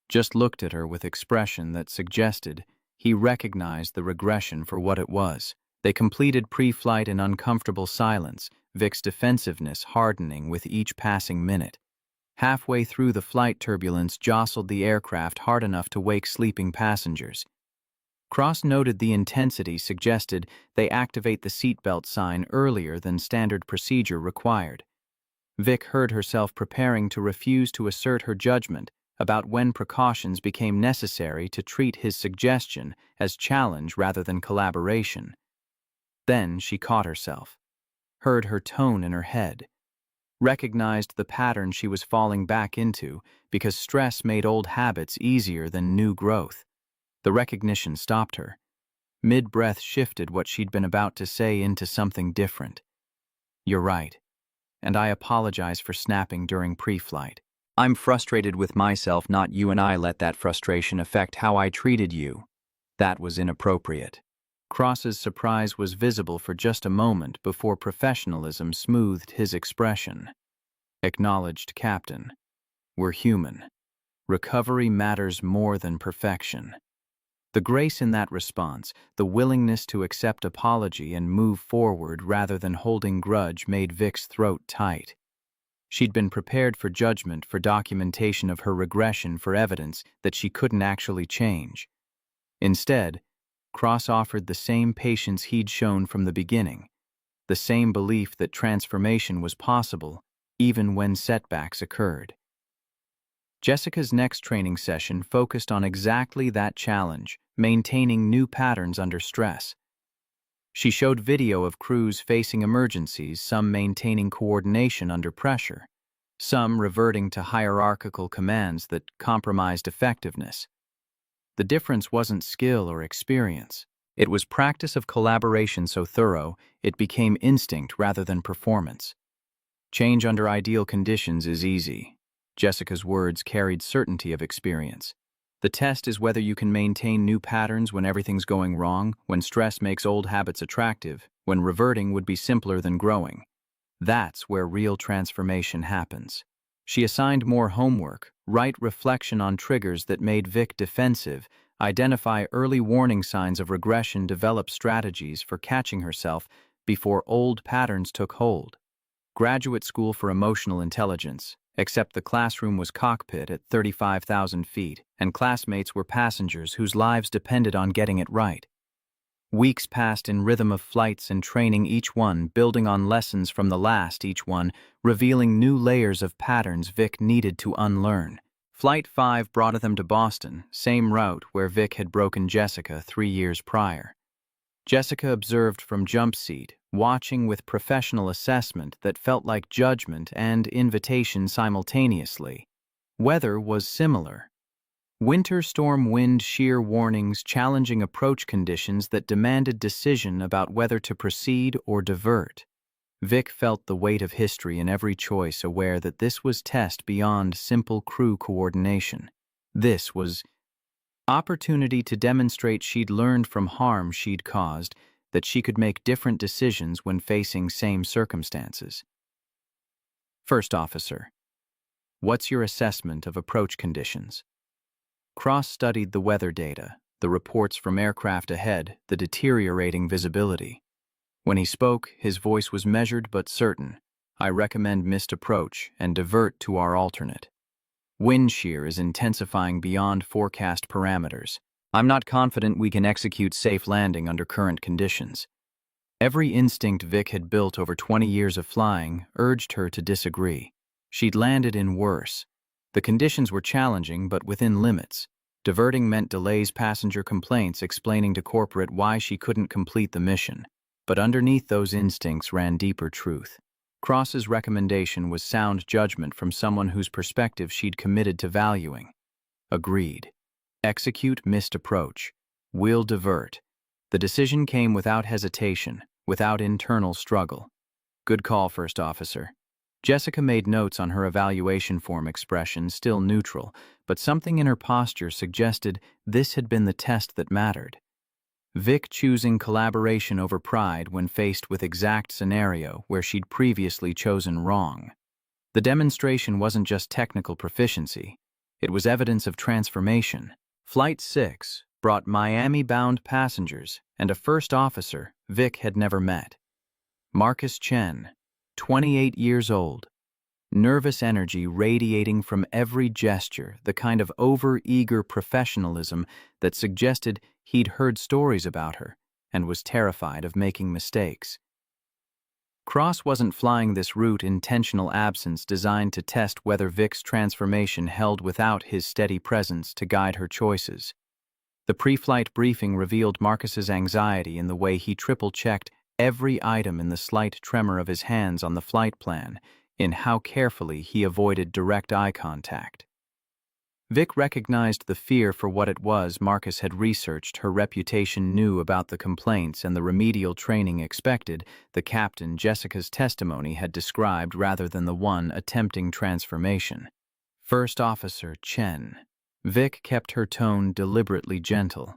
just looked at her with expression that suggested he recognized the regression for what it was. They completed pre-flight in uncomfortable silence, Vic's defensiveness hardening with each passing minute. Halfway through, the flight turbulence jostled the aircraft hard enough to wake sleeping passengers. Cross noted the intensity suggested they activate the seatbelt sign earlier than standard procedure required. Vic heard herself preparing to refuse to assert her judgment about when precautions became necessary to treat his suggestion as challenge rather than collaboration. Then she caught herself, heard her tone in her head, recognized the pattern she was falling back into because stress made old habits easier than new growth. The recognition stopped her. Mid-breath shifted what she'd been about to say into something different. "You're right, and I apologize for snapping during pre-flight. I'm frustrated with myself, not you, and I let that frustration affect how I treated you. That was inappropriate." Cross's surprise was visible for just a moment before professionalism smoothed his expression. "Acknowledged, Captain. We're human. Recovery matters more than perfection." The grace in that response, the willingness to accept apology and move forward rather than holding grudge, made Vic's throat tight. She'd been prepared for judgment, for documentation of her regression, for evidence that she couldn't actually change. Instead, Cross offered the same patience he'd shown from the beginning, the same belief that transformation was possible even when setbacks occurred. Jessica's next training session focused on exactly that challenge, maintaining new patterns under stress. She showed video of crews facing emergencies, some maintaining coordination under pressure, some reverting to hierarchical commands that compromised effectiveness. The difference wasn't skill or experience. It was practice of collaboration so thorough it became instinct rather than performance. Change under ideal conditions is easy. Jessica's words carried certainty of experience. The test is whether you can maintain new patterns when everything's going wrong, when stress makes old habits attractive, when reverting would be simpler than growing. That's where real transformation happens. She assigned more homework, write reflection on triggers that made Vic defensive, identify early warning signs of regression, develop strategies for catching herself before old patterns took hold. Graduate school for emotional intelligence, except the classroom was cockpit at 35,000 feet, and classmates were passengers whose lives depended on getting it right. Weeks passed in rhythm of flights and training, each one building on lessons from the last, each one revealing new layers of patterns Vic needed to unlearn. Flight 5 brought them to Boston, same route where Vic had broken Jessica 3 years prior. Jessica observed from jump seat, watching with professional assessment that felt like judgment and invitation simultaneously. Weather was similar. Winter storm wind shear warnings, challenging approach conditions that demanded decision about whether to proceed or divert. Vic felt the weight of history in every choice, aware that this was test beyond simple crew coordination. This was opportunity to demonstrate she'd learned from harm she'd caused, that she could make different decisions when facing same circumstances. First officer, what's your assessment of approach conditions? Cross studied the weather data, the reports from aircraft ahead, the deteriorating visibility. When he spoke, his voice was measured but certain. I recommend missed approach and divert to our alternate. Wind shear is intensifying beyond forecast parameters. I'm not confident we can execute safe landing under current conditions. Every instinct Vic had built over 20 years of flying urged her to disagree. She'd landed in worse. The conditions were challenging but within limits. Diverting meant delays, passenger complaints, explaining to corporate why she couldn't complete the mission. But underneath those instincts ran deeper truth. Cross's recommendation was sound judgment from someone whose perspective she'd committed to valuing. Agreed. Execute, missed approach. We'll divert. The decision came without hesitation, without internal struggle. Good call, First Officer. Jessica made notes on her evaluation form, expression still neutral, but something in her posture suggested this had been the test that mattered. Vic choosing collaboration over pride when faced with exact scenario where she'd previously chosen wrong. The demonstration wasn't just technical proficiency. It was evidence of transformation. Flight 6 brought Miami-bound passengers and a first officer Vic had never met. Marcus Chen, 28 years old. Nervous energy radiating from every gesture, the kind of over-eager professionalism that suggested he'd heard stories about her and was terrified of making mistakes. Cross wasn't flying this route intentional absence designed to test whether Vic's transformation held without his steady presence to guide her choices. The pre-flight briefing revealed Marcus's anxiety in the way he triple-checked every item in the slight tremor of his hands on the flight plan, in how carefully he avoided direct eye contact. Vic recognized the fear for what it was. Marcus had researched, her reputation, knew about the complaints and the remedial training expected. The captain, Jessica's testimony, had described rather than the one attempting transformation. First Officer Chen. Vic kept her tone deliberately gentle.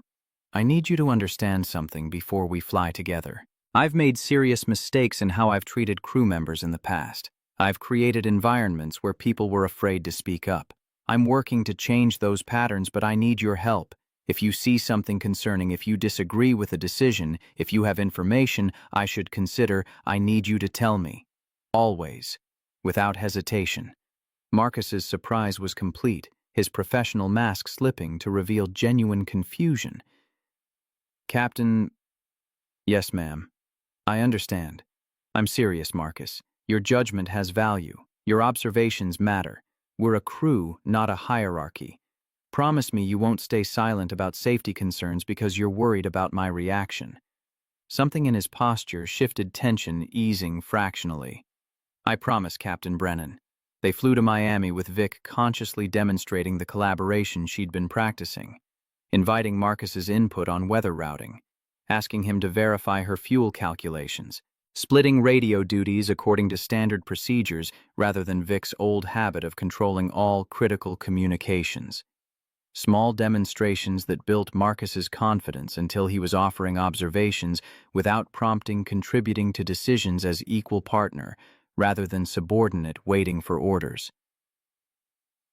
I need you to understand something before we fly together. I've made serious mistakes in how I've treated crew members in the past. I've created environments where people were afraid to speak up. I'm working to change those patterns, but I need your help. If you see something concerning, if you disagree with a decision, if you have information I should consider, I need you to tell me. Always. Without hesitation. Marcus's surprise was complete, his professional mask slipping to reveal genuine confusion. Captain... Yes, ma'am. I understand. I'm serious, Marcus. Your judgment has value. Your observations matter. We're a crew, not a hierarchy. Promise me you won't stay silent about safety concerns because you're worried about my reaction. Something in his posture shifted tension, easing fractionally. I promise, Captain Brennan. They flew to Miami with Vic consciously demonstrating the collaboration she'd been practicing, inviting Marcus's input on weather routing, asking him to verify her fuel calculations, splitting radio duties according to standard procedures rather than Vic's old habit of controlling all critical communications. Small demonstrations that built Marcus's confidence until he was offering observations without prompting, contributing to decisions as equal partner rather than subordinate waiting for orders.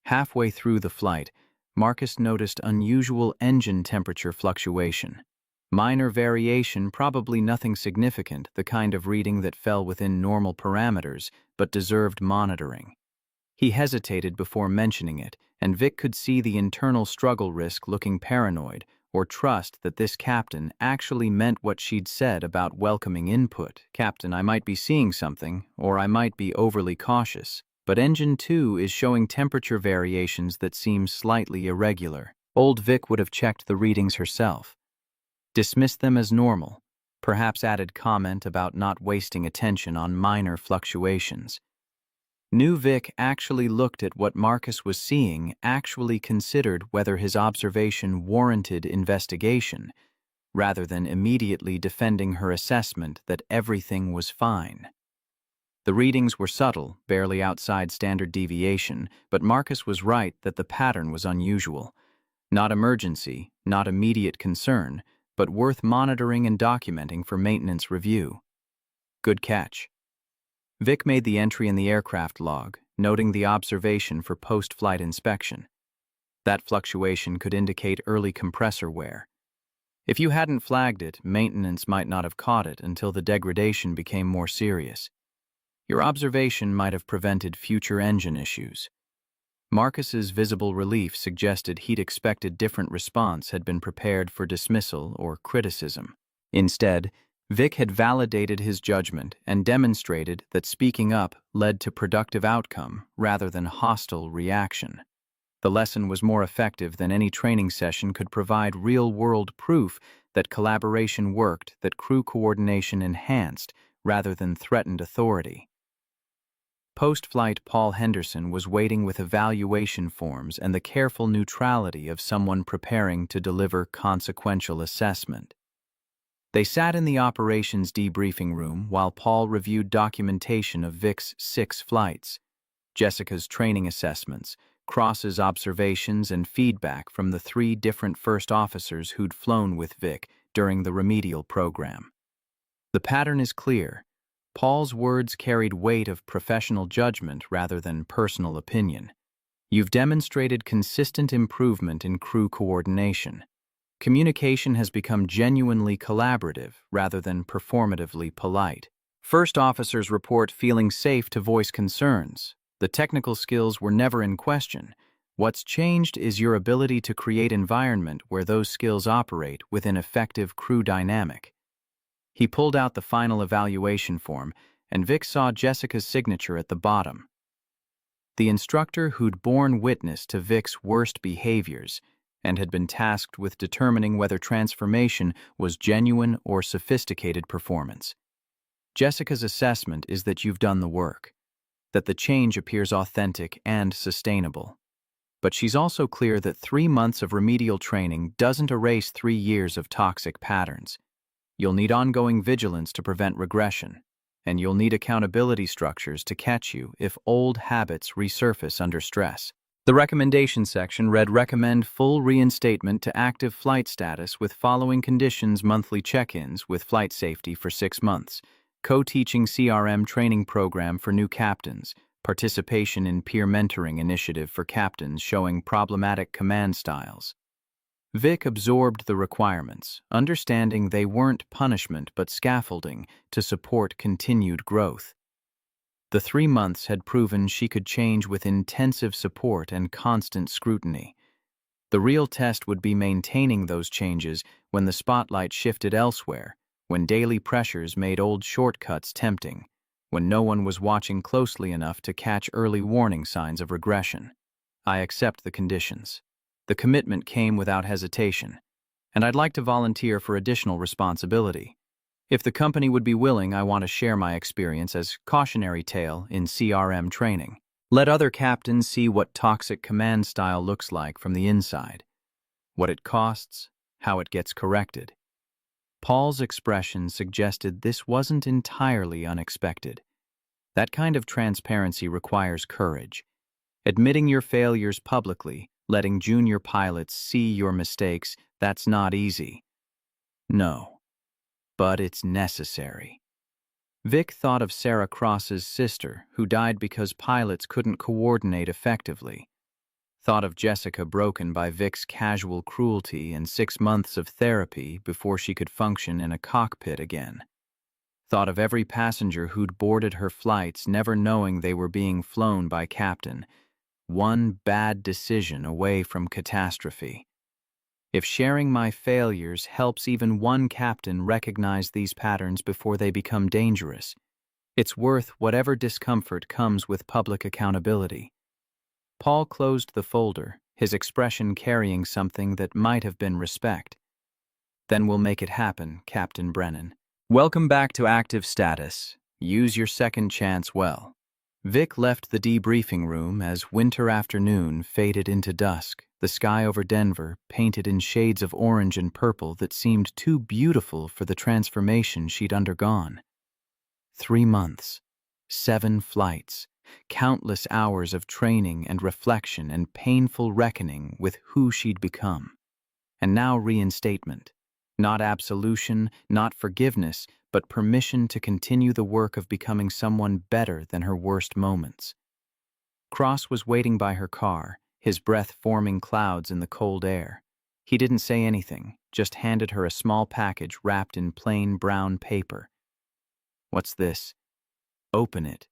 Halfway through the flight, Marcus noticed unusual engine temperature fluctuation. Minor variation, probably nothing significant, the kind of reading that fell within normal parameters, but deserved monitoring. He hesitated before mentioning it, and Vic could see the internal struggle, risk looking paranoid, or trust that this captain actually meant what she'd said about welcoming input. Captain, I might be seeing something, or I might be overly cautious, but engine 2 is showing temperature variations that seem slightly irregular. Old Vic would have checked the readings herself. Dismissed them as normal, perhaps added comment about not wasting attention on minor fluctuations. New Vic actually looked at what Marcus was seeing, actually considered whether his observation warranted investigation, rather than immediately defending her assessment that everything was fine. The readings were subtle, barely outside standard deviation, but Marcus was right that the pattern was unusual. Not emergency, not immediate concern, but worth monitoring and documenting for maintenance review. Good catch. Vic made the entry in the aircraft log, noting the observation for post-flight inspection. That fluctuation could indicate early compressor wear. If you hadn't flagged it, maintenance might not have caught it until the degradation became more serious. Your observation might have prevented future engine issues. Marcus's visible relief suggested he'd expected different response had been prepared for dismissal or criticism. Instead, Vic had validated his judgment and demonstrated that speaking up led to productive outcome rather than hostile reaction. The lesson was more effective than any training session could provide real-world proof that collaboration worked, that crew coordination enhanced rather than threatened authority. Post-flight Paul Henderson was waiting with evaluation forms and the careful neutrality of someone preparing to deliver consequential assessment. They sat in the operations debriefing room while Paul reviewed documentation of Vic's 6 flights, Jessica's training assessments, Cross's observations, and feedback from the 3 different first officers who'd flown with Vic during the remedial program. The pattern is clear. Paul's words carried weight of professional judgment rather than personal opinion. You've demonstrated consistent improvement in crew coordination. Communication has become genuinely collaborative rather than performatively polite. First officers report feeling safe to voice concerns. The technical skills were never in question. What's changed is your ability to create an environment where those skills operate with an effective crew dynamic. He pulled out the final evaluation form, and Vic saw Jessica's signature at the bottom. The instructor who'd borne witness to Vic's worst behaviors and had been tasked with determining whether transformation was genuine or sophisticated performance. Jessica's assessment is that you've done the work, that the change appears authentic and sustainable. But she's also clear that 3 months of remedial training doesn't erase 3 years of toxic patterns. You'll need ongoing vigilance to prevent regression, and you'll need accountability structures to catch you if old habits resurface under stress. The recommendation section read, recommend full reinstatement to active flight status with following conditions: monthly check-ins with flight safety for 6 months, co-teaching CRM training program for new captains, participation in peer mentoring initiative for captains showing problematic command styles. Vic absorbed the requirements, understanding they weren't punishment but scaffolding to support continued growth. The 3 months had proven she could change with intensive support and constant scrutiny. The real test would be maintaining those changes when the spotlight shifted elsewhere, when daily pressures made old shortcuts tempting, when no one was watching closely enough to catch early warning signs of regression. I accept the conditions. The commitment came without hesitation, and I'd like to volunteer for additional responsibility. If the company would be willing, I want to share my experience as cautionary tale in CRM training. Let other captains see what toxic command style looks like from the inside, what it costs, how it gets corrected. Paul's expression suggested this wasn't entirely unexpected. That kind of transparency requires courage. Admitting your failures publicly, letting junior pilots see your mistakes, that's not easy. No. But it's necessary. Vic thought of Sarah Cross's sister, who died because pilots couldn't coordinate effectively. Thought of Jessica broken by Vic's casual cruelty and 6 months of therapy before she could function in a cockpit again. Thought of every passenger who'd boarded her flights never knowing they were being flown by captain, one bad decision away from catastrophe. If sharing my failures helps even one captain recognize these patterns before they become dangerous, it's worth whatever discomfort comes with public accountability. Paul closed the folder, his expression carrying something that might have been respect. Then we'll make it happen, Captain Brennan. Welcome back to active status. Use your second chance well. Vic left the debriefing room as winter afternoon faded into dusk, the sky over Denver painted in shades of orange and purple that seemed too beautiful for the transformation she'd undergone. 3 months, 7 flights, countless hours of training and reflection and painful reckoning with who she'd become. And now reinstatement. Not absolution, not forgiveness, but permission to continue the work of becoming someone better than her worst moments. Cross was waiting by her car, his breath forming clouds in the cold air. He didn't say anything, just handed her a small package wrapped in plain brown paper. What's this? Open it.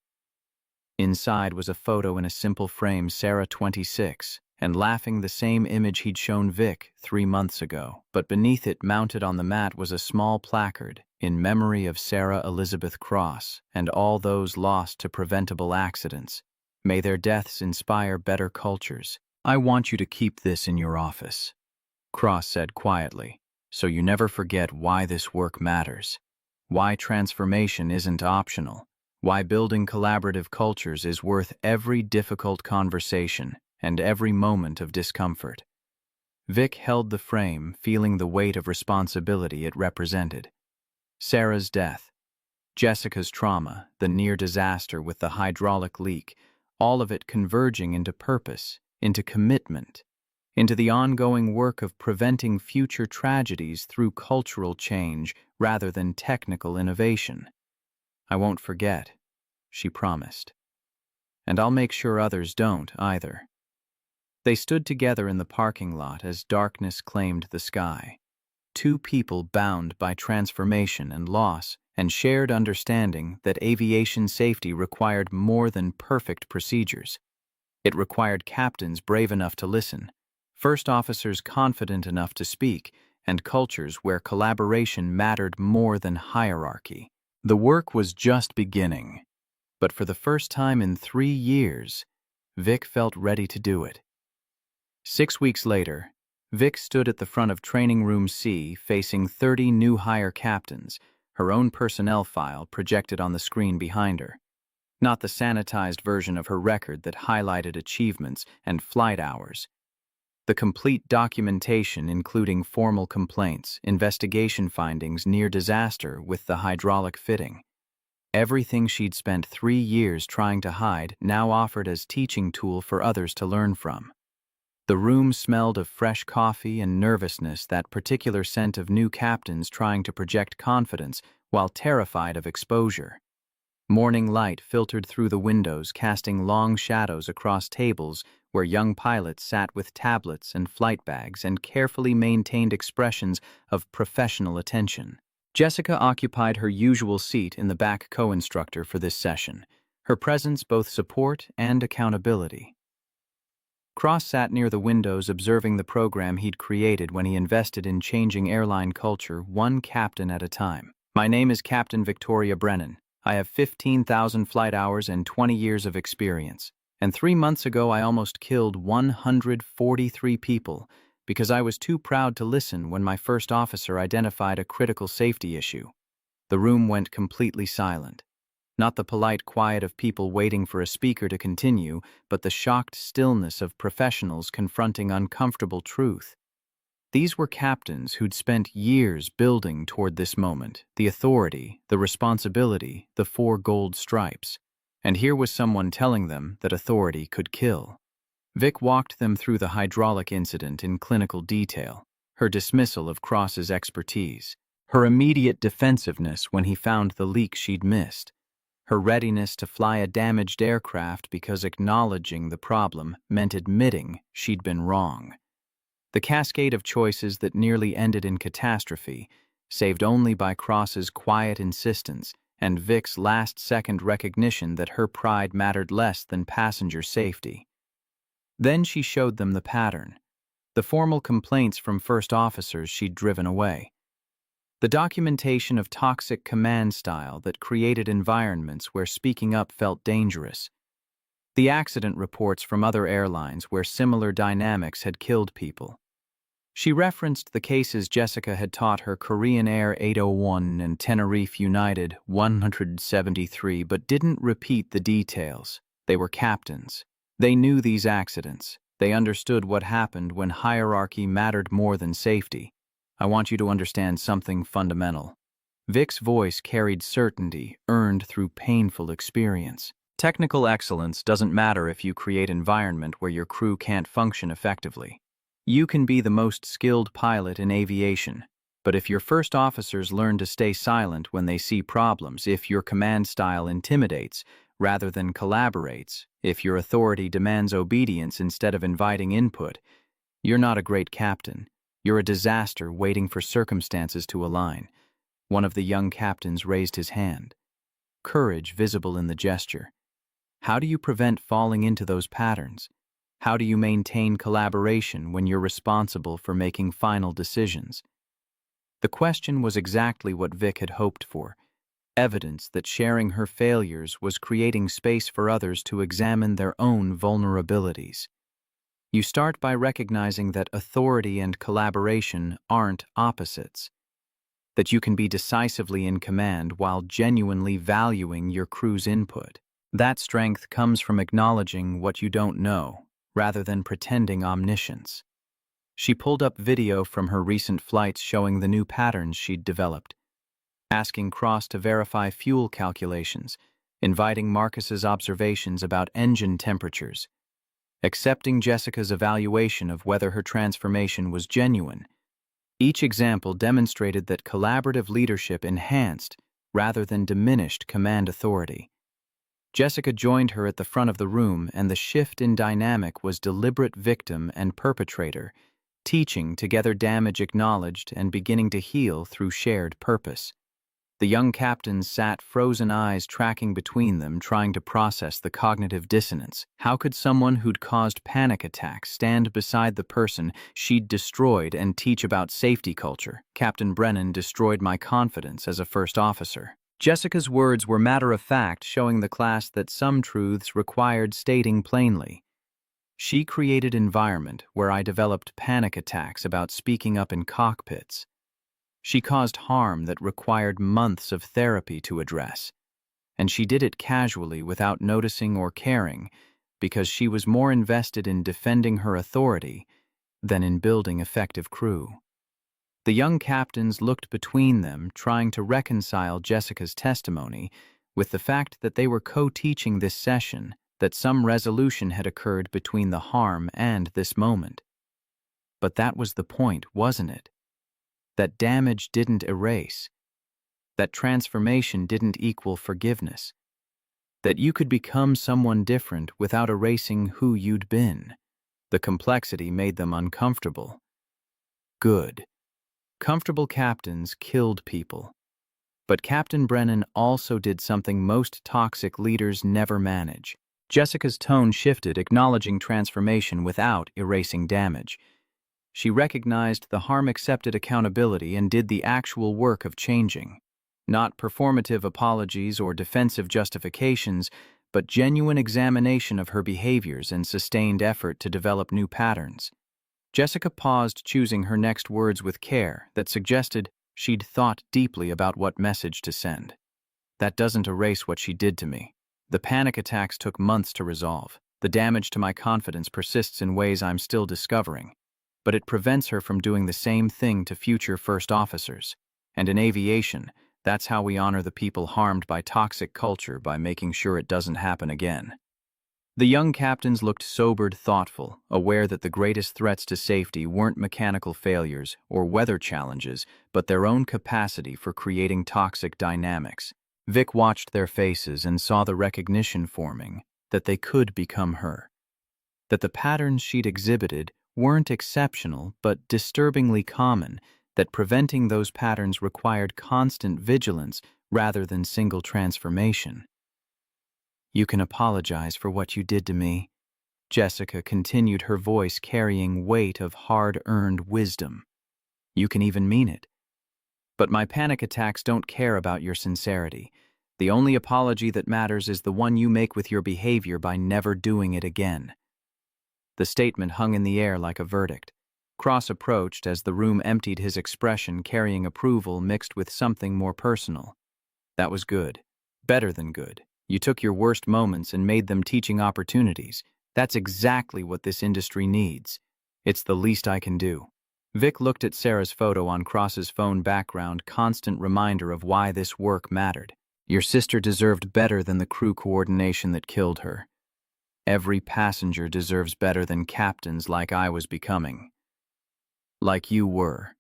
Inside was a photo in a simple frame, Sarah 26, and laughing the same image he'd shown Vic 3 months ago. But beneath it, mounted on the mat, was a small placard in memory of Sarah Elizabeth Cross and all those lost to preventable accidents. May their deaths inspire better cultures. I want you to keep this in your office, Cross said quietly, so you never forget why this work matters, why transformation isn't optional, why building collaborative cultures is worth every difficult conversation and every moment of discomfort. Vic held the frame, feeling the weight of responsibility it represented. Sarah's death, Jessica's trauma, the near disaster with the hydraulic leak, all of it converging into purpose, into commitment, into the ongoing work of preventing future tragedies through cultural change rather than technical innovation. I won't forget, she promised. And I'll make sure others don't either. They stood together in the parking lot as darkness claimed the sky. Two people bound by transformation and loss and shared understanding that aviation safety required more than perfect procedures. It required captains brave enough to listen, first officers confident enough to speak, and cultures where collaboration mattered more than hierarchy. The work was just beginning, but for the first time in 3 years, Vic felt ready to do it. 6 weeks later, Vic stood at the front of Training Room C facing 30 new hire captains, her own personnel file projected on the screen behind her. Not the sanitized version of her record that highlighted achievements and flight hours. The complete documentation including formal complaints, investigation findings near disaster with the hydraulic fitting. Everything she'd spent 3 years trying to hide now offered as teaching tool for others to learn from. The room smelled of fresh coffee and nervousness, that particular scent of new captains trying to project confidence while terrified of exposure. Morning light filtered through the windows, casting long shadows across tables where young pilots sat with tablets and flight bags and carefully maintained expressions of professional attention. Jessica occupied her usual seat in the back co-instructor for this session, her presence both support and accountability. Cross sat near the windows observing the program he'd created when he invested in changing airline culture one captain at a time. My name is Captain Victoria Brennan. I have 15,000 flight hours and 20 years of experience. And 3 months ago I almost killed 143 people because I was too proud to listen when my first officer identified a critical safety issue. The room went completely silent. Not the polite quiet of people waiting for a speaker to continue, but the shocked stillness of professionals confronting uncomfortable truth. These were captains who'd spent years building toward this moment, the authority, the responsibility, the 4 gold stripes. And here was someone telling them that authority could kill. Vic walked them through the hydraulic incident in clinical detail, her dismissal of Cross's expertise, her immediate defensiveness when he found the leak she'd missed, her readiness to fly a damaged aircraft because acknowledging the problem meant admitting she'd been wrong. The cascade of choices that nearly ended in catastrophe, saved only by Cross's quiet insistence and Vic's last-second recognition that her pride mattered less than passenger safety. Then she showed them the pattern, the formal complaints from first officers she'd driven away. The documentation of toxic command style that created environments where speaking up felt dangerous. The accident reports from other airlines where similar dynamics had killed people. She referenced the cases Jessica had taught her Korean Air 801 and Tenerife United 173, but didn't repeat the details. They were captains. They knew these accidents. They understood what happened when hierarchy mattered more than safety. I want you to understand something fundamental. Vic's voice carried certainty earned through painful experience. Technical excellence doesn't matter if you create an environment where your crew can't function effectively. You can be the most skilled pilot in aviation, but if your first officers learn to stay silent when they see problems, if your command style intimidates rather than collaborates, if your authority demands obedience instead of inviting input, you're not a great captain. You're a disaster waiting for circumstances to align. One of the young captains raised his hand, courage visible in the gesture. How do you prevent falling into those patterns? How do you maintain collaboration when you're responsible for making final decisions? The question was exactly what Vic had hoped for, evidence that sharing her failures was creating space for others to examine their own vulnerabilities. You start by recognizing that authority and collaboration aren't opposites, that you can be decisively in command while genuinely valuing your crew's input. That strength comes from acknowledging what you don't know, rather than pretending omniscience. She pulled up video from her recent flights showing the new patterns she'd developed, asking Cross to verify fuel calculations, inviting Marcus's observations about engine temperatures, accepting Jessica's evaluation of whether her transformation was genuine. Each example demonstrated that collaborative leadership enhanced rather than diminished command authority. Jessica joined her at the front of the room, and the shift in dynamic was deliberate victim and perpetrator, teaching together damage acknowledged and beginning to heal through shared purpose. The young captains sat frozen eyes tracking between them, trying to process the cognitive dissonance. How could someone who'd caused panic attacks stand beside the person she'd destroyed and teach about safety culture? Captain Brennan destroyed my confidence as a first officer. Jessica's words were matter-of-fact, showing the class that some truths required stating plainly. She created an environment where I developed panic attacks about speaking up in cockpits. She caused harm that required months of therapy to address, and she did it casually without noticing or caring because she was more invested in defending her authority than in building effective crew. The young captains looked between them, trying to reconcile Jessica's testimony with the fact that they were co-teaching this session, that some resolution had occurred between the harm and this moment. But that was the point, wasn't it? That damage didn't erase, that transformation didn't equal forgiveness, that you could become someone different without erasing who you'd been. The complexity made them uncomfortable. Good. Comfortable captains killed people. But Captain Brennan also did something most toxic leaders never manage. Jessica's tone shifted, acknowledging transformation without erasing damage. She recognized the harm, accepted accountability, and did the actual work of changing. Not performative apologies or defensive justifications, but genuine examination of her behaviors and sustained effort to develop new patterns. Jessica paused, choosing her next words with care that suggested she'd thought deeply about what message to send. That doesn't erase what she did to me. The panic attacks took months to resolve. The damage to my confidence persists in ways I'm still discovering. But it prevents her from doing the same thing to future first officers. And in aviation, that's how we honor the people harmed by toxic culture, by making sure it doesn't happen again. The young captains looked sobered, thoughtful, aware that the greatest threats to safety weren't mechanical failures or weather challenges, but their own capacity for creating toxic dynamics. Vic watched their faces and saw the recognition forming that they could become her. That the patterns she'd exhibited weren't exceptional but disturbingly common, that preventing those patterns required constant vigilance rather than single transformation. You can apologize for what you did to me. Jessica continued, her voice carrying weight of hard-earned wisdom. You can even mean it. But my panic attacks don't care about your sincerity. The only apology that matters is the one you make with your behavior by never doing it again. The statement hung in the air like a verdict. Cross approached as the room emptied, his expression carrying approval mixed with something more personal. That was good. Better than good. You took your worst moments and made them teaching opportunities. That's exactly what this industry needs. It's the least I can do. Vic looked at Sarah's photo on Cross's phone background, constant reminder of why this work mattered. Your sister deserved better than the crew coordination that killed her. Every passenger deserves better than captains like I was becoming. Like you were.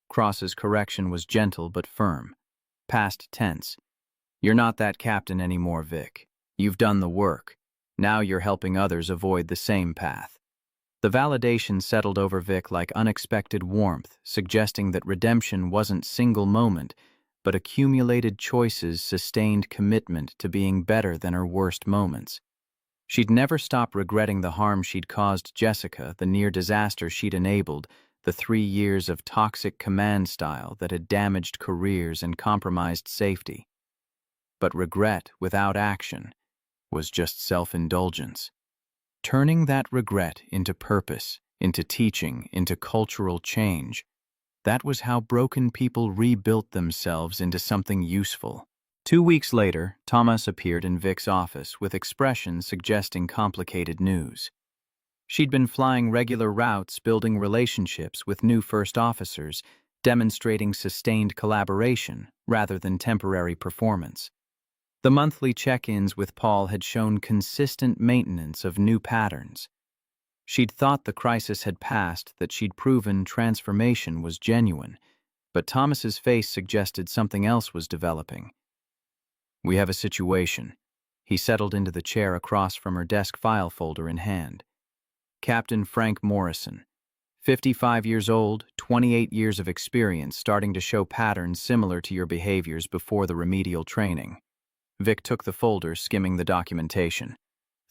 Cross's correction was gentle but firm. Past tense. You're not that captain anymore, Vic. You've done the work. Now you're helping others avoid the same path. The validation settled over Vic like unexpected warmth, suggesting that redemption wasn't single moment, but accumulated choices, sustained commitment to being better than her worst moments. She'd never stop regretting the harm she'd caused Jessica, the near disaster she'd enabled, the 3 years of toxic command style that had damaged careers and compromised safety. But regret without action was just self-indulgence. turning that regret into purpose, into teaching, into cultural change. That was how broken people rebuilt themselves into something useful. 2 weeks later, Thomas appeared in Vic's office with expressions suggesting complicated news. She'd been flying regular routes, building relationships with new first officers, demonstrating sustained collaboration rather than temporary performance. The monthly check-ins with Paul had shown consistent maintenance of new patterns. She'd thought the crisis had passed, that she'd proven transformation was genuine, but Thomas's face suggested something else was developing. "We have a situation." He settled into the chair across from her desk, file folder in hand. "Captain Frank Morrison, 55 years old, 28 years of experience, starting to show patterns similar to your behaviors before the remedial training." Vic took the folder, skimming the documentation.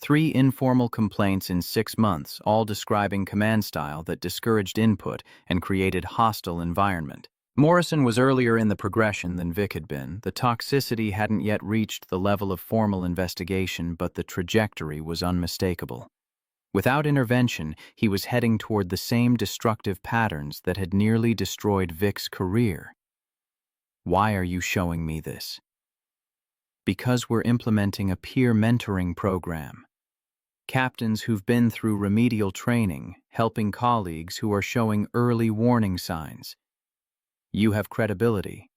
3 informal complaints in 6 months, all describing command style that discouraged input and created hostile environment. Morrison was earlier in the progression than Vic had been. The toxicity hadn't yet reached the level of formal investigation, but the trajectory was unmistakable. Without intervention, he was heading toward the same destructive patterns that had nearly destroyed Vic's career. "Why are you showing me this?" "Because we're implementing a peer mentoring program. Captains who've been through remedial training, helping colleagues who are showing early warning signs. You have credibility.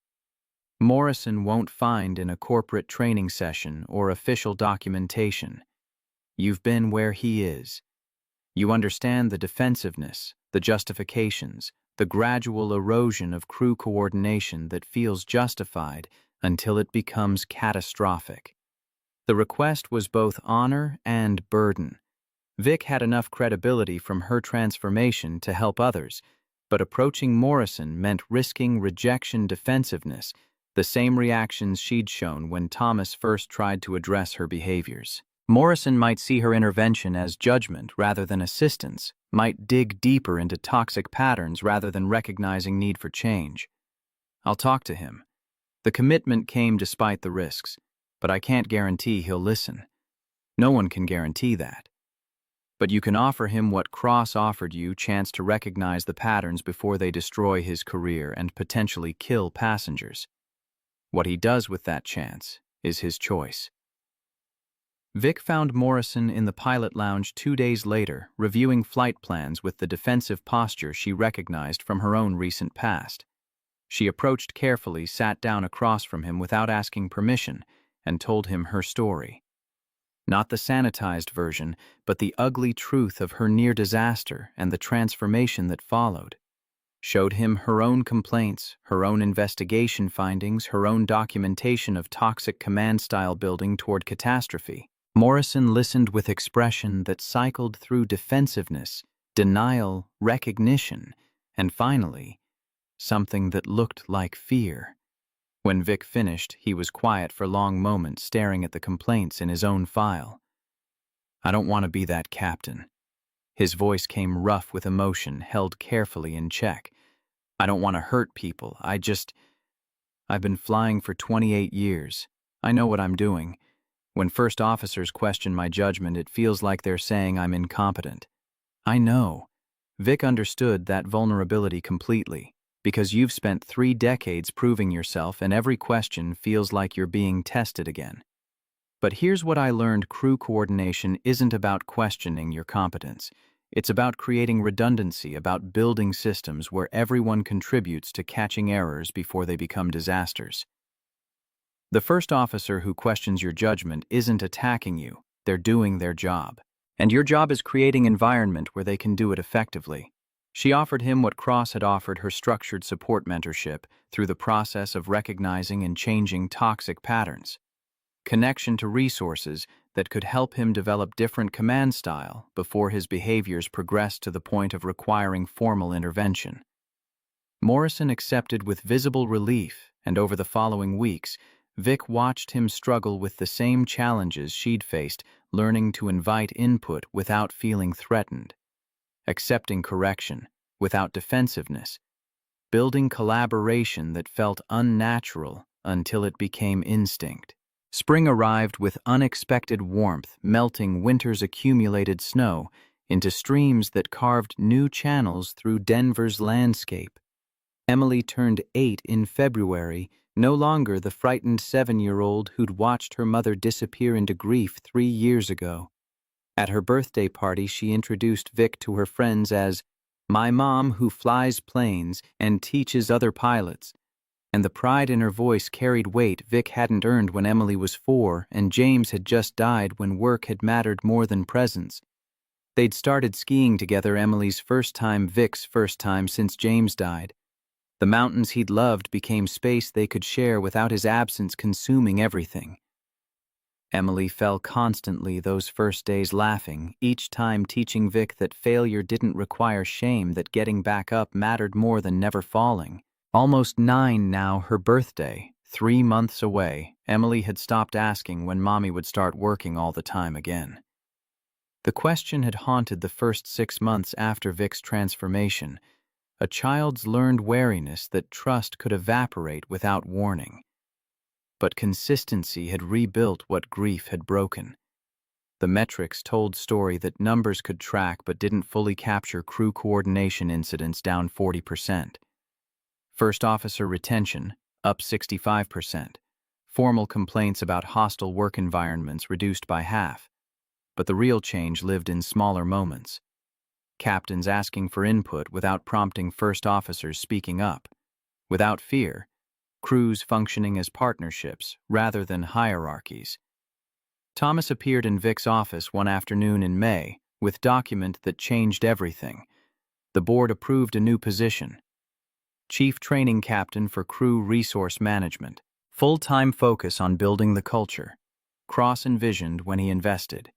Morrison won't find in a corporate training session or official documentation. You've been where he is. You understand the defensiveness, the justifications, the gradual erosion of crew coordination that feels justified until it becomes catastrophic." The request was both honor and burden. Vic had enough credibility from her transformation to help others, but approaching Morrison meant risking rejection defensiveness, the same reactions she'd shown when Thomas first tried to address her behaviors. Morrison might see her intervention as judgment rather than assistance, might dig deeper into toxic patterns rather than recognizing need for change. "I'll talk to him." The commitment came despite the risks, but I can't guarantee he'll listen. No one can guarantee that. But you can offer him what Cross offered you, chance to recognize the patterns before they destroy his career and potentially kill passengers. What he does with that chance is his choice. Vic found Morrison in the pilot lounge 2 days later, reviewing flight plans with the defensive posture she recognized from her own recent past. She approached carefully, sat down across from him without asking permission, and told him her story. Not the sanitized version, but the ugly truth of her near disaster and the transformation that followed. Showed him her own complaints, her own investigation findings, her own documentation of toxic command style building toward catastrophe. Morrison listened with expression that cycled through defensiveness, denial, recognition, and finally, something that looked like fear. When Vic finished, he was quiet for long moments, staring at the complaints in his own file. "I don't want to be that captain." His voice came rough with emotion, held carefully in check. "I don't want to hurt people. I've been flying for 28 years. I know what I'm doing. When first officers question my judgment, it feels like they're saying I'm incompetent." "I know." Vic understood that vulnerability completely. "Because you've spent 3 decades proving yourself, and every question feels like you're being tested again. But here's what I learned: crew coordination isn't about questioning your competence. It's about creating redundancy, about building systems where everyone contributes to catching errors before they become disasters. The first officer who questions your judgment isn't attacking you, they're doing their job. And your job is creating an environment where they can do it effectively." She offered him what Cross had offered her: structured support mentorship through the process of recognizing and changing toxic patterns. Connection to resources that could help him develop different command style before his behaviors progressed to the point of requiring formal intervention. Morrison accepted with visible relief, and over the following weeks, Vic watched him struggle with the same challenges she'd faced, learning to invite input without feeling threatened, accepting correction without defensiveness, building collaboration that felt unnatural until it became instinct. Spring arrived with unexpected warmth, melting winter's accumulated snow into streams that carved new channels through Denver's landscape. Emily turned 8 in February, no longer the frightened 7-year-old who'd watched her mother disappear into grief 3 years ago. At her birthday party, she introduced Vic to her friends as "my mom who flies planes and teaches other pilots," and the pride in her voice carried weight Vic hadn't earned when Emily was 4 and James had just died when work had mattered more than presents. They'd started skiing together, Emily's first time, Vic's first time since James died. The mountains he'd loved became space they could share without his absence consuming everything. Emily fell constantly those first days, laughing, each time teaching Vic that failure didn't require shame, that getting back up mattered more than never falling. Almost 9 now, her birthday, 3 months away, Emily had stopped asking when Mommy would start working all the time again. The question had haunted the first 6 months after Vic's transformation, a child's learned wariness that trust could evaporate without warning. But consistency had rebuilt what grief had broken. The metrics told story that numbers could track but didn't fully capture. Crew coordination incidents down 40%. First officer retention up 65%. Formal complaints about hostile work environments reduced by half. But the real change lived in smaller moments. Captains asking for input without prompting, first officers speaking up. Without fear, crews functioning as partnerships rather than hierarchies. Thomas appeared in Vic's office one afternoon in May with document that changed everything. The board approved a new position. Chief Training Captain for Crew Resource Management. Full-time focus on building the culture. Cross envisioned when he invested.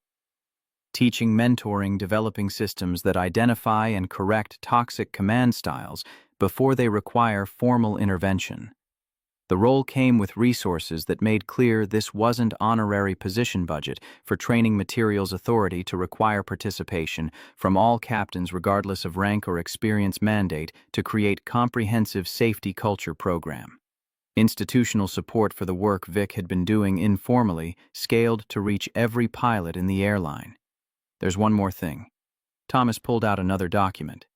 Teaching, mentoring, developing systems that identify and correct toxic command styles before they require formal intervention. The role came with resources that made clear this wasn't honorary position budget for training materials authority to require participation from all captains regardless of rank or experience, mandate to create comprehensive safety culture program. Institutional support for the work Vic had been doing informally scaled to reach every pilot in the airline. There's one more thing. Thomas pulled out another document.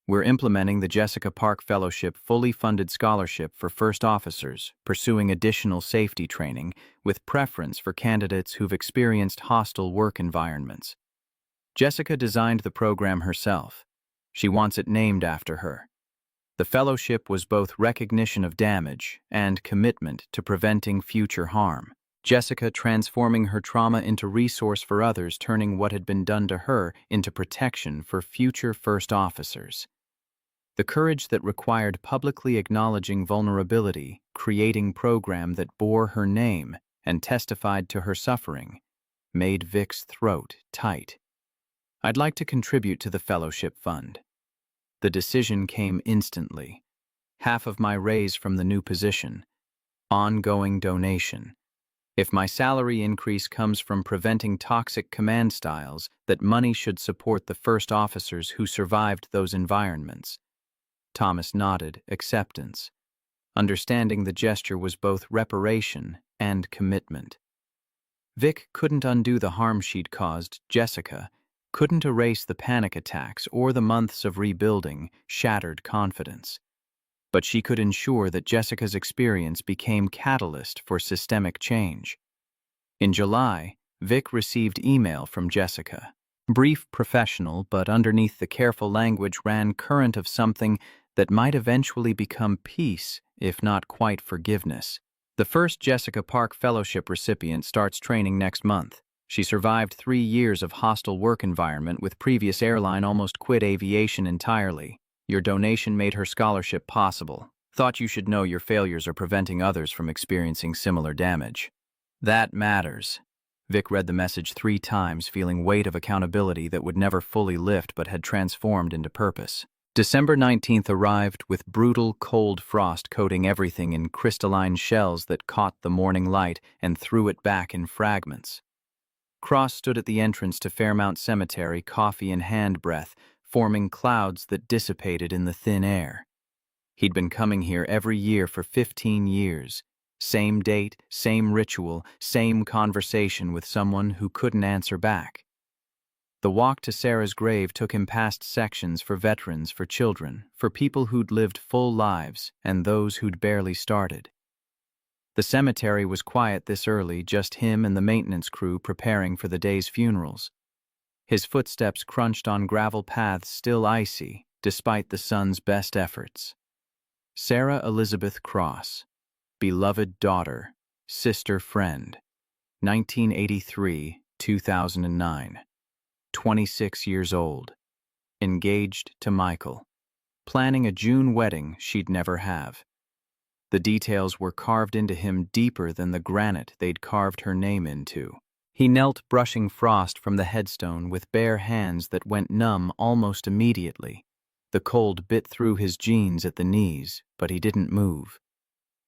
We're implementing the Jessica Park Fellowship, fully funded scholarship for first officers, pursuing additional safety training with preference for candidates who've experienced hostile work environments. Jessica designed the program herself. She wants it named after her. The fellowship was both recognition of damage and commitment to preventing future harm. Jessica transforming her trauma into resource for others, turning what had been done to her into protection for future first officers. The courage that required publicly acknowledging vulnerability, creating program that bore her name and testified to her suffering, made Vic's throat tight. I'd like to contribute to the fellowship fund. The decision came instantly. Half of my raise from the new position. Ongoing donation. If my salary increase comes from preventing toxic command styles, that money should support the first officers who survived those environments. Thomas nodded acceptance, understanding the gesture was both reparation and commitment. Vic couldn't undo the harm she'd caused Jessica, couldn't erase the panic attacks or the months of rebuilding shattered confidence. But she could ensure that Jessica's experience became catalyst for systemic change. In July, Vic received email from Jessica. Brief, professional, but underneath the careful language ran current of something that might eventually become peace, if not quite forgiveness. The first Jessica Park Fellowship recipient starts training next month. She survived 3 years of hostile work environment with previous airline, almost quit aviation entirely. Your donation made her scholarship possible. Thought you should know your failures are preventing others from experiencing similar damage. That matters. Vic read the message 3 times, feeling weight of accountability that would never fully lift but had transformed into purpose. December 19th arrived with brutal, cold frost coating everything in crystalline shells that caught the morning light and threw it back in fragments. Cross stood at the entrance to Fairmount Cemetery, coffee in hand breath, forming clouds that dissipated in the thin air. He'd been coming here every year for 15 years, Same date, same ritual, same conversation with someone who couldn't answer back. The walk to Sarah's grave took him past sections for veterans, for children, for people who'd lived full lives, and those who'd barely started. The cemetery was quiet this early, just him and the maintenance crew preparing for the day's funerals. His footsteps crunched on gravel paths still icy, despite the sun's best efforts. Sarah Elizabeth Cross, beloved daughter, sister friend, 1983-2009, 26 years old, engaged to Michael, planning a June wedding she'd never have. The details were carved into him deeper than the granite they'd carved her name into. He knelt brushing frost from the headstone with bare hands that went numb almost immediately. The cold bit through his jeans at the knees, but he didn't move.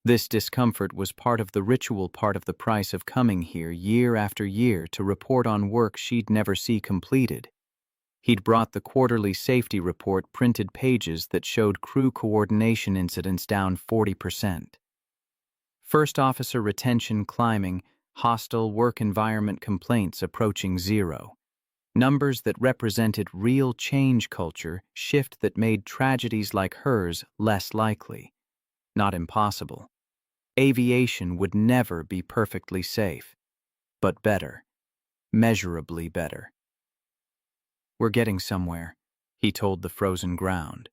This discomfort was part of the ritual, part of the price of coming here year after year to report on work she'd never see completed. He'd brought the quarterly safety report, printed pages that showed crew coordination incidents down 40%. First officer retention climbing, hostile work environment complaints approaching zero. Numbers that represented real change culture, shift that made tragedies like hers less likely. Not impossible. Aviation would never be perfectly safe, but better, measurably better. "We're getting somewhere," he told the frozen ground.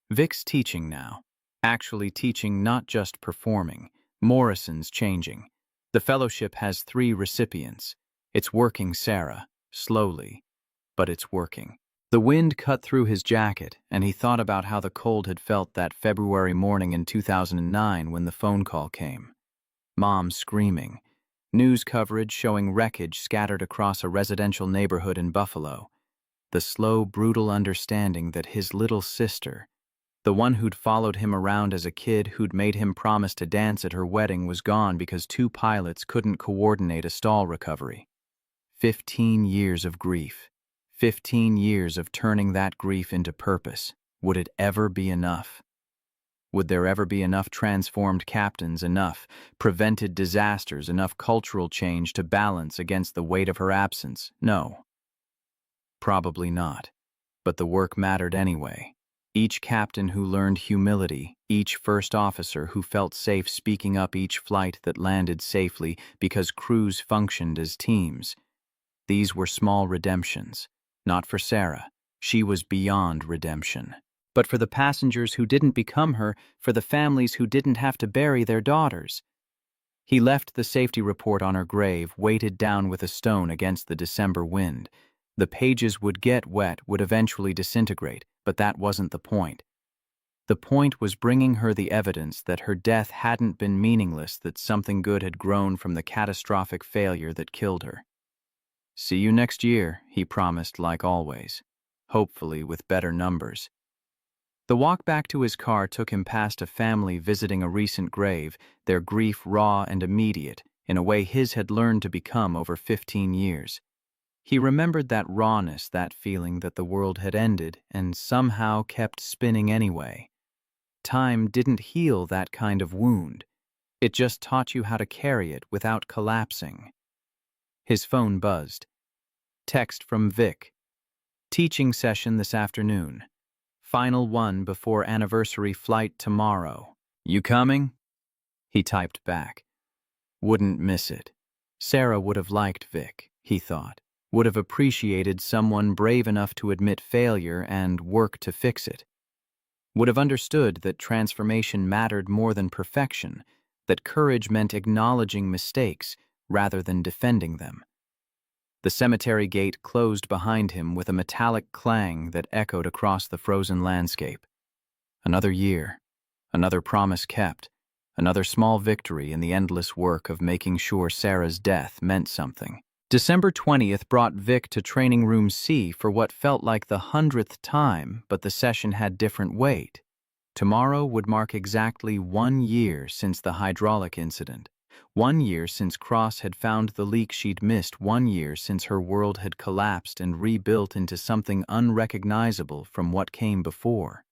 "Vic's teaching now. Actually teaching, not just performing. Morrison's changing. The fellowship has 3 recipients. It's working, Sarah. Slowly. But it's working." The wind cut through his jacket, and he thought about how the cold had felt that February morning in 2009 when the phone call came. Mom screaming. News coverage showing wreckage scattered across a residential neighborhood in Buffalo. The slow, brutal understanding that his little sister, the one who'd followed him around as a kid, who'd made him promise to dance at her wedding, was gone because 2 pilots couldn't coordinate a stall recovery. 15 years of grief. 15 years of turning that grief into purpose. Would it ever be enough? Would there ever be enough transformed captains, enough prevented disasters, enough cultural change to balance against the weight of her absence? No. Probably not. But the work mattered anyway. Each captain who learned humility, each first officer who felt safe speaking up, each flight that landed safely because crews functioned as teams. These were small redemptions. Not for Sarah. She was beyond redemption. But for the passengers who didn't become her, for the families who didn't have to bury their daughters. He left the safety report on her grave, weighted down with a stone against the December wind. The pages would get wet, would eventually disintegrate, but that wasn't the point. The point was bringing her the evidence that her death hadn't been meaningless, that something good had grown from the catastrophic failure that killed her. "See you next year," he promised, like always, hopefully with better numbers. The walk back to his car took him past a family visiting a recent grave, their grief raw and immediate, in a way his had learned to become over 15 years. He remembered that rawness, that feeling that the world had ended and somehow kept spinning anyway. Time didn't heal that kind of wound. It just taught you how to carry it without collapsing. His phone buzzed. Text from Vic. "Teaching session this afternoon. Final one before anniversary flight tomorrow. You coming?" He typed back. Wouldn't miss it. Sarah would have liked Vic, he thought. Would have appreciated someone brave enough to admit failure and work to fix it. Would have understood that transformation mattered more than perfection, that courage meant acknowledging mistakes rather than defending them. The cemetery gate closed behind him with a metallic clang that echoed across the frozen landscape. Another year, another promise kept, another small victory in the endless work of making sure Sarah's death meant something. December 20th brought Vic to Training Room C for what felt like the 100th time, but the session had different weight. Tomorrow would mark exactly 1 year since the hydraulic incident. 1 year since Cross had found the leak she'd missed. 1 year since her world had collapsed and rebuilt into something unrecognizable from what came before.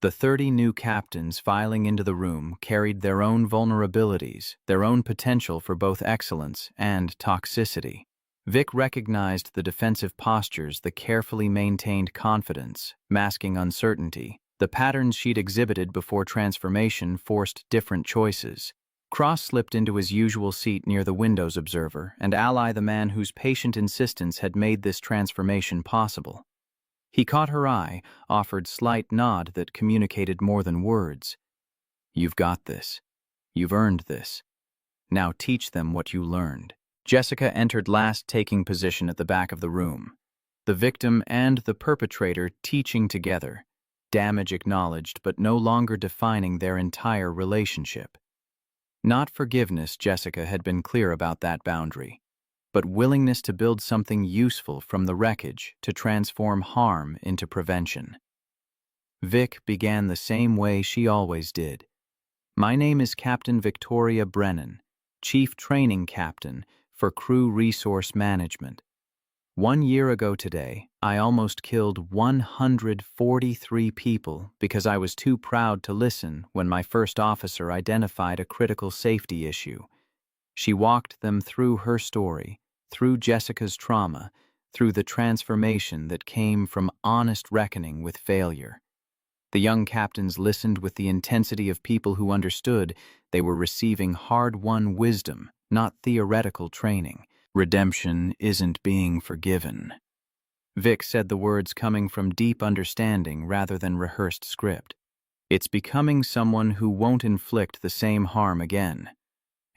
The 30 new captains filing into the room carried their own vulnerabilities, their own potential for both excellence and toxicity. Vic recognized the defensive postures, the carefully maintained confidence, masking uncertainty. The patterns she'd exhibited before transformation forced different choices. Cross slipped into his usual seat near the Windows observer, and Ally, the man whose patient insistence had made this transformation possible. He caught her eye, offered slight nod that communicated more than words. "You've got this. You've earned this. Now teach them what you learned." Jessica entered last, taking position at the back of the room. The victim and the perpetrator teaching together, damage acknowledged but no longer defining their entire relationship. Not forgiveness, Jessica had been clear about that boundary, but willingness to build something useful from the wreckage, to transform harm into prevention. Vic began the same way she always did. "My name is Captain Victoria Brennan, Chief Training Captain for Crew Resource Management. 1 year ago today, I almost killed 143 people because I was too proud to listen when my first officer identified a critical safety issue." She walked them through her story, through Jessica's trauma, through the transformation that came from honest reckoning with failure. The young captains listened with the intensity of people who understood they were receiving hard-won wisdom, not theoretical training. Redemption isn't being forgiven. Vic said the words coming from deep understanding rather than rehearsed script. It's becoming someone who won't inflict the same harm again.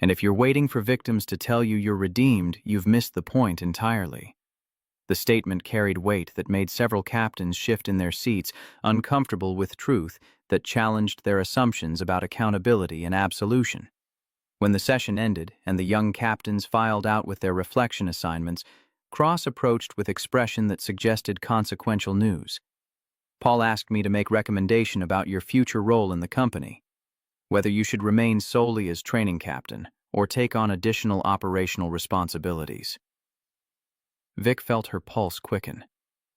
And if you're waiting for victims to tell you you're redeemed, you've missed the point entirely. The statement carried weight that made several captains shift in their seats, uncomfortable with truth that challenged their assumptions about accountability and absolution. When the session ended and the young captains filed out with their reflection assignments, Cross approached with expression that suggested consequential news. "Paul asked me to make recommendation about your future role in the company, whether you should remain solely as training captain or take on additional operational responsibilities." Vic felt her pulse quicken.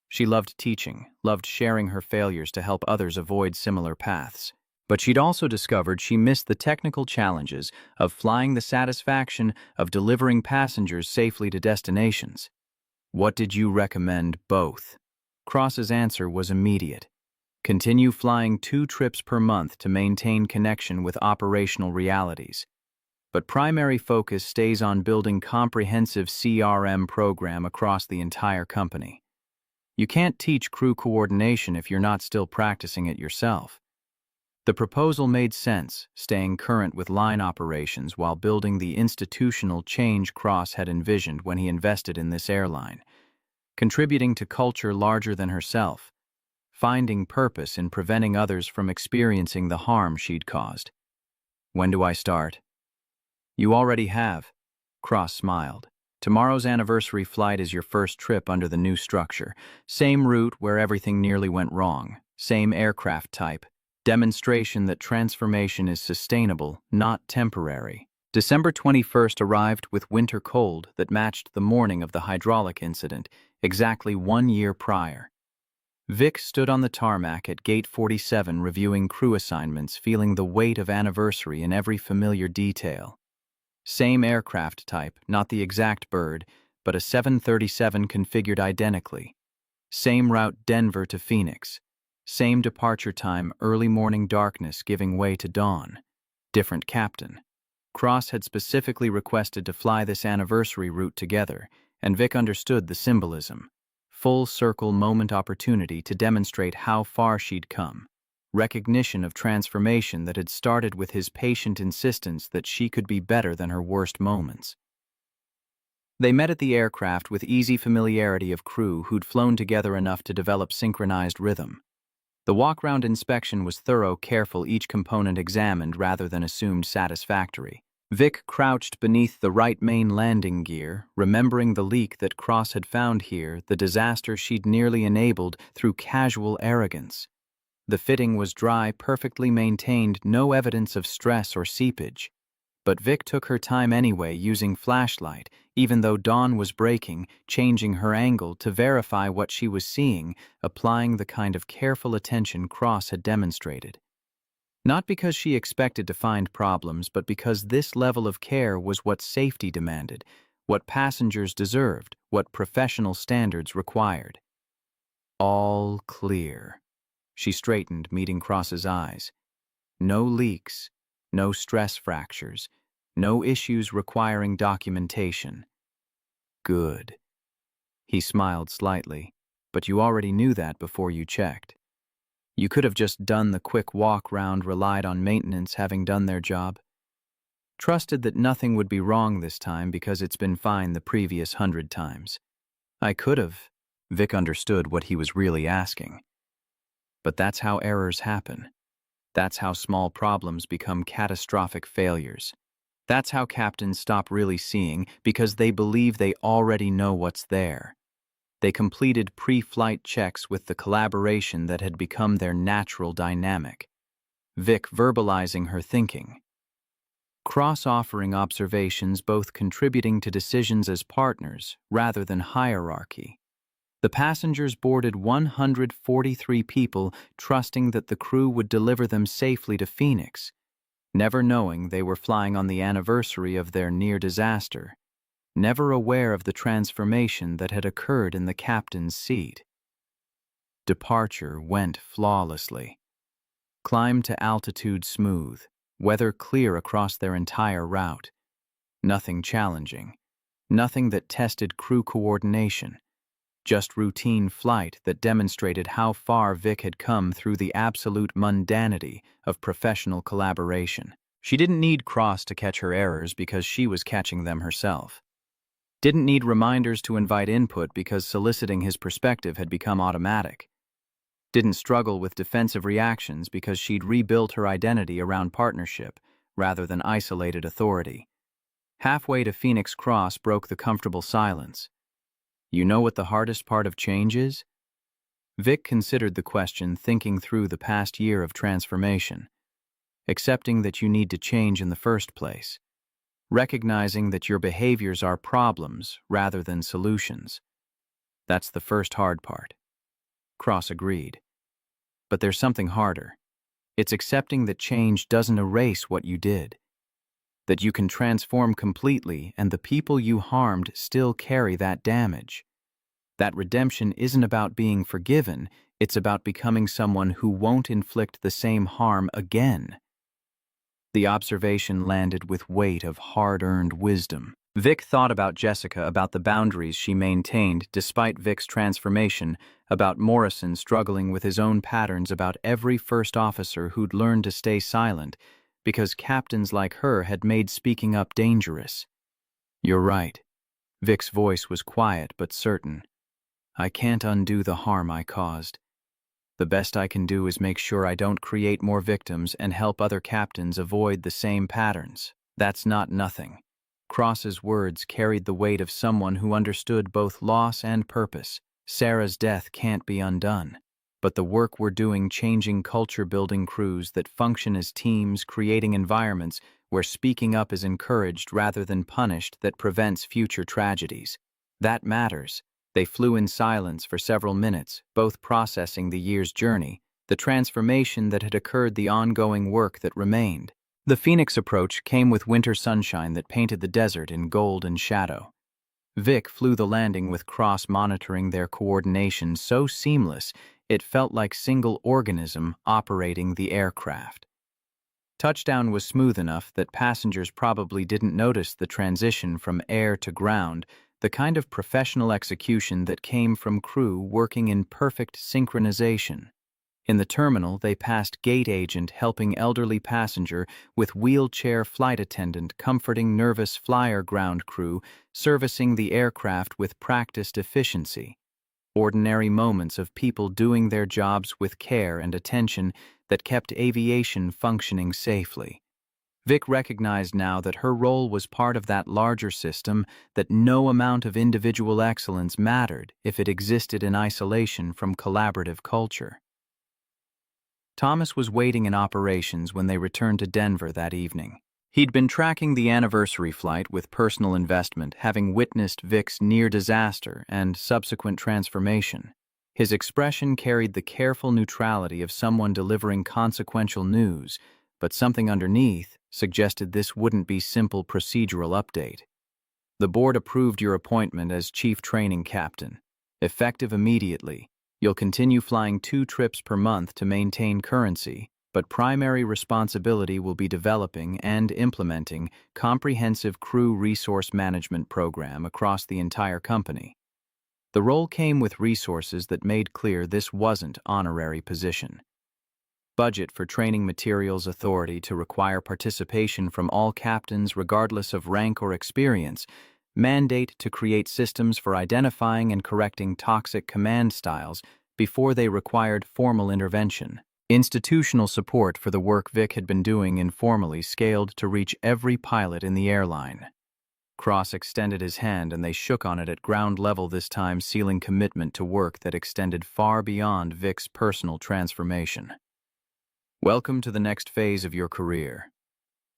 She loved teaching, loved sharing her failures to help others avoid similar paths. But she'd also discovered she missed the technical challenges of flying, the satisfaction of delivering passengers safely to destinations. "What did you recommend both?" Cross's answer was immediate. "Continue flying 2 trips per month to maintain connection with operational realities. But primary focus stays on building comprehensive CRM program across the entire company. You can't teach crew coordination if you're not still practicing it yourself." The proposal made sense, staying current with line operations while building the institutional change Cross had envisioned when he invested in this airline, contributing to culture larger than herself, finding purpose in preventing others from experiencing the harm she'd caused. "When do I start?" "You already have." Cross smiled. "Tomorrow's anniversary flight is your first trip under the new structure. Same route where everything nearly went wrong, same aircraft type. Demonstration that transformation is sustainable, not temporary." December 21st arrived with winter cold that matched the morning of the hydraulic incident, exactly 1 year prior. Vic stood on the tarmac at Gate 47 reviewing crew assignments, feeling the weight of anniversary in every familiar detail. Same aircraft type, not the exact bird, but a 737 configured identically. Same route Denver to Phoenix. Same departure time, early morning darkness giving way to dawn. Different captain. Cross had specifically requested to fly this anniversary route together, and Vic understood the symbolism. Full circle moment opportunity to demonstrate how far she'd come. Recognition of transformation that had started with his patient insistence that she could be better than her worst moments. They met at the aircraft with easy familiarity of crew who'd flown together enough to develop synchronized rhythm. The walk-round inspection was thorough, careful, each component examined rather than assumed satisfactory. Vic crouched beneath the right main landing gear, remembering the leak that Cross had found here, the disaster she'd nearly enabled through casual arrogance. The fitting was dry, perfectly maintained, no evidence of stress or seepage. But Vic took her time anyway, using flashlight, even though dawn was breaking, changing her angle to verify what she was seeing, applying the kind of careful attention Cross had demonstrated. Not because she expected to find problems, but because this level of care was what safety demanded, what passengers deserved, what professional standards required. All clear. She straightened, meeting Cross's eyes. No leaks, no stress fractures, no issues requiring documentation. Good. He smiled slightly, but you already knew that before you checked. You could have just done the quick walk round, relied on maintenance having done their job. Trusted that nothing would be wrong this time because it's been fine the previous 100 times. I could have. Vic understood what he was really asking. But that's how errors happen. That's how small problems become catastrophic failures. That's how captains stop really seeing because they believe they already know what's there. They completed pre-flight checks with the collaboration that had become their natural dynamic. Vic verbalizing her thinking. Cross-offering observations, both contributing to decisions as partners rather than hierarchy. The passengers boarded 143 people, trusting that the crew would deliver them safely to Phoenix, never knowing they were flying on the anniversary of their near disaster, never aware of the transformation that had occurred in the captain's seat. Departure went flawlessly. Climb to altitude smooth, weather clear across their entire route. Nothing challenging, nothing that tested crew coordination. Just routine flight that demonstrated how far Vic had come through the absolute mundanity of professional collaboration. She didn't need Cross to catch her errors because she was catching them herself. Didn't need reminders to invite input because soliciting his perspective had become automatic. Didn't struggle with defensive reactions because she'd rebuilt her identity around partnership rather than isolated authority. Halfway to Phoenix, Cross broke the comfortable silence. You know what the hardest part of change is? Vic considered the question, thinking through the past year of transformation. Accepting that you need to change in the first place. Recognizing that your behaviors are problems rather than solutions. That's the first hard part. Cross agreed. But there's something harder. It's accepting that change doesn't erase what you did. That you can transform completely and the people you harmed still carry that damage. That redemption isn't about being forgiven, it's about becoming someone who won't inflict the same harm again. The observation landed with weight of hard-earned wisdom. Vic thought about Jessica, about the boundaries she maintained despite Vic's transformation, about Morrison struggling with his own patterns, about every first officer who'd learned to stay silent because captains like her had made speaking up dangerous. You're right. Vic's voice was quiet but certain. I can't undo the harm I caused. The best I can do is make sure I don't create more victims and help other captains avoid the same patterns. That's not nothing. Cross's words carried the weight of someone who understood both loss and purpose. Sarah's death can't be undone. But the work we're doing, changing culture, building crews that function as teams, creating environments where speaking up is encouraged rather than punished, that prevents future tragedies. That matters. They flew in silence for several minutes, both processing the year's journey, the transformation that had occurred, the ongoing work that remained. The Phoenix approach came with winter sunshine that painted the desert in gold and shadow. Vic flew the landing with Cross monitoring their coordination so seamless it felt like single organism operating the aircraft. Touchdown was smooth enough that passengers probably didn't notice the transition from air to ground, the kind of professional execution that came from crew working in perfect synchronization. In the terminal, they passed gate agent helping elderly passenger with wheelchair flight attendant comforting nervous flyer ground crew servicing the aircraft with practiced efficiency. Ordinary moments of people doing their jobs with care and attention that kept aviation functioning safely. Vic recognized now that her role was part of that larger system, that no amount of individual excellence mattered if it existed in isolation from collaborative culture. Thomas was waiting in operations when they returned to Denver that evening. He'd been tracking the anniversary flight with personal investment, having witnessed Vic's near disaster and subsequent transformation. His expression carried the careful neutrality of someone delivering consequential news, but something underneath suggested this wouldn't be simple procedural update. The board approved your appointment as Chief Training Captain. Effective immediately, you'll continue flying 2 trips per month to maintain currency, but primary responsibility will be developing and implementing comprehensive crew resource management program across the entire company. The role came with resources that made clear this wasn't honorary position. Budget for training materials authority to require participation from all captains regardless of rank or experience, mandate to create systems for identifying and correcting toxic command styles before they required formal intervention. Institutional support for the work Vic had been doing informally scaled to reach every pilot in the airline. Cross extended his hand and they shook on it at ground level this time, sealing commitment to work that extended far beyond Vic's personal transformation. Welcome to the next phase of your career.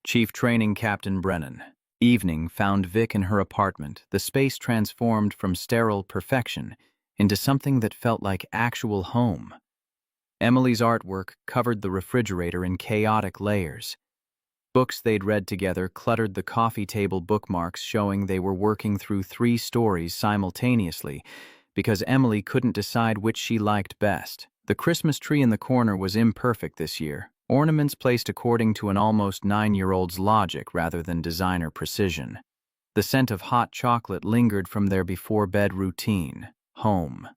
Chief Training Captain Brennan. Evening found Vic in her apartment, the space transformed from sterile perfection into something that felt like actual home. Emily's artwork covered the refrigerator in chaotic layers. Books they'd read together cluttered the coffee table, bookmarks showing they were working through 3 stories simultaneously because Emily couldn't decide which she liked best. The Christmas tree in the corner was imperfect this year, ornaments placed according to an almost 9-year-old's logic rather than designer precision. The scent of hot chocolate lingered from their before-bed routine. Home.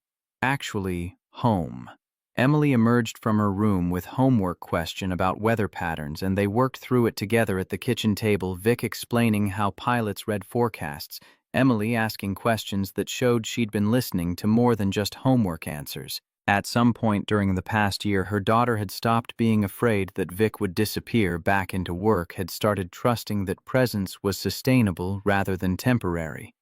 Actually, home. Emily emerged from her room with homework question about weather patterns, and they worked through it together at the kitchen table, Vic explaining how pilots read forecasts, Emily asking questions that showed she'd been listening to more than just homework answers. At some point during the past year, her daughter had stopped being afraid that Vic would disappear back into work, had started trusting that presence was sustainable rather than temporary.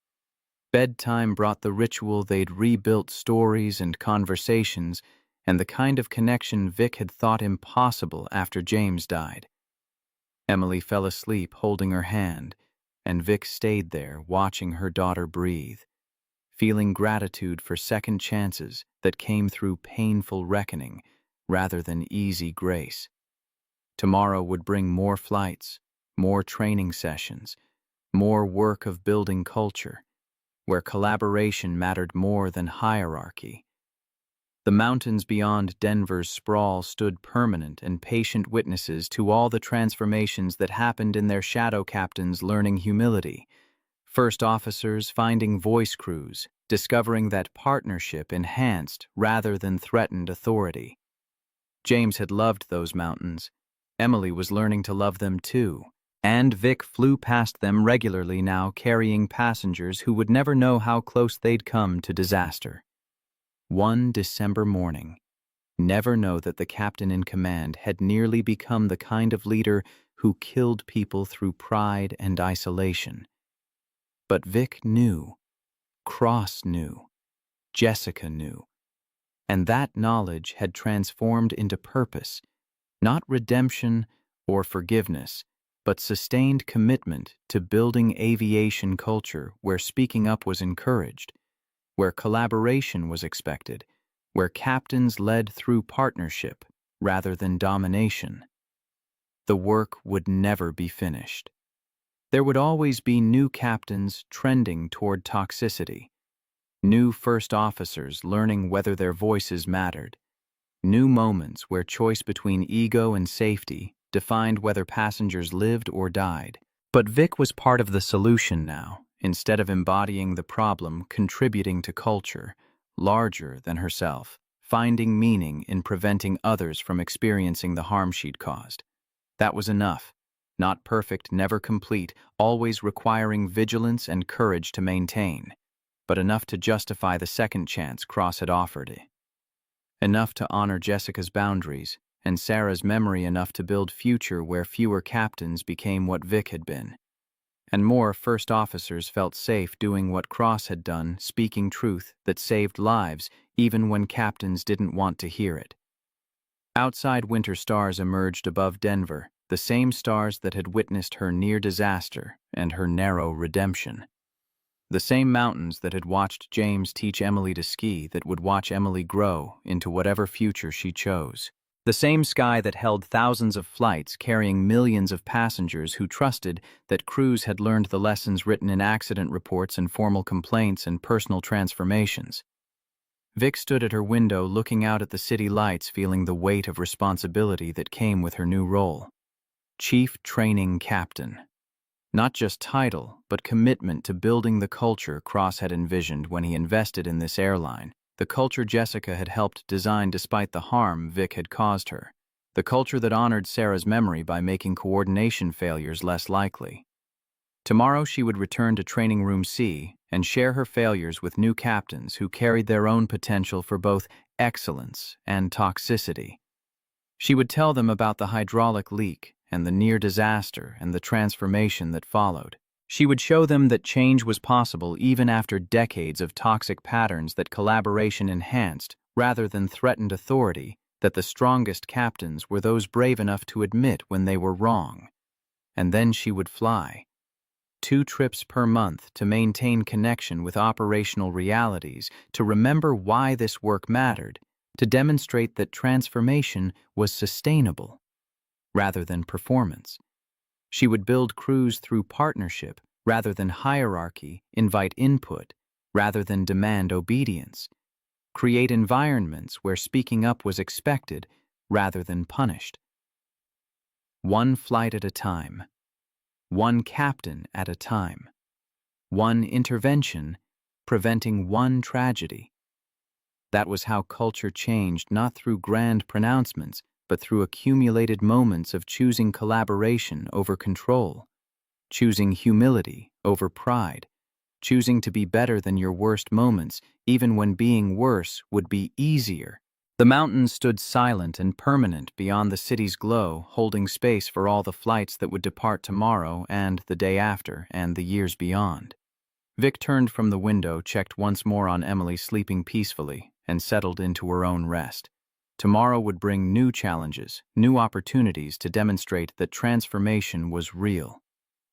Bedtime brought the ritual they'd rebuilt, stories and conversations, and the kind of connection Vic had thought impossible after James died. Emily fell asleep holding her hand, and Vic stayed there watching her daughter breathe, feeling gratitude for second chances that came through painful reckoning rather than easy grace. Tomorrow would bring more flights, more training sessions, more work of building culture, where collaboration mattered more than hierarchy. The mountains beyond Denver's sprawl stood permanent and patient witnesses to all the transformations that happened in their shadow captains learning humility, first officers finding voice crews, discovering that partnership enhanced rather than threatened authority. James had loved those mountains. Emily was learning to love them too, and Vic flew past them regularly now, carrying passengers who would never know how close they'd come to disaster. One December morning, never know that the captain in command had nearly become the kind of leader who killed people through pride and isolation. But Vic knew, Cross knew, Jessica knew, and that knowledge had transformed into purpose, not redemption or forgiveness, but sustained commitment to building aviation culture where speaking up was encouraged, where collaboration was expected, where captains led through partnership rather than domination. The work would never be finished. There would always be new captains trending toward toxicity, new first officers learning whether their voices mattered, new moments where choice between ego and safety defined whether passengers lived or died. But Vic was part of the solution now. Instead of embodying the problem, contributing to culture, larger than herself, finding meaning in preventing others from experiencing the harm she'd caused. That was enough. Not perfect, never complete, always requiring vigilance and courage to maintain, but enough to justify the second chance Cross had offered. Enough to honor Jessica's boundaries, and Sarah's memory enough to build future where fewer captains became what Vic had been. And more first officers felt safe doing what Cross had done, speaking truth that saved lives even when captains didn't want to hear it. Outside winter stars emerged above Denver, the same stars that had witnessed her near disaster and her narrow redemption. The same mountains that had watched James teach Emily to ski that would watch Emily grow into whatever future she chose. The same sky that held thousands of flights carrying millions of passengers who trusted that crews had learned the lessons written in accident reports and formal complaints and personal transformations. Vic stood at her window looking out at the city lights, feeling the weight of responsibility that came with her new role. Chief Training Captain. Not just title, but commitment to building the culture Cross had envisioned when he invested in this airline, the culture Jessica had helped design despite the harm Vic had caused her, the culture that honored Sarah's memory by making coordination failures less likely. Tomorrow she would return to Training Room C and share her failures with new captains who carried their own potential for both excellence and toxicity. She would tell them about the hydraulic leak and the near disaster and the transformation that followed. She would show them that change was possible even after decades of toxic patterns, that collaboration enhanced rather than threatened authority, that the strongest captains were those brave enough to admit when they were wrong. And then she would fly. 2 trips per month to maintain connection with operational realities, to remember why this work mattered, to demonstrate that transformation was sustainable rather than performance. She would build crews through partnership rather than hierarchy, invite input rather than demand obedience, create environments where speaking up was expected rather than punished. One flight at a time, one captain at a time, one intervention preventing one tragedy. That was how culture changed, not through grand pronouncements, but through accumulated moments of choosing collaboration over control, choosing humility over pride, choosing to be better than your worst moments, even when being worse would be easier. The mountains stood silent and permanent beyond the city's glow, holding space for all the flights that would depart tomorrow and the day after and the years beyond. Vic turned from the window, checked once more on Emily sleeping peacefully, and settled into her own rest. Tomorrow would bring new challenges, new opportunities to demonstrate that transformation was real.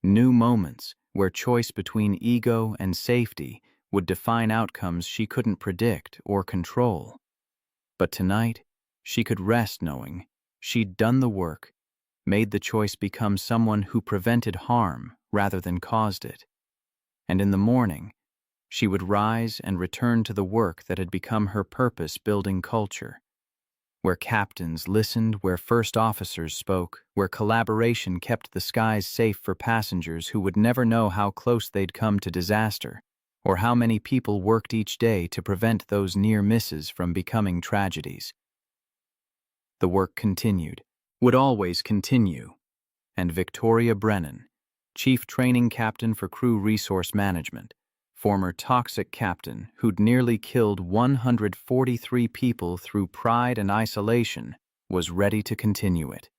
New moments where choice between ego and safety would define outcomes she couldn't predict or control. But tonight, she could rest knowing she'd done the work, made the choice become someone who prevented harm rather than caused it. And in the morning, she would rise and return to the work that had become her purpose, building culture, where captains listened, where first officers spoke, where collaboration kept the skies safe for passengers who would never know how close they'd come to disaster, or how many people worked each day to prevent those near misses from becoming tragedies. The work continued, would always continue, and Victoria Brennan, Chief Training Captain for Crew Resource Management, former toxic captain who'd nearly killed 143 people through pride and isolation, was ready to continue it.